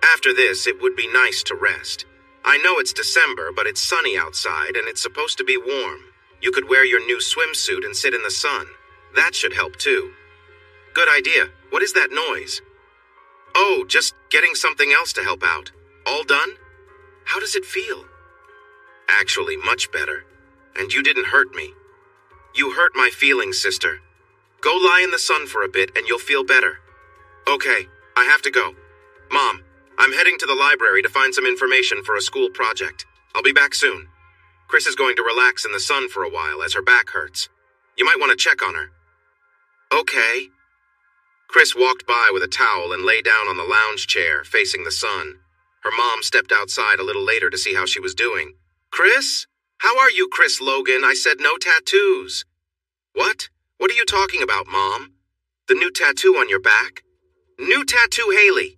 After this, it would be nice to rest. I know it's December, but it's sunny outside and it's supposed to be warm. You could wear your new swimsuit and sit in the sun. That should help too. Good idea. What is that noise? Oh, just getting something else to help out. All done? How does it feel? Actually, much better. And you didn't hurt me. You hurt my feelings, sister. Go lie in the sun for a bit and you'll feel better. Okay, I have to go. Mom, I'm heading to the library to find some information for a school project. I'll be back soon. Chris is going to relax in the sun for a while as her back hurts. You might want to check on her. Okay. Chris walked by with a towel and lay down on the lounge chair, facing the sun. Her mom stepped outside a little later to see how she was doing. Chris? How are you, Chris Logan? I said no tattoos. What? What are you talking about, Mom? The new tattoo on your back? New tattoo, Haley.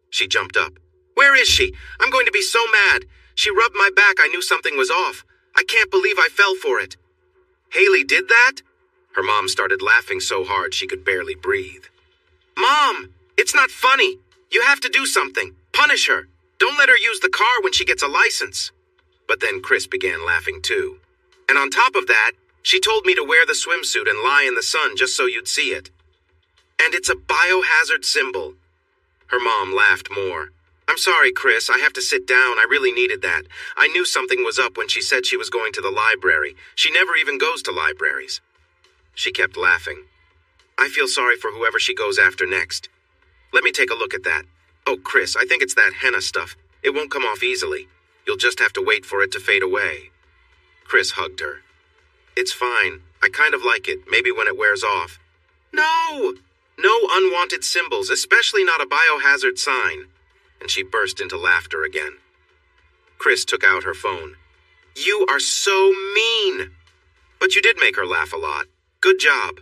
She jumped up. Where is she? I'm going to be so mad. She rubbed my back. I knew something was off. I can't believe I fell for it. Haley did that? Her mom started laughing so hard she could barely breathe. Mom, it's not funny. You have to do something. Punish her. Don't let her use the car when she gets a license. But then Chris began laughing too. And on top of that, she told me to wear the swimsuit and lie in the sun just so you'd see it. And it's a biohazard symbol. Her mom laughed more. I'm sorry, Chris. I have to sit down. I really needed that. I knew something was up when she said she was going to the library. She never even goes to libraries. She kept laughing. I feel sorry for whoever she goes after next. Let me take a look at that. Oh, Chris, I think it's that henna stuff. It won't come off easily. You'll just have to wait for it to fade away. Chris hugged her. It's fine. I kind of like it, maybe when it wears off. No! No unwanted symbols, especially not a biohazard sign. And she burst into laughter again. Chris took out her phone. You are so mean! But you did make her laugh a lot. Good job.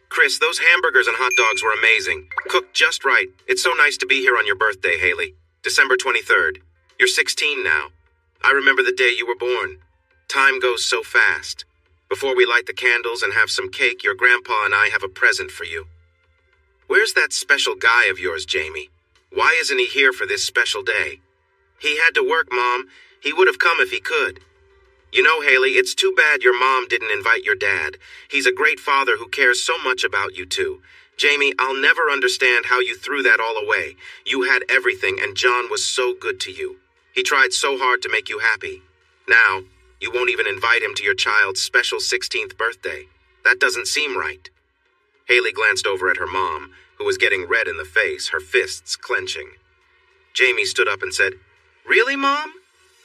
Chris, those hamburgers and hot dogs were amazing. Cooked just right. It's so nice to be here on your birthday, Haley. December 23rd. You're 16 now. I remember the day you were born. Time goes so fast. Before we light the candles and have some cake, your grandpa and I have a present for you. Where's that special guy of yours, Jamie? Why isn't he here for this special day? He had to work, Mom. He would have come if he could. You know, Haley, it's too bad your mom didn't invite your dad. He's a great father who cares so much about you two. Jamie, I'll never understand how you threw that all away. You had everything, and John was so good to you. He tried so hard to make you happy. Now, you won't even invite him to your child's special 16th birthday. That doesn't seem right. Haley glanced over at her mom, who was getting red in the face, her fists clenching. Jamie stood up and said, "Really, Mom?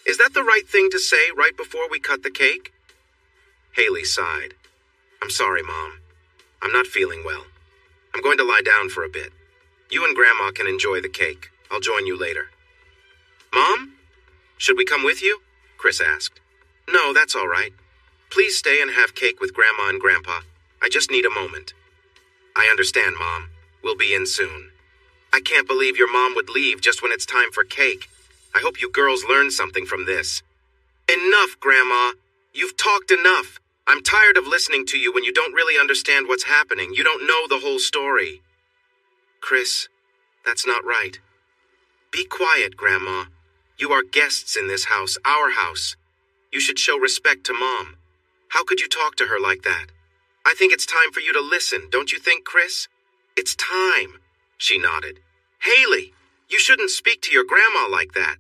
Is that the right thing to say right before we cut the cake?" Haley sighed. "I'm sorry, Mom. I'm not feeling well. I'm going to lie down for a bit. You and Grandma can enjoy the cake. I'll join you later." "Mom? Should we come with you?" Chris asked. "No, that's all right. Please stay and have cake with Grandma and Grandpa. I just need a moment." "I understand, Mom. We'll be in soon." "I can't believe your mom would leave just when it's time for cake. I hope you girls learned something from this." "Enough, Grandma. You've talked enough. I'm tired of listening to you when you don't really understand what's happening. You don't know the whole story." "Chris, that's not right." "Be quiet, Grandma. You are guests in this house, our house. You should show respect to Mom. How could you talk to her like that? I think it's time for you to listen, don't you think, Chris? It's time." She nodded. "Haley, you shouldn't speak to your grandma like that.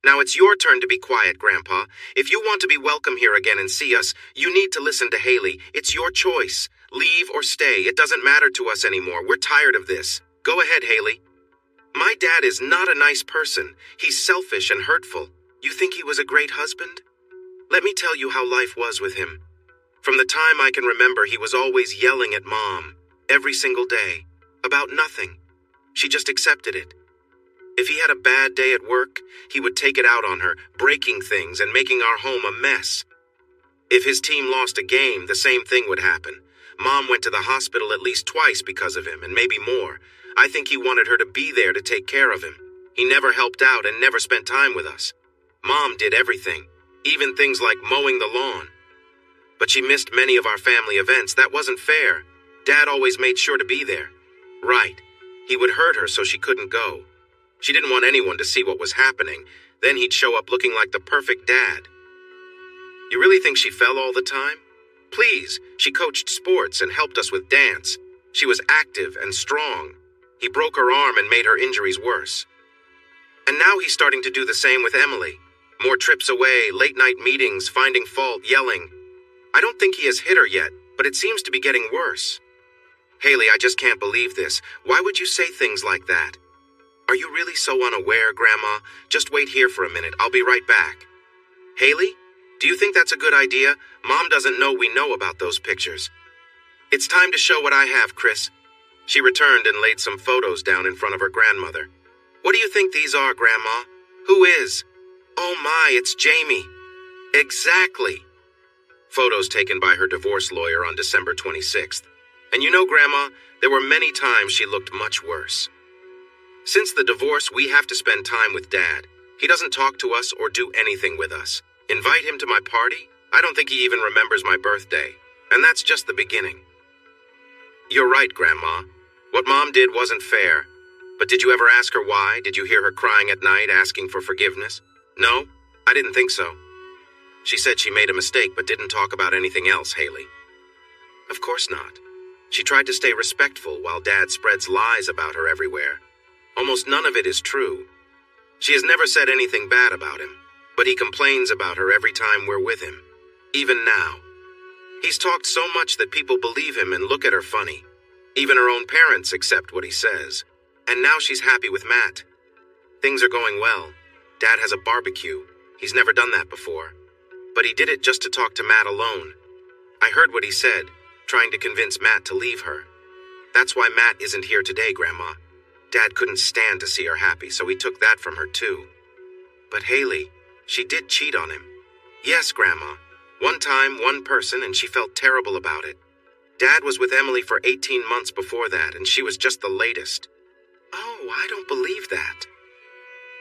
Now it's your turn to be quiet, Grandpa. If you want to be welcome here again and see us, you need to listen to Haley. It's your choice. Leave or stay. It doesn't matter to us anymore. We're tired of this. Go ahead, Haley." "My dad is not a nice person. He's selfish and hurtful. You think he was a great husband? Let me tell you how life was with him. From the time I can remember, he was always yelling at Mom, every single day, about nothing. She just accepted it. If he had a bad day at work, he would take it out on her, breaking things and making our home a mess. If his team lost a game, the same thing would happen. Mom went to the hospital at least twice because of him, and maybe more. I think he wanted her to be there to take care of him. He never helped out and never spent time with us. Mom did everything, even things like mowing the lawn. But she missed many of our family events. That wasn't fair. Dad always made sure to be there. Right. He would hurt her so she couldn't go. She didn't want anyone to see what was happening. Then he'd show up looking like the perfect dad. You really think she fell all the time? Please, she coached sports and helped us with dance. She was active and strong. He broke her arm and made her injuries worse. And now he's starting to do the same with Emily. More trips away, late-night meetings, finding fault, yelling. I don't think he has hit her yet, but it seems to be getting worse. Haley, I just can't believe this. Why would you say things like that? Are you really so unaware, Grandma? Just wait here for a minute. I'll be right back. Haley, do you think that's a good idea? Mom doesn't know we know about those pictures. It's time to show what I have, Chris. She returned and laid some photos down in front of her grandmother. What do you think these are, Grandma? Who is? Oh my, it's Jamie. Exactly. Photos taken by her divorce lawyer on December 26th. And you know, Grandma, there were many times she looked much worse. Since the divorce, we have to spend time with Dad. He doesn't talk to us or do anything with us. Invite him to my party? I don't think he even remembers my birthday. And that's just the beginning. You're right, Grandma. What Mom did wasn't fair. But did you ever ask her why? Did you hear her crying at night, asking for forgiveness? No, I didn't think so. She said she made a mistake but didn't talk about anything else, Haley. Of course not. She tried to stay respectful while Dad spreads lies about her everywhere. Almost none of it is true. She has never said anything bad about him, but he complains about her every time we're with him, even now. He's talked so much that people believe him and look at her funny. Even her own parents accept what he says. And now she's happy with Matt. Things are going well. Dad has a barbecue. He's never done that before. But he did it just to talk to Matt alone. I heard what he said, trying to convince Matt to leave her. That's why Matt isn't here today, Grandma. Dad couldn't stand to see her happy, so he took that from her too. But Haley, she did cheat on him. Yes, Grandma. One time, one person, and she felt terrible about it. Dad was with Emily for 18 months before that, and she was just the latest. Oh, I don't believe that.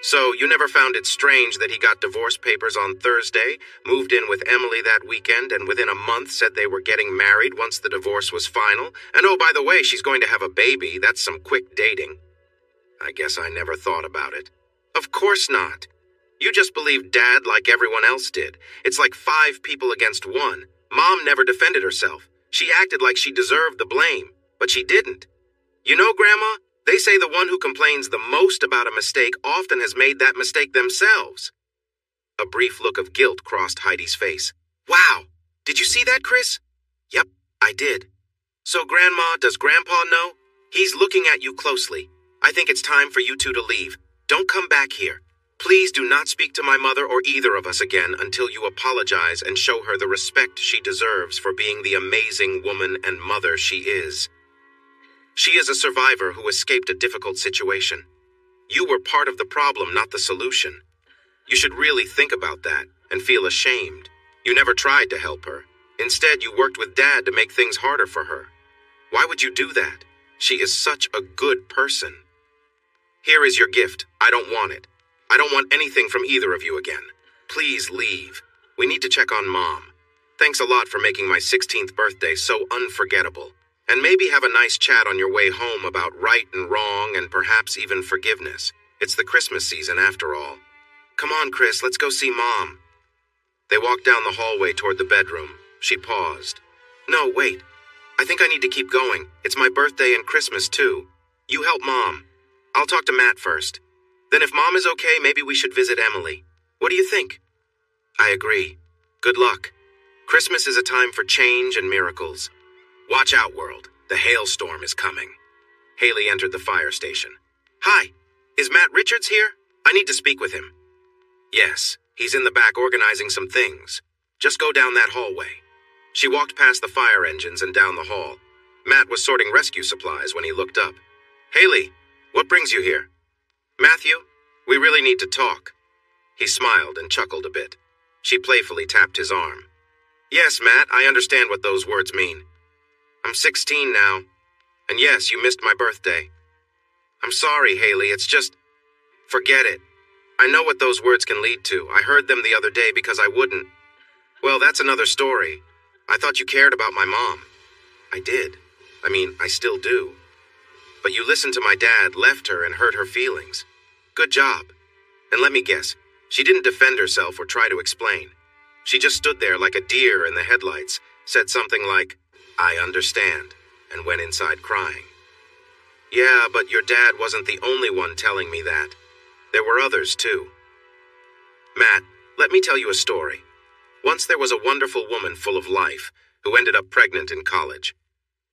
So, you never found it strange that he got divorce papers on Thursday, moved in with Emily that weekend, and within a month said they were getting married once the divorce was final? And oh, by the way, she's going to have a baby. That's some quick dating. I guess I never thought about it. Of course not. You just believed Dad like everyone else did. It's like 5 people against 1. Mom never defended herself. She acted like she deserved the blame, but she didn't. You know, Grandma, they say the one who complains the most about a mistake often has made that mistake themselves. A brief look of guilt crossed Heidi's face. Wow, did you see that, Chris? Yep, I did. So, Grandma, does Grandpa know? He's looking at you closely. I think it's time for you two to leave. Don't come back here. Please do not speak to my mother or either of us again until you apologize and show her the respect she deserves for being the amazing woman and mother she is. She is a survivor who escaped a difficult situation. You were part of the problem, not the solution. You should really think about that and feel ashamed. You never tried to help her. Instead, you worked with Dad to make things harder for her. Why would you do that? She is such a good person. Here is your gift. I don't want it. I don't want anything from either of you again. Please leave. We need to check on Mom. Thanks a lot for making my 16th birthday so unforgettable. And maybe have a nice chat on your way home about right and wrong and perhaps even forgiveness. It's the Christmas season after all. Come on, Chris, let's go see Mom. They walked down the hallway toward the bedroom. She paused. No, wait. I think I need to keep going. It's my birthday and Christmas too. You help Mom. I'll talk to Matt first. Then if Mom is okay, maybe we should visit Emily. What do you think? I agree. Good luck. Christmas is a time for change and miracles. Watch out, world. The hailstorm is coming. Haley entered the fire station. Hi, is Matt Richards here? I need to speak with him. Yes, he's in the back organizing some things. Just go down that hallway. She walked past the fire engines and down the hall. Matt was sorting rescue supplies when he looked up. Haley, what brings you here? Matthew, we really need to talk. He smiled and chuckled a bit. She playfully tapped his arm. Yes, Matt, I understand what those words mean. I'm 16 now. And yes, you missed my birthday. I'm sorry, Haley, it's just... Forget it. I know what those words can lead to. I heard them the other day because I wouldn't. Well, that's another story. I thought you cared about my mom. I did. I mean, I still do. But you listened to my dad, left her, and hurt her feelings. Good job. And let me guess, she didn't defend herself or try to explain. She just stood there like a deer in the headlights, said something like, I understand, and went inside crying. Yeah, but your dad wasn't the only one telling me that. There were others, too. Matt, let me tell you a story. Once there was a wonderful woman full of life who ended up pregnant in college.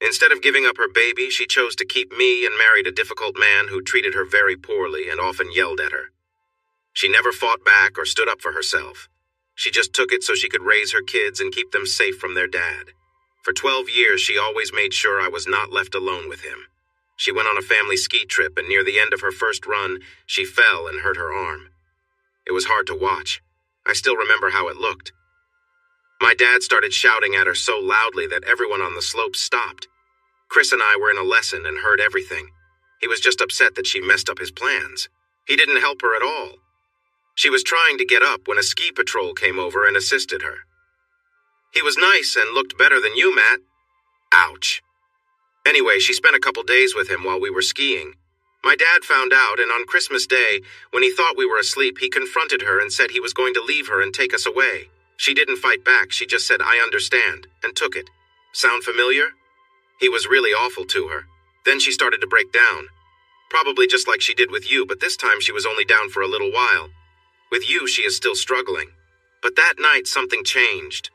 Instead of giving up her baby, she chose to keep me and married a difficult man who treated her very poorly and often yelled at her. She never fought back or stood up for herself. She just took it so she could raise her kids and keep them safe from their dad. For 12 years, she always made sure I was not left alone with him. She went on a family ski trip, and near the end of her first run, she fell and hurt her arm. It was hard to watch. I still remember how it looked. My dad started shouting at her so loudly that everyone on the slope stopped. Chris and I were in a lesson and heard everything. He was just upset that she messed up his plans. He didn't help her at all. She was trying to get up when a ski patrol came over and assisted her. He was nice and looked better than you, Matt. Ouch. Anyway, she spent a couple days with him while we were skiing. My dad found out, and on Christmas Day, when he thought we were asleep, he confronted her and said he was going to leave her and take us away. She didn't fight back. She just said, I understand, and took it. Sound familiar? He was really awful to her. Then she started to break down. Probably just like she did with you, but this time she was only down for a little while. With you, she is still struggling. But that night, something changed.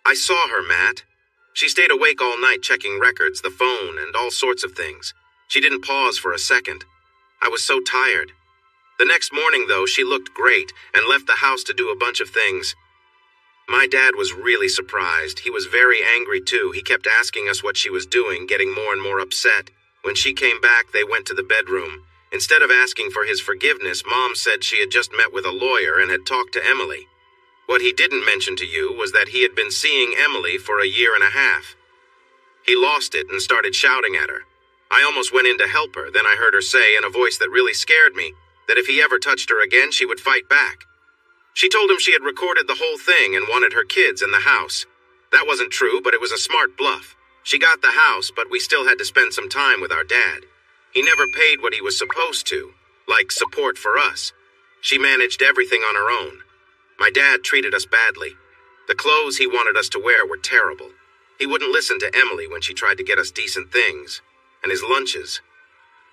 I saw her, Matt. She stayed awake all night checking records, the phone, and all sorts of things. She didn't pause for a second. I was so tired. The next morning, though, she looked great and left the house to do a bunch of things. My dad was really surprised. He was very angry, too. He kept asking us what she was doing, getting more and more upset. When she came back, they went to the bedroom. Instead of asking for his forgiveness, Mom said she had just met with a lawyer and had talked to Emily. What he didn't mention to you was that he had been seeing Emily for a year and a half. He lost it and started shouting at her. I almost went in to help her, then I heard her say in a voice that really scared me that if he ever touched her again, she would fight back. She told him she had recorded the whole thing and wanted her kids in the house. That wasn't true, but it was a smart bluff. She got the house, but we still had to spend some time with our dad. He never paid what he was supposed to, like support for us. She managed everything on her own. My dad treated us badly. The clothes he wanted us to wear were terrible. He wouldn't listen to Emily when she tried to get us decent things. And his lunches.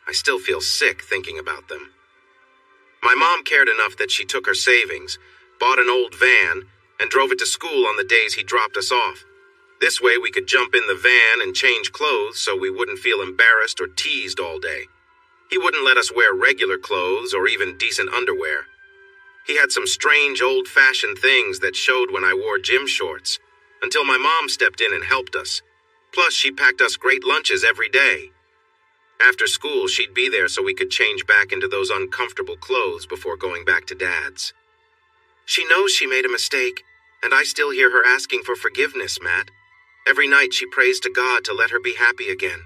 I still feel sick thinking about them. My mom cared enough that she took her savings, bought an old van, and drove it to school on the days he dropped us off. This way we could jump in the van and change clothes so we wouldn't feel embarrassed or teased all day. He wouldn't let us wear regular clothes or even decent underwear. He had some strange old-fashioned things that showed when I wore gym shorts, until my mom stepped in and helped us. Plus, she packed us great lunches every day. After school, she'd be there so we could change back into those uncomfortable clothes before going back to Dad's. She knows she made a mistake, and I still hear her asking for forgiveness, Matt. Every night she prays to God to let her be happy again.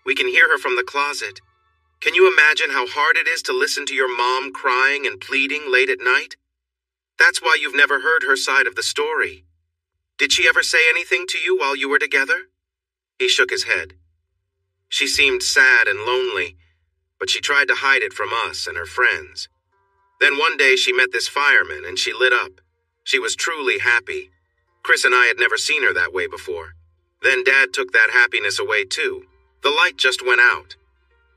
We can hear her from the closet. Can you imagine how hard it is to listen to your mom crying and pleading late at night? That's why you've never heard her side of the story. Did she ever say anything to you while you were together? He shook his head. She seemed sad and lonely, but she tried to hide it from us and her friends. Then one day she met this fireman and she lit up. She was truly happy. Chris and I had never seen her that way before. Then Dad took that happiness away too. The light just went out.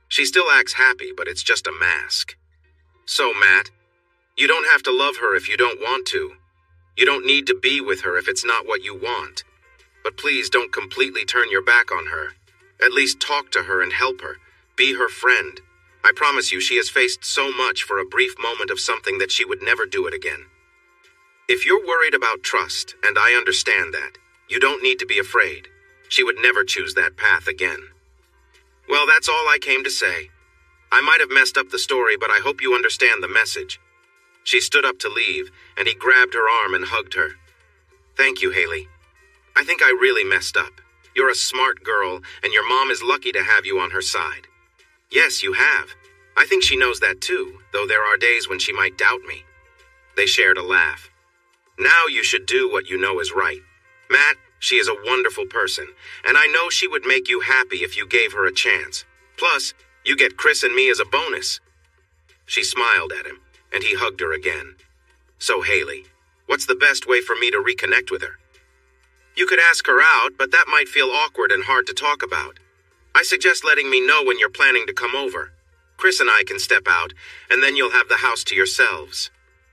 She still acts happy, but it's just a mask. So, Matt, you don't have to love her if you don't want to. You don't need to be with her if it's not what you want. But please don't completely turn your back on her. At least talk to her and help her. Be her friend. I promise you she has faced so much for a brief moment of something that she would never do it again. If you're worried about trust, and I understand that, you don't need to be afraid. She would never choose that path again. Well, that's all I came to say. I might have messed up the story, but I hope you understand the message. She stood up to leave, and he grabbed her arm and hugged her. Thank you, Haley. I think I really messed up. You're a smart girl, and your mom is lucky to have you on her side. Yes, you have. I think she knows that too, though there are days when she might doubt me. They shared a laugh. Now you should do what you know is right. Matt, she is a wonderful person, and I know she would make you happy if you gave her a chance. Plus, you get Chris and me as a bonus. She smiled at him, and he hugged her again. So, Haley, what's the best way for me to reconnect with her? You could ask her out, but that might feel awkward and hard to talk about. I suggest letting me know when you're planning to come over. Chris and I can step out, and then you'll have the house to yourselves.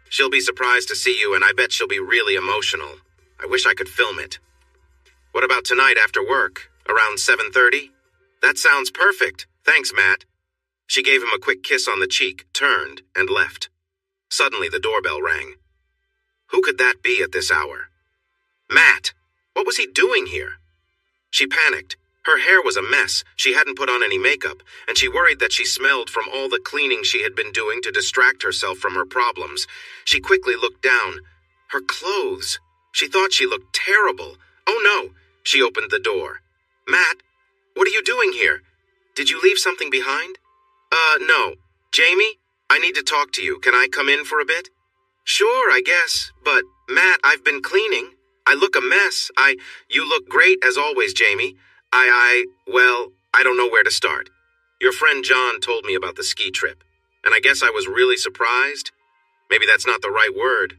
She'll be surprised to see you, and I bet she'll be really emotional. I wish I could film it. What about tonight after work? Around 7:30? That sounds perfect. Thanks, Matt. She gave him a quick kiss on the cheek, turned, and left. Suddenly the doorbell rang. Who could that be at this hour? Matt! What was he doing here? She panicked. Her hair was a mess. She hadn't put on any makeup, and she worried that she smelled from all the cleaning she had been doing to distract herself from her problems. She quickly looked down. Her clothes. She thought she looked terrible. Oh no! She opened the door. Matt, what are you doing here? Did you leave something behind? No. Jamie, I need to talk to you. Can I come in for a bit? Sure, I guess. But, Matt, I've been cleaning. I look a mess. You look great as always, Jamie. Well, I don't know where to start. Your friend John told me about the ski trip, and I guess I was really surprised. Maybe that's not the right word.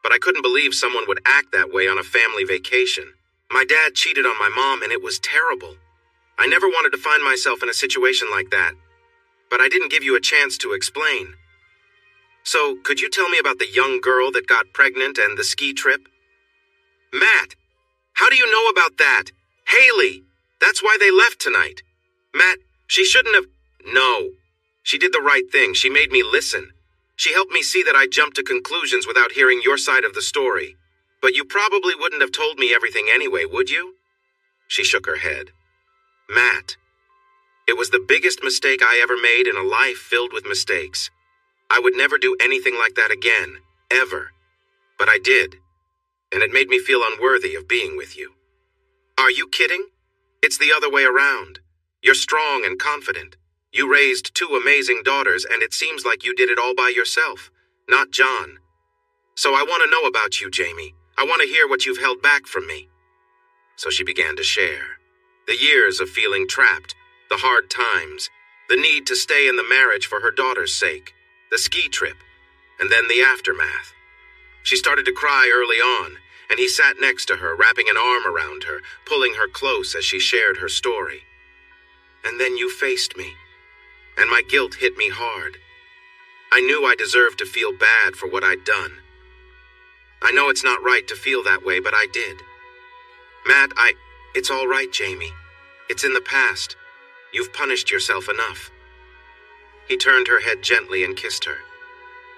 But I couldn't believe someone would act that way on a family vacation. My dad cheated on my mom, and it was terrible. I never wanted to find myself in a situation like that, but I didn't give you a chance to explain. So, could you tell me about the young girl that got pregnant and the ski trip? Matt, how do you know about that? Haley, that's why they left tonight. Matt, she shouldn't have... No, she did the right thing. She made me listen. She helped me see that I jumped to conclusions without hearing your side of the story. But you probably wouldn't have told me everything anyway, would you? She shook her head. Matt, it was the biggest mistake I ever made in a life filled with mistakes. I would never do anything like that again, ever. But I did, and it made me feel unworthy of being with you. Are you kidding? It's the other way around. You're strong and confident. You raised two amazing daughters, and it seems like you did it all by yourself, not John. So I want to know about you, Jamie. I want to hear what you've held back from me. So she began to share. The years of feeling trapped, the hard times, the need to stay in the marriage for her daughter's sake, the ski trip, and then the aftermath. She started to cry early on, and he sat next to her, wrapping an arm around her, pulling her close as she shared her story. And then you faced me, and my guilt hit me hard. I knew I deserved to feel bad for what I'd done. I know it's not right to feel that way, but I did. Matt, it's all right, Jamie. It's in the past. You've punished yourself enough. He turned her head gently and kissed her.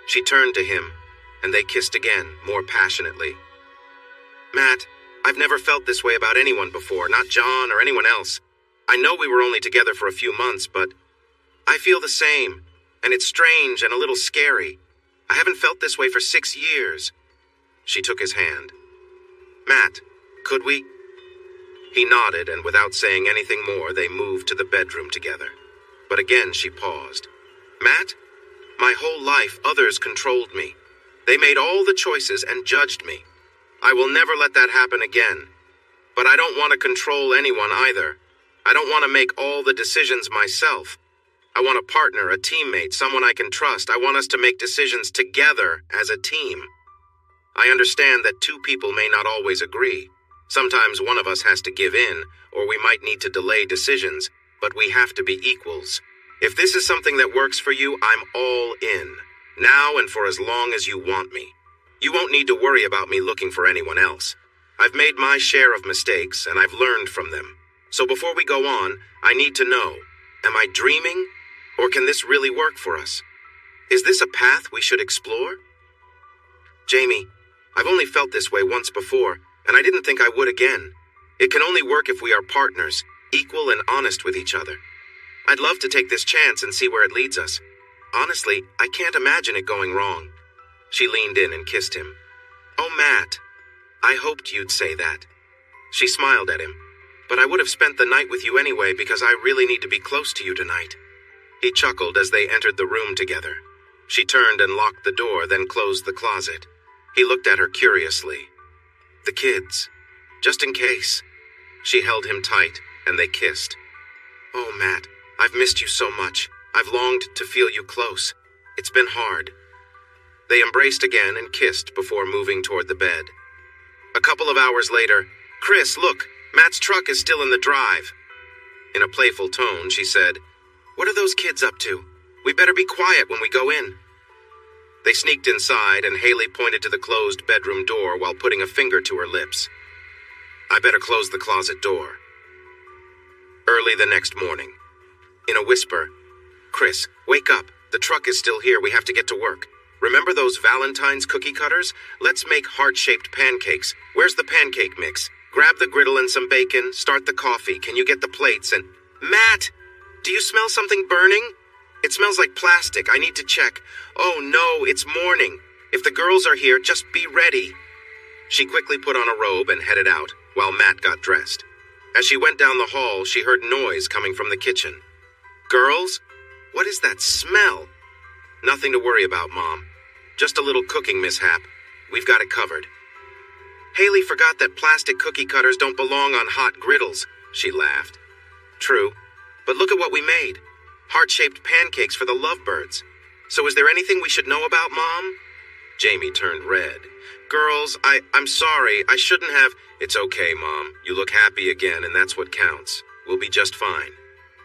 She turned to him, and they kissed again, more passionately. Matt, I've never felt this way about anyone before, not John or anyone else. I know we were only together for a few months, but I feel the same, and it's strange and a little scary. I haven't felt this way for 6 years. She took his hand. Matt, could we? He nodded, and without saying anything more, they moved to the bedroom together. But again she paused. Matt, my whole life others controlled me. They made all the choices and judged me. I will never let that happen again. But I don't want to control anyone either. I don't want to make all the decisions myself. I want a partner, a teammate, someone I can trust. I want us to make decisions together as a team. I understand that two people may not always agree. Sometimes one of us has to give in, or we might need to delay decisions, but we have to be equals. If this is something that works for you, I'm all in. Now and for as long as you want me. You won't need to worry about me looking for anyone else. I've made my share of mistakes, and I've learned from them. So before we go on, I need to know, am I dreaming, or can this really work for us? Is this a path we should explore? Jamie, I've only felt this way once before, and I didn't think I would again. It can only work if we are partners, equal and honest with each other. I'd love to take this chance and see where it leads us. Honestly, I can't imagine it going wrong. She leaned in and kissed him. Oh, Matt, I hoped you'd say that. She smiled at him. But I would have spent the night with you anyway because I really need to be close to you tonight. He chuckled as they entered the room together. She turned and locked the door, then closed the closet. He looked at her curiously. The kids. Just in case. She held him tight, and they kissed. Oh, Matt, I've missed you so much. I've longed to feel you close. It's been hard. They embraced again and kissed before moving toward the bed. A couple of hours later, Chris, look, Matt's truck is still in the drive. In a playful tone, she said, What are those kids up to? We better be quiet when we go in. They sneaked inside, and Haley pointed to the closed bedroom door while putting a finger to her lips. I better close the closet door. Early the next morning. In a whisper, Chris, wake up. The truck is still here. We have to get to work. Remember those Valentine's cookie cutters? Let's make heart-shaped pancakes. Where's the pancake mix? Grab the griddle and some bacon. Start the coffee. Can you get the plates? And Matt, do you smell something burning? It smells like plastic. I need to check. Oh no, it's morning. If the girls are here, just be ready. She quickly put on a robe and headed out, while Matt got dressed. As she went down the hall, she heard noise coming from the kitchen. Girls? What is that smell? Nothing to worry about, Mom. Just a little cooking mishap. We've got it covered. Haley forgot that plastic cookie cutters don't belong on hot griddles, she laughed. True, but look at what we made. Heart-shaped pancakes for the lovebirds. So is there anything we should know about, Mom? Jamie turned red. Girls, I'm sorry. I shouldn't have... It's okay, Mom. You look happy again, and that's what counts. We'll be just fine.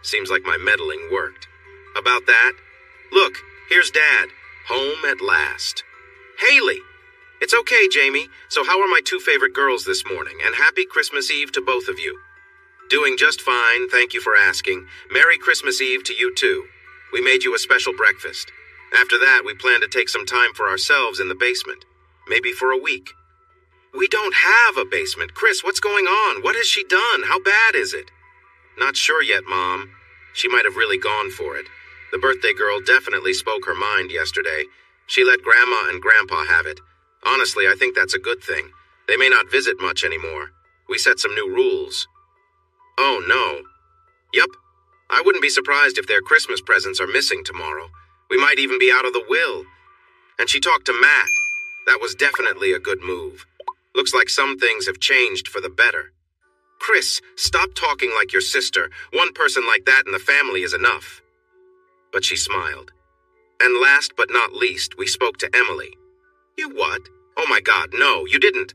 Seems like my meddling worked. About that? Look, here's Dad. Home at last. Haley! It's okay, Jamie. So how are my two favorite girls this morning? And happy Christmas Eve to both of you. Doing just fine, thank you for asking. Merry Christmas Eve to you too. We made you a special breakfast. After that, we plan to take some time for ourselves in the basement. Maybe for a week. We don't have a basement. Chris, what's going on? What has she done? How bad is it? Not sure yet, Mom. She might have really gone for it. The birthday girl definitely spoke her mind yesterday. She let Grandma and Grandpa have it. Honestly, I think that's a good thing. They may not visit much anymore. We set some new rules. Oh, no. Yup. I wouldn't be surprised if their Christmas presents are missing tomorrow. We might even be out of the will. And she talked to Matt. That was definitely a good move. Looks like some things have changed for the better. Chris, stop talking like your sister. One person like that in the family is enough. But she smiled. And last but not least, we spoke to Emily. You what? Oh my God, no, you didn't.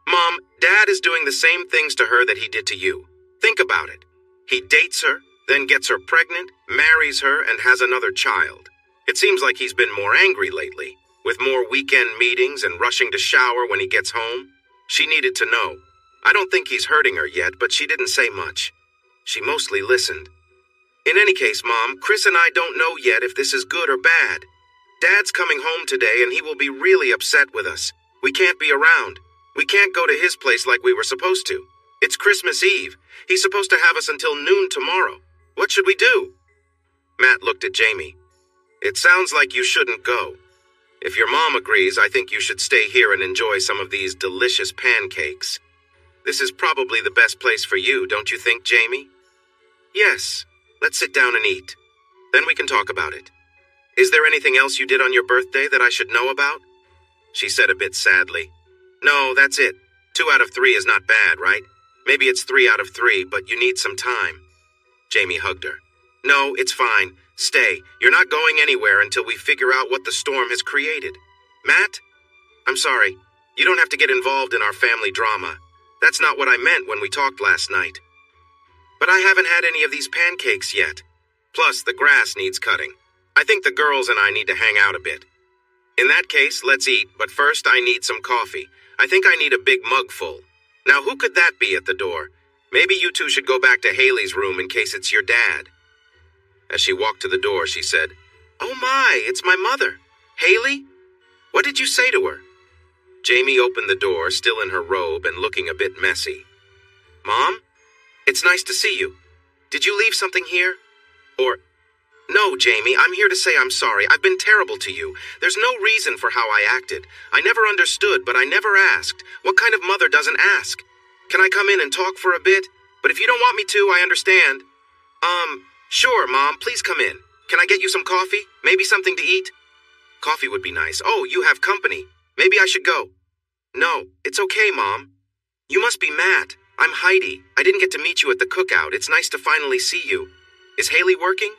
Mom, Dad is doing the same things to her that he did to you. Think about it. He dates her, then gets her pregnant, marries her, and has another child. It seems like he's been more angry lately, with more weekend meetings and rushing to shower when he gets home. She needed to know. I don't think he's hurting her yet, but she didn't say much. She mostly listened. In any case, Mom, Chris and I don't know yet if this is good or bad. Dad's coming home today and he will be really upset with us. We can't be around. We can't go to his place like we were supposed to. It's Christmas Eve. He's supposed to have us until noon tomorrow. What should we do? Matt looked at Jamie. It sounds like you shouldn't go. If your mom agrees, I think you should stay here and enjoy some of these delicious pancakes. This is probably the best place for you, don't you think, Jamie? Yes. Let's sit down and eat. Then we can talk about it. Is there anything else you did on your birthday that I should know about? She said a bit sadly. No, that's it. 2 out of 3 is not bad, right? Maybe it's 3 out of 3, but you need some time. Jamie hugged her. No, it's fine. Stay. You're not going anywhere until we figure out what the storm has created. Matt? I'm sorry. You don't have to get involved in our family drama. That's not what I meant when we talked last night. But I haven't had any of these pancakes yet. Plus, the grass needs cutting. I think the girls and I need to hang out a bit. In that case, let's eat, but first I need some coffee. I think I need a big mug full. Now, who could that be at the door? Maybe you two should go back to Haley's room in case it's your dad. As she walked to the door, she said, Oh my, it's my mother. Haley? What did you say to her? Jamie opened the door, still in her robe and looking a bit messy. Mom? It's nice to see you. Did you leave something here? Or... No, Jamie, I'm here to say I'm sorry. I've been terrible to you. There's no reason for how I acted. I never understood, but I never asked. What kind of mother doesn't ask? Can I come in and talk for a bit? But if you don't want me to, I understand. Sure, Mom, please come in. Can I get you some coffee? Maybe something to eat? Coffee would be nice. Oh, you have company. Maybe I should go. No, it's okay, Mom. You must be Matt. I'm Heidi. I didn't get to meet you at the cookout. It's nice to finally see you. Is Haley working?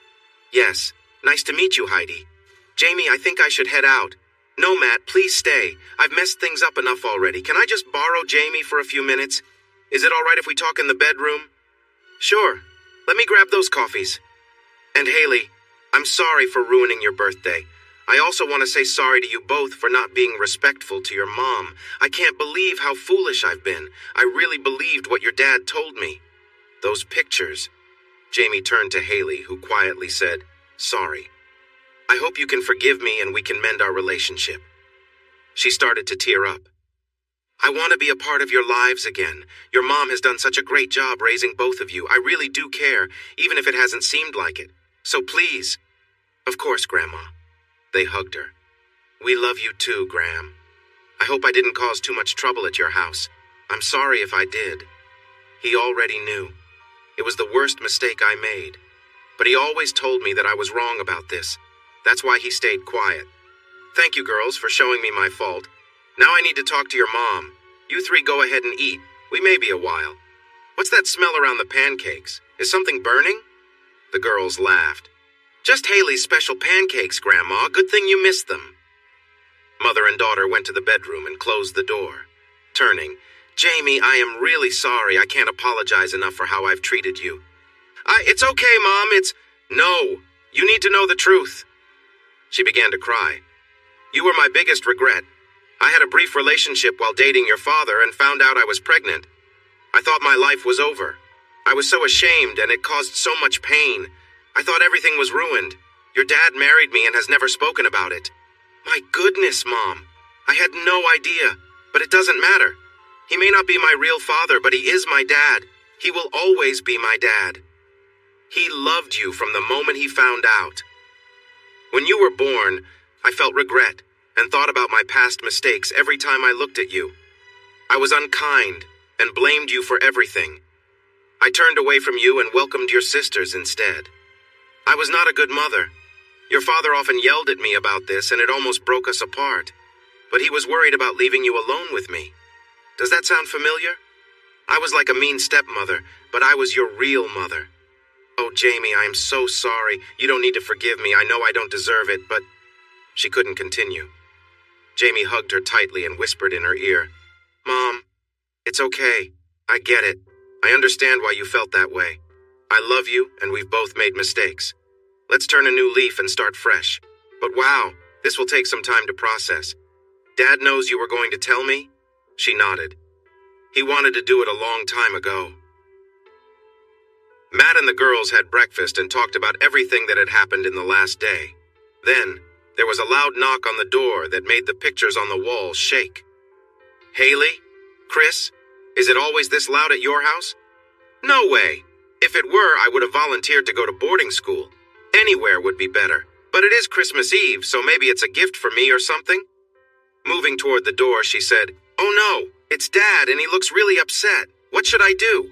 Yes. Nice to meet you, Heidi. Jamie, I think I should head out. No, Matt, please stay. I've messed things up enough already. Can I just borrow Jamie for a few minutes? Is it all right if we talk in the bedroom? Sure. Let me grab those coffees. And Haley, I'm sorry for ruining your birthday. I also want to say sorry to you both for not being respectful to your mom. I can't believe how foolish I've been. I really believed what your dad told me. Those pictures. Jamie turned to Haley, who quietly said, Sorry. I hope you can forgive me and we can mend our relationship. She started to tear up. I want to be a part of your lives again. Your mom has done such a great job raising both of you. I really do care, even if it hasn't seemed like it. So please. Of course, Grandma. They hugged her. We love you too, Graham. I hope I didn't cause too much trouble at your house. I'm sorry if I did. He already knew. It was the worst mistake I made. But he always told me that I was wrong about this. That's why he stayed quiet. Thank you, girls, for showing me my fault. Now I need to talk to your mom. You three go ahead and eat. We may be a while. What's that smell around the pancakes? Is something burning? The girls laughed. Just Haley's special pancakes, Grandma. Good thing you missed them. Mother and daughter went to the bedroom and closed the door. Turning, Jamie, I am really sorry. I can't apologize enough for how I've treated you. It's okay, Mom. No. You need to know the truth. She began to cry. You were my biggest regret. I had a brief relationship while dating your father and found out I was pregnant. I thought my life was over. I was so ashamed and it caused so much pain. I thought everything was ruined. Your dad married me and has never spoken about it. My goodness, Mom. I had no idea, but it doesn't matter. He may not be my real father, but he is my dad. He will always be my dad. He loved you from the moment he found out. When you were born, I felt regret and thought about my past mistakes every time I looked at you. I was unkind and blamed you for everything. I turned away from you and welcomed your sisters instead. I was not a good mother. Your father often yelled at me about this, and it almost broke us apart. But he was worried about leaving you alone with me. Does that sound familiar? I was like a mean stepmother, but I was your real mother. Oh, Jamie, I am so sorry. You don't need to forgive me. I know I don't deserve it, but... She couldn't continue. Jamie hugged her tightly and whispered in her ear, Mom, it's okay. I get it. I understand why you felt that way. I love you, and we've both made mistakes. Let's turn a new leaf and start fresh. But wow, this will take some time to process. Dad knows you were going to tell me? She nodded. He wanted to do it a long time ago. Matt and the girls had breakfast and talked about everything that had happened in the last day. Then, there was a loud knock on the door that made the pictures on the wall shake. Haley? Chris? Is it always this loud at your house? No way. If it were, I would have volunteered to go to boarding school. Anywhere would be better. But it is Christmas Eve, so maybe it's a gift for me or something? Moving toward the door, she said, Oh no, it's Dad and he looks really upset. What should I do?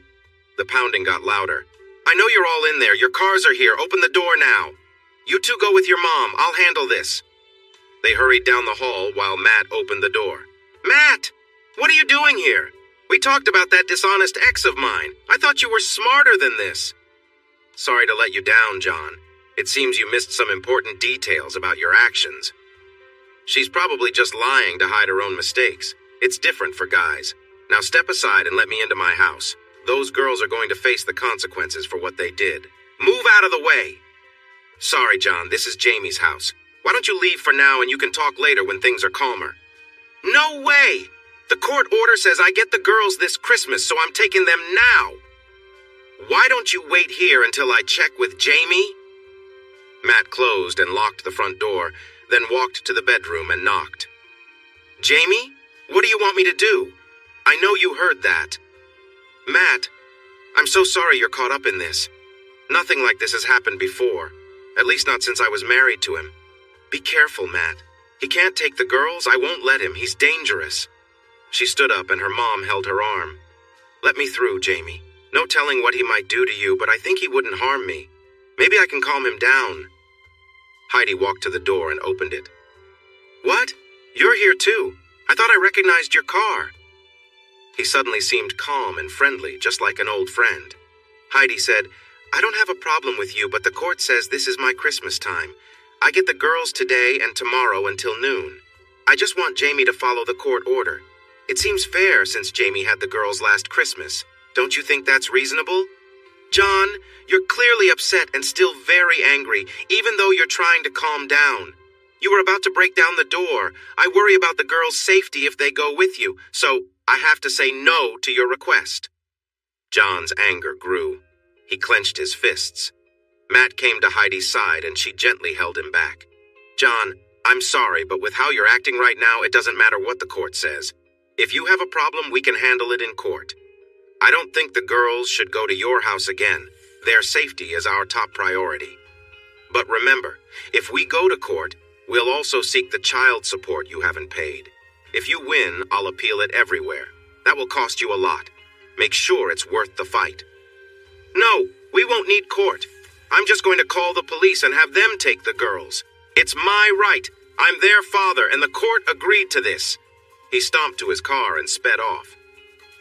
The pounding got louder. I know you're all in there. Your cars are here. Open the door now. You two go with your mom. I'll handle this. They hurried down the hall while Matt opened the door. Matt! What are you doing here? We talked about that dishonest ex of mine. I thought you were smarter than this. Sorry to let you down, John. It seems you missed some important details about your actions. She's probably just lying to hide her own mistakes. It's different for guys. Now step aside and let me into my house. Those girls are going to face the consequences for what they did. Move out of the way. Sorry, John, this is Jamie's house. Why don't you leave for now and you can talk later when things are calmer? No way! The court order says I get the girls this Christmas, so I'm taking them now. Why don't you wait here until I check with Jamie? Matt closed and locked the front door, then walked to the bedroom and knocked. Jamie, what do you want me to do? I know you heard that. Matt, I'm so sorry you're caught up in this. Nothing like this has happened before, at least not since I was married to him. Be careful, Matt. He can't take the girls. I won't let him. He's dangerous. She stood up and her mom held her arm. Let me through, Jamie. No telling what he might do to you, but I think he wouldn't harm me. Maybe I can calm him down. Heidi walked to the door and opened it. What? You're here too. I thought I recognized your car. He suddenly seemed calm and friendly, just like an old friend. Heidi said, I don't have a problem with you, but the court says this is my Christmas time. I get the girls today and tomorrow until noon. I just want Jamie to follow the court order. It seems fair since Jamie had the girls last Christmas. Don't you think that's reasonable? John, you're clearly upset and still very angry, even though you're trying to calm down. You were about to break down the door. I worry about the girls' safety if they go with you, so I have to say no to your request. John's anger grew. He clenched his fists. Matt came to Heidi's side and she gently held him back. John, I'm sorry, but with how you're acting right now, it doesn't matter what the court says. If you have a problem, we can handle it in court. I don't think the girls should go to your house again. Their safety is our top priority. But remember, if we go to court, we'll also seek the child support you haven't paid. If you win, I'll appeal it everywhere. That will cost you a lot. Make sure it's worth the fight. No, we won't need court. I'm just going to call the police and have them take the girls. It's my right. I'm their father, and the court agreed to this. He stomped to his car and sped off.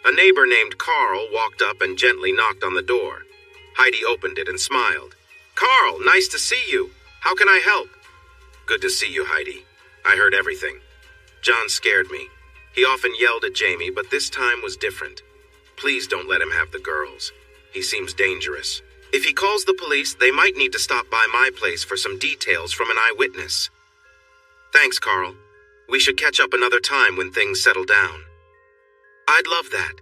A neighbor named Carl walked up and gently knocked on the door. Heidi opened it and smiled. Carl, nice to see you. How can I help? Good to see you, Heidi. I heard everything. John scared me. He often yelled at Jamie, but this time was different. Please don't let him have the girls. He seems dangerous. If he calls the police, they might need to stop by my place for some details from an eyewitness. Thanks, Carl. We should catch up another time when things settle down. I'd love that.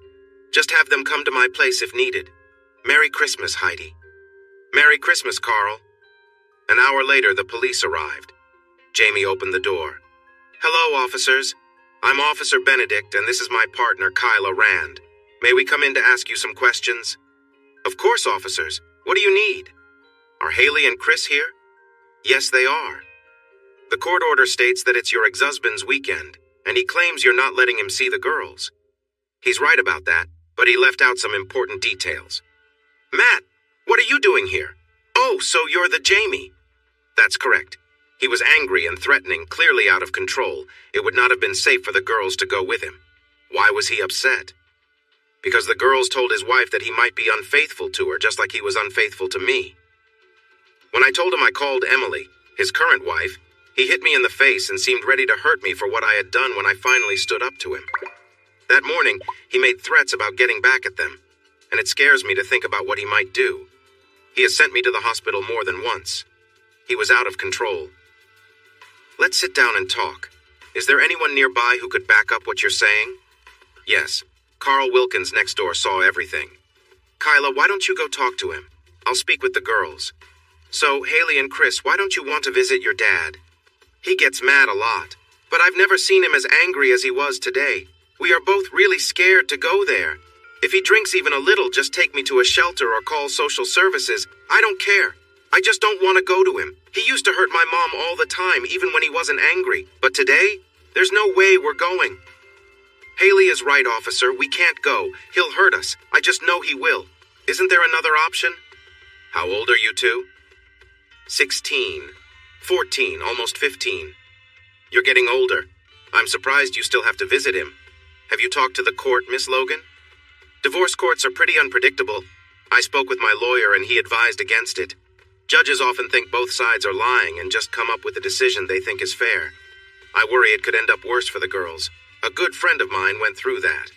Just have them come to my place if needed. Merry Christmas, Heidi. Merry Christmas, Carl. An hour later, the police arrived. Jamie opened the door. Hello, officers. I'm Officer Benedict, and this is my partner, Kyla Rand. May we come in to ask you some questions? Of course, officers. What do you need? Are Haley and Chris here? Yes, they are. The court order states that it's your ex-husband's weekend, and he claims you're not letting him see the girls. He's right about that, but he left out some important details. Matt, what are you doing here? Oh, so you're the Jamie. That's correct. He was angry and threatening, clearly out of control. It would not have been safe for the girls to go with him. Why was he upset? Because the girls told his wife that he might be unfaithful to her, just like he was unfaithful to me. When I told him I called Emily, his current wife, he hit me in the face and seemed ready to hurt me for what I had done when I finally stood up to him. That morning, he made threats about getting back at them, and it scares me to think about what he might do. He has sent me to the hospital more than once. He was out of control. Let's sit down and talk. Is there anyone nearby who could back up what you're saying? Yes. Carl Wilkins next door saw everything. Kyla, why don't you go talk to him? I'll speak with the girls. So, Haley and Chris, why don't you want to visit your dad? He gets mad a lot, but I've never seen him as angry as he was today. We are both really scared to go there. If he drinks even a little, just take me to a shelter or call social services. I don't care. I just don't want to go to him. He used to hurt my mom all the time, even when he wasn't angry. But today, there's no way we're going. Haley is right, officer. We can't go. He'll hurt us. I just know he will. Isn't there another option? How old are you two? 16. 14, almost 15. You're getting older. I'm surprised you still have to visit him. Have you talked to the court, Miss Logan? Divorce courts are pretty unpredictable. I spoke with my lawyer and he advised against it. Judges often think both sides are lying and just come up with a decision they think is fair. I worry it could end up worse for the girls. A good friend of mine went through that.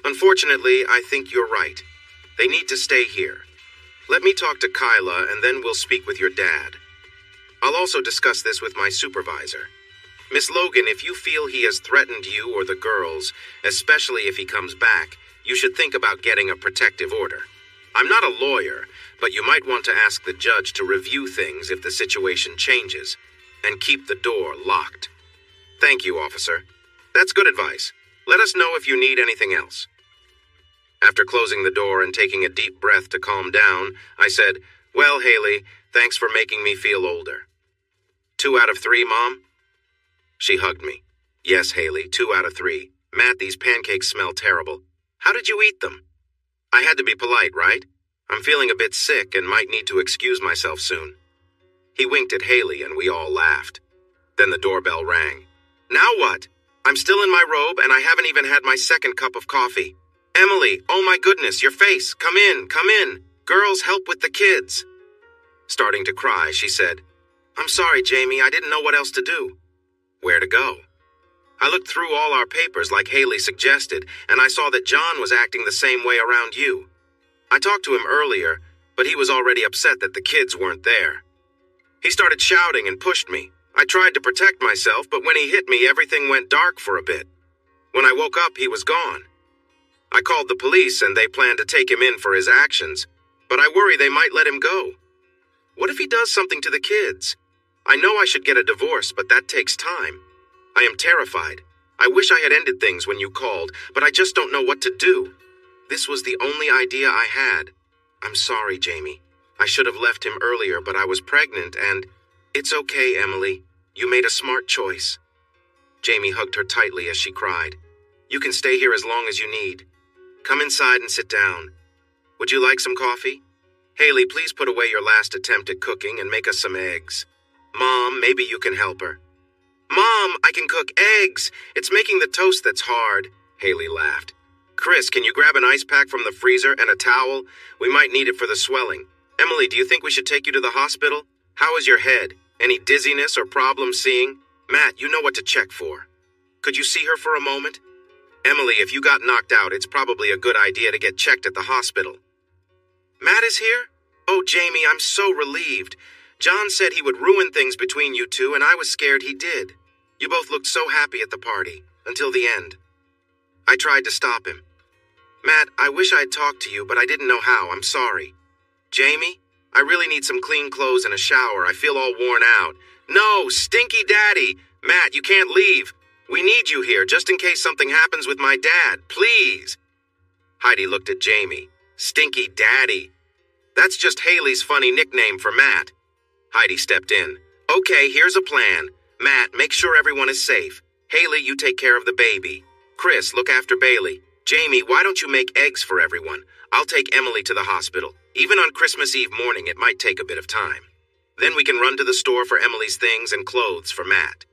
Unfortunately, I think you're right. They need to stay here. Let me talk to Kyla and then we'll speak with your dad. I'll also discuss this with my supervisor. Miss Logan, if you feel he has threatened you or the girls, especially if he comes back, you should think about getting a protective order. I'm not a lawyer, but you might want to ask the judge to review things if the situation changes, and keep the door locked. Thank you, officer. That's good advice. Let us know if you need anything else. After closing the door and taking a deep breath to calm down, I said, Well, Haley, thanks for making me feel older. 2 out of 3, Mom? She hugged me. Yes, Haley, 2 out of 3. Matt, these pancakes smell terrible. How did you eat them? I had to be polite, right? I'm feeling a bit sick and might need to excuse myself soon. He winked at Haley and we all laughed. Then the doorbell rang. Now what? I'm still in my robe and I haven't even had my second cup of coffee. Emily, oh my goodness, your face. Come in, come in. Girls, help with the kids. Starting to cry, she said, I'm sorry, Jamie, I didn't know what else to do. Where to go? I looked through all our papers like Haley suggested, and I saw that John was acting the same way around you. I talked to him earlier, but he was already upset that the kids weren't there. He started shouting and pushed me. I tried to protect myself, but when he hit me, everything went dark for a bit. When I woke up, he was gone. I called the police and they planned to take him in for his actions, but I worry they might let him go. What if he does something to the kids? I know I should get a divorce, but that takes time. I am terrified. I wish I had ended things when you called, but I just don't know what to do. This was the only idea I had. I'm sorry, Jamie. I should have left him earlier, but I was pregnant and... It's okay, Emily. You made a smart choice. Jamie hugged her tightly as she cried. You can stay here as long as you need. Come inside and sit down. Would you like some coffee? Haley, please put away your last attempt at cooking and make us some eggs. Mom, maybe you can help her. Mom, I can cook eggs. It's making the toast that's hard. Haley laughed. Chris, can you grab an ice pack from the freezer and a towel? We might need it for the swelling. Emily, do you think we should take you to the hospital? How is your head? Any dizziness or problems seeing? Matt, you know what to check for. Could you see her for a moment? Emily, if you got knocked out, it's probably a good idea to get checked at the hospital. Matt is here? Oh, Jamie, I'm so relieved. John said he would ruin things between you two, and I was scared he did. You both looked so happy at the party, until the end. I tried to stop him. Matt, I wish I'd talked to you, but I didn't know how. I'm sorry. Jamie, I really need some clean clothes and a shower. I feel all worn out. No, Stinky Daddy! Matt, you can't leave. We need you here, just in case something happens with my dad. Please! Heidi looked at Jamie. Stinky Daddy. That's just Haley's funny nickname for Matt. Heidi stepped in. Okay, here's a plan. Matt, make sure everyone is safe. Haley, you take care of the baby. Chris, look after Bailey. Jamie, why don't you make eggs for everyone? I'll take Emily to the hospital. Even on Christmas Eve morning, it might take a bit of time. Then we can run to the store for Emily's things and clothes for Matt.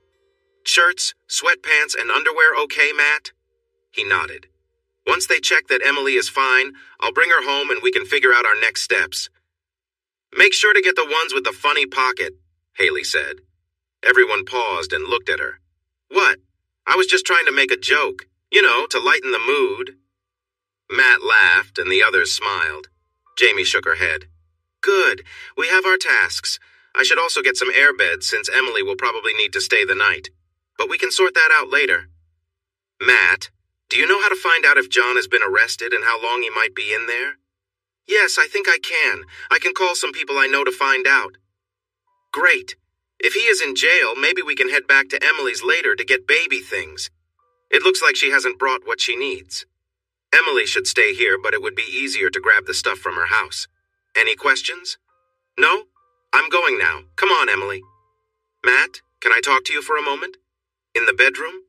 Shirts, sweatpants, and underwear okay, Matt? He nodded. Once they check that Emily is fine, I'll bring her home and we can figure out our next steps. Make sure to get the ones with the funny pocket, Haley said. Everyone paused and looked at her. What? I was just trying to make a joke, to lighten the mood. Matt laughed and the others smiled. Jamie shook her head. Good. We have our tasks. I should also get some airbeds since Emily will probably need to stay the night. But we can sort that out later. Matt, do you know how to find out if John has been arrested and how long he might be in there? Yes, I think I can. I can call some people I know to find out. Great. If he is in jail, maybe we can head back to Emily's later to get baby things. It looks like she hasn't brought what she needs. Emily should stay here, but it would be easier to grab the stuff from her house. Any questions? No? I'm going now. Come on, Emily. Matt, can I talk to you for a moment? In the bedroom?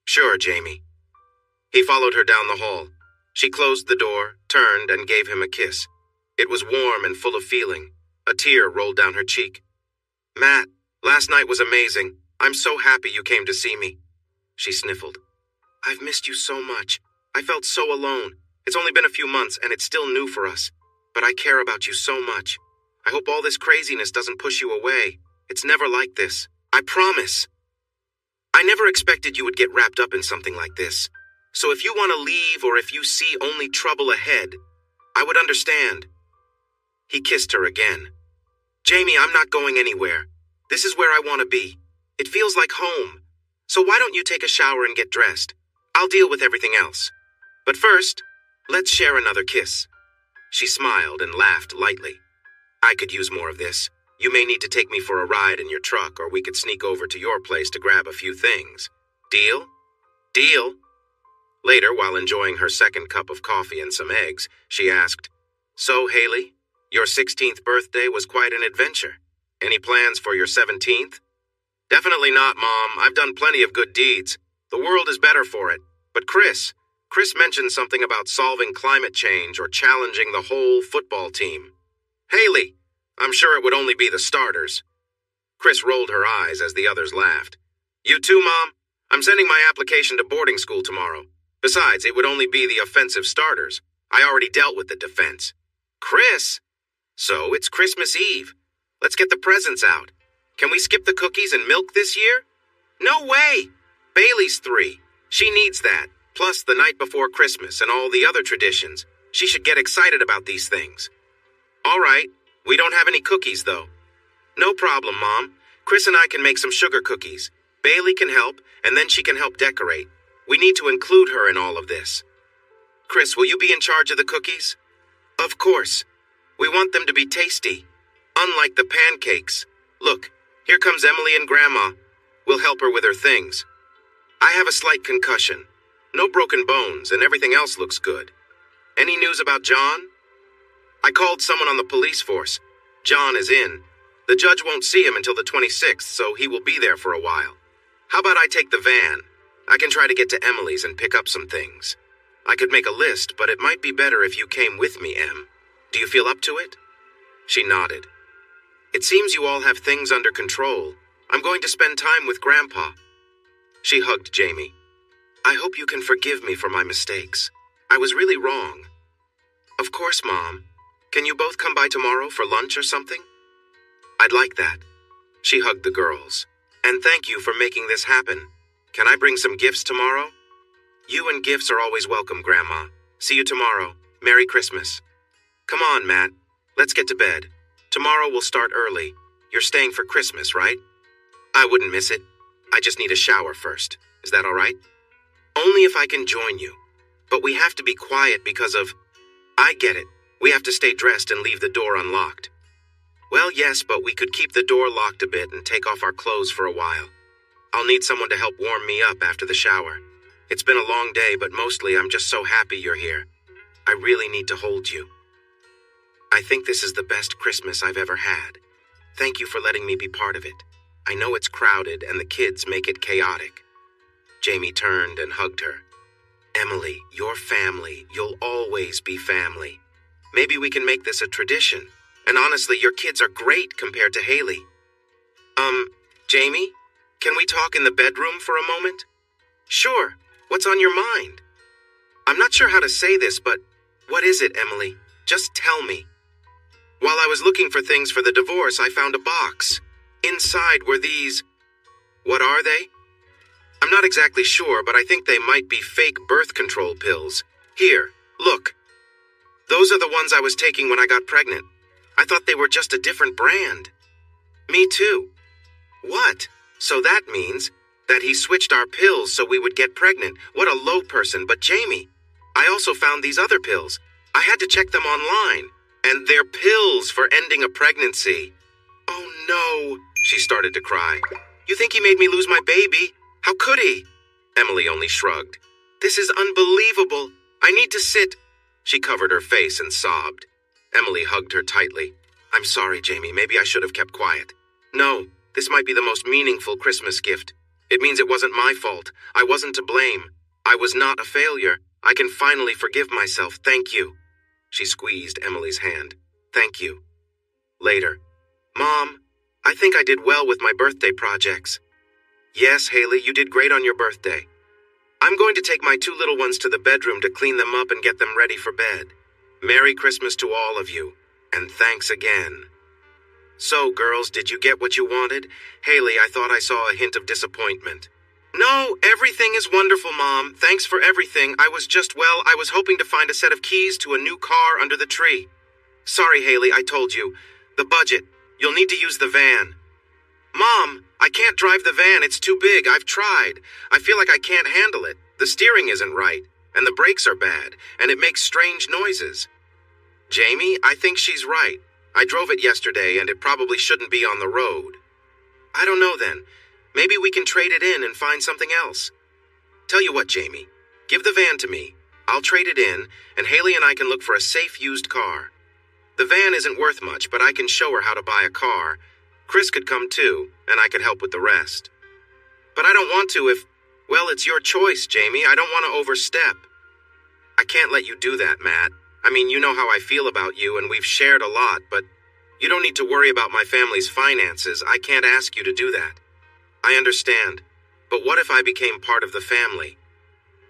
Sure, Jamie. He followed her down the hall. She closed the door, turned, and gave him a kiss. It was warm and full of feeling. A tear rolled down her cheek. Matt, last night was amazing. I'm so happy you came to see me. She sniffled. I've missed you so much. I felt so alone. It's only been a few months and it's still new for us. But I care about you so much. I hope all this craziness doesn't push you away. It's never like this. I promise. I never expected you would get wrapped up in something like this. So if you want to leave or if you see only trouble ahead, I would understand. He kissed her again. Jamie, I'm not going anywhere. This is where I want to be. It feels like home. So why don't you take a shower and get dressed? I'll deal with everything else. But first, let's share another kiss. She smiled and laughed lightly. I could use more of this. You may need to take me for a ride in your truck, or we could sneak over to your place to grab a few things. Deal? Deal. Later, while enjoying her second cup of coffee and some eggs, she asked, So, Haley, your 16th birthday was quite an adventure. Any plans for your 17th? Definitely not, Mom. I've done plenty of good deeds. The world is better for it. But Chris mentioned something about solving climate change or challenging the whole football team. Haley, I'm sure it would only be the starters. Chris rolled her eyes as the others laughed. You too, Mom? I'm sending my application to boarding school tomorrow. Besides, it would only be the offensive starters. I already dealt with the defense. Chris? So it's Christmas Eve. Let's get the presents out. Can we skip the cookies and milk this year? No way! Bailey's 3. She needs that, plus the night before Christmas and all the other traditions. She should get excited about these things. All right, we don't have any cookies, though. No problem, Mom. Chris and I can make some sugar cookies. Bailey can help, and then she can help decorate. We need to include her in all of this. Chris, will you be in charge of the cookies? Of course. We want them to be tasty. Unlike the pancakes. Look, here comes Emily and Grandma. We'll help her with her things. I have a slight concussion. No broken bones, and everything else looks good. Any news about John? I called someone on the police force. John is in. The judge won't see him until the 26th, so he will be there for a while. How about I take the van? I can try to get to Emily's and pick up some things. I could make a list, but it might be better if you came with me, Em. Do you feel up to it? She nodded. It seems you all have things under control. I'm going to spend time with Grandpa. She hugged Jamie. I hope you can forgive me for my mistakes. I was really wrong. Of course, Mom. Can you both come by tomorrow for lunch or something? I'd like that. She hugged the girls. And thank you for making this happen. Can I bring some gifts tomorrow? You and gifts are always welcome, Grandma. See you tomorrow. Merry Christmas. Come on, Matt. Let's get to bed. Tomorrow we'll start early. You're staying for Christmas, right? I wouldn't miss it. I just need a shower first. Is that all right? Only if I can join you. But we have to be quiet because of... I get it. We have to stay dressed and leave the door unlocked. Well, yes, but we could keep the door locked a bit and take off our clothes for a while. I'll need someone to help warm me up after the shower. It's been a long day, but mostly I'm just so happy you're here. I really need to hold you. I think this is the best Christmas I've ever had. Thank you for letting me be part of it. I know it's crowded and the kids make it chaotic. Jamie turned and hugged her. Emily, your family. You'll always be family. Maybe we can make this a tradition. And honestly, your kids are great compared to Haley. Jamie, can we talk in the bedroom for a moment? Sure. What's on your mind? I'm not sure how to say this, but what is it, Emily? Just tell me. While I was looking for things for the divorce, I found a box. Inside were these... What are they? I'm not exactly sure, but I think they might be fake birth control pills. Here, look. Those are the ones I was taking when I got pregnant. I thought they were just a different brand. Me too. What? So that means that he switched our pills so we would get pregnant. What a low person. But Jamie, I also found these other pills. I had to check them online. And they're pills for ending a pregnancy. Oh no, she started to cry. You think he made me lose my baby? How could he? Emily only shrugged. This is unbelievable. I need to sit. She covered her face and sobbed. Emily hugged her tightly. I'm sorry, Jamie. Maybe I should have kept quiet. No, this might be the most meaningful Christmas gift. It means it wasn't my fault. I wasn't to blame. I was not a failure. I can finally forgive myself. Thank you. She squeezed Emily's hand. Thank you. Later. Mom, I think I did well with my birthday projects. Yes, Haley, you did great on your birthday. I'm going to take my two little ones to the bedroom to clean them up and get them ready for bed. Merry Christmas to all of you, and thanks again. So, girls, did you get what you wanted? Haley, I thought I saw a hint of disappointment. No, everything is wonderful, Mom. Thanks for everything. I was hoping to find a set of keys to a new car under the tree. Sorry, Haley, I told you. The budget. You'll need to use the van. Mom, I can't drive the van. It's too big. I've tried. I feel like I can't handle it. The steering isn't right, and the brakes are bad, and it makes strange noises. Jamie, I think she's right. I drove it yesterday, and it probably shouldn't be on the road. I don't know then. Maybe we can trade it in and find something else. Tell you what, Jamie. Give the van to me. I'll trade it in, and Haley and I can look for a safe used car. The van isn't worth much, but I can show her how to buy a car. Chris could come too, and I could help with the rest. But I don't want to if... Well, it's your choice, Jamie. I don't want to overstep. I can't let you do that, Matt. I mean, you know how I feel about you, and we've shared a lot, but you don't need to worry about my family's finances. I can't ask you to do that. I understand. But what if I became part of the family?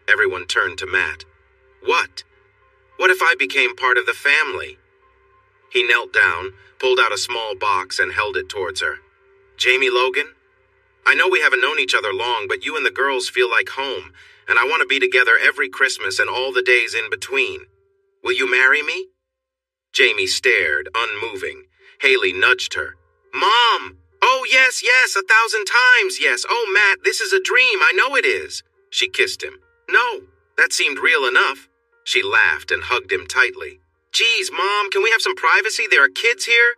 Everyone turned to Matt. What? What if I became part of the family? He knelt down, pulled out a small box, and held it towards her. Jamie Logan? I know we haven't known each other long, but you and the girls feel like home, and I want to be together every Christmas and all the days in between. Will you marry me? Jamie stared, unmoving. Haley nudged her. Mom! Oh, yes, 1,000 times, yes. Oh, Matt, this is a dream. I know it is. She kissed him. No, that seemed real enough. She laughed and hugged him tightly. Geez, Mom, can we have some privacy? There are kids here.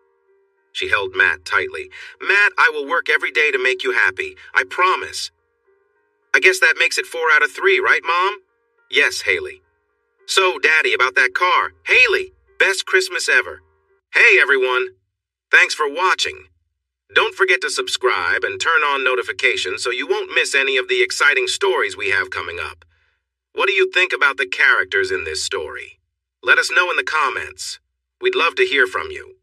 She held Matt tightly. Matt, I will work every day to make you happy. I promise. I guess that makes it 4 out of 3, right, Mom? Yes, Haley. So, Daddy, about that car. Haley, best Christmas ever. Hey, everyone. Thanks for watching. Don't forget to subscribe and turn on notifications so you won't miss any of the exciting stories we have coming up. What do you think about the characters in this story? Let us know in the comments. We'd love to hear from you.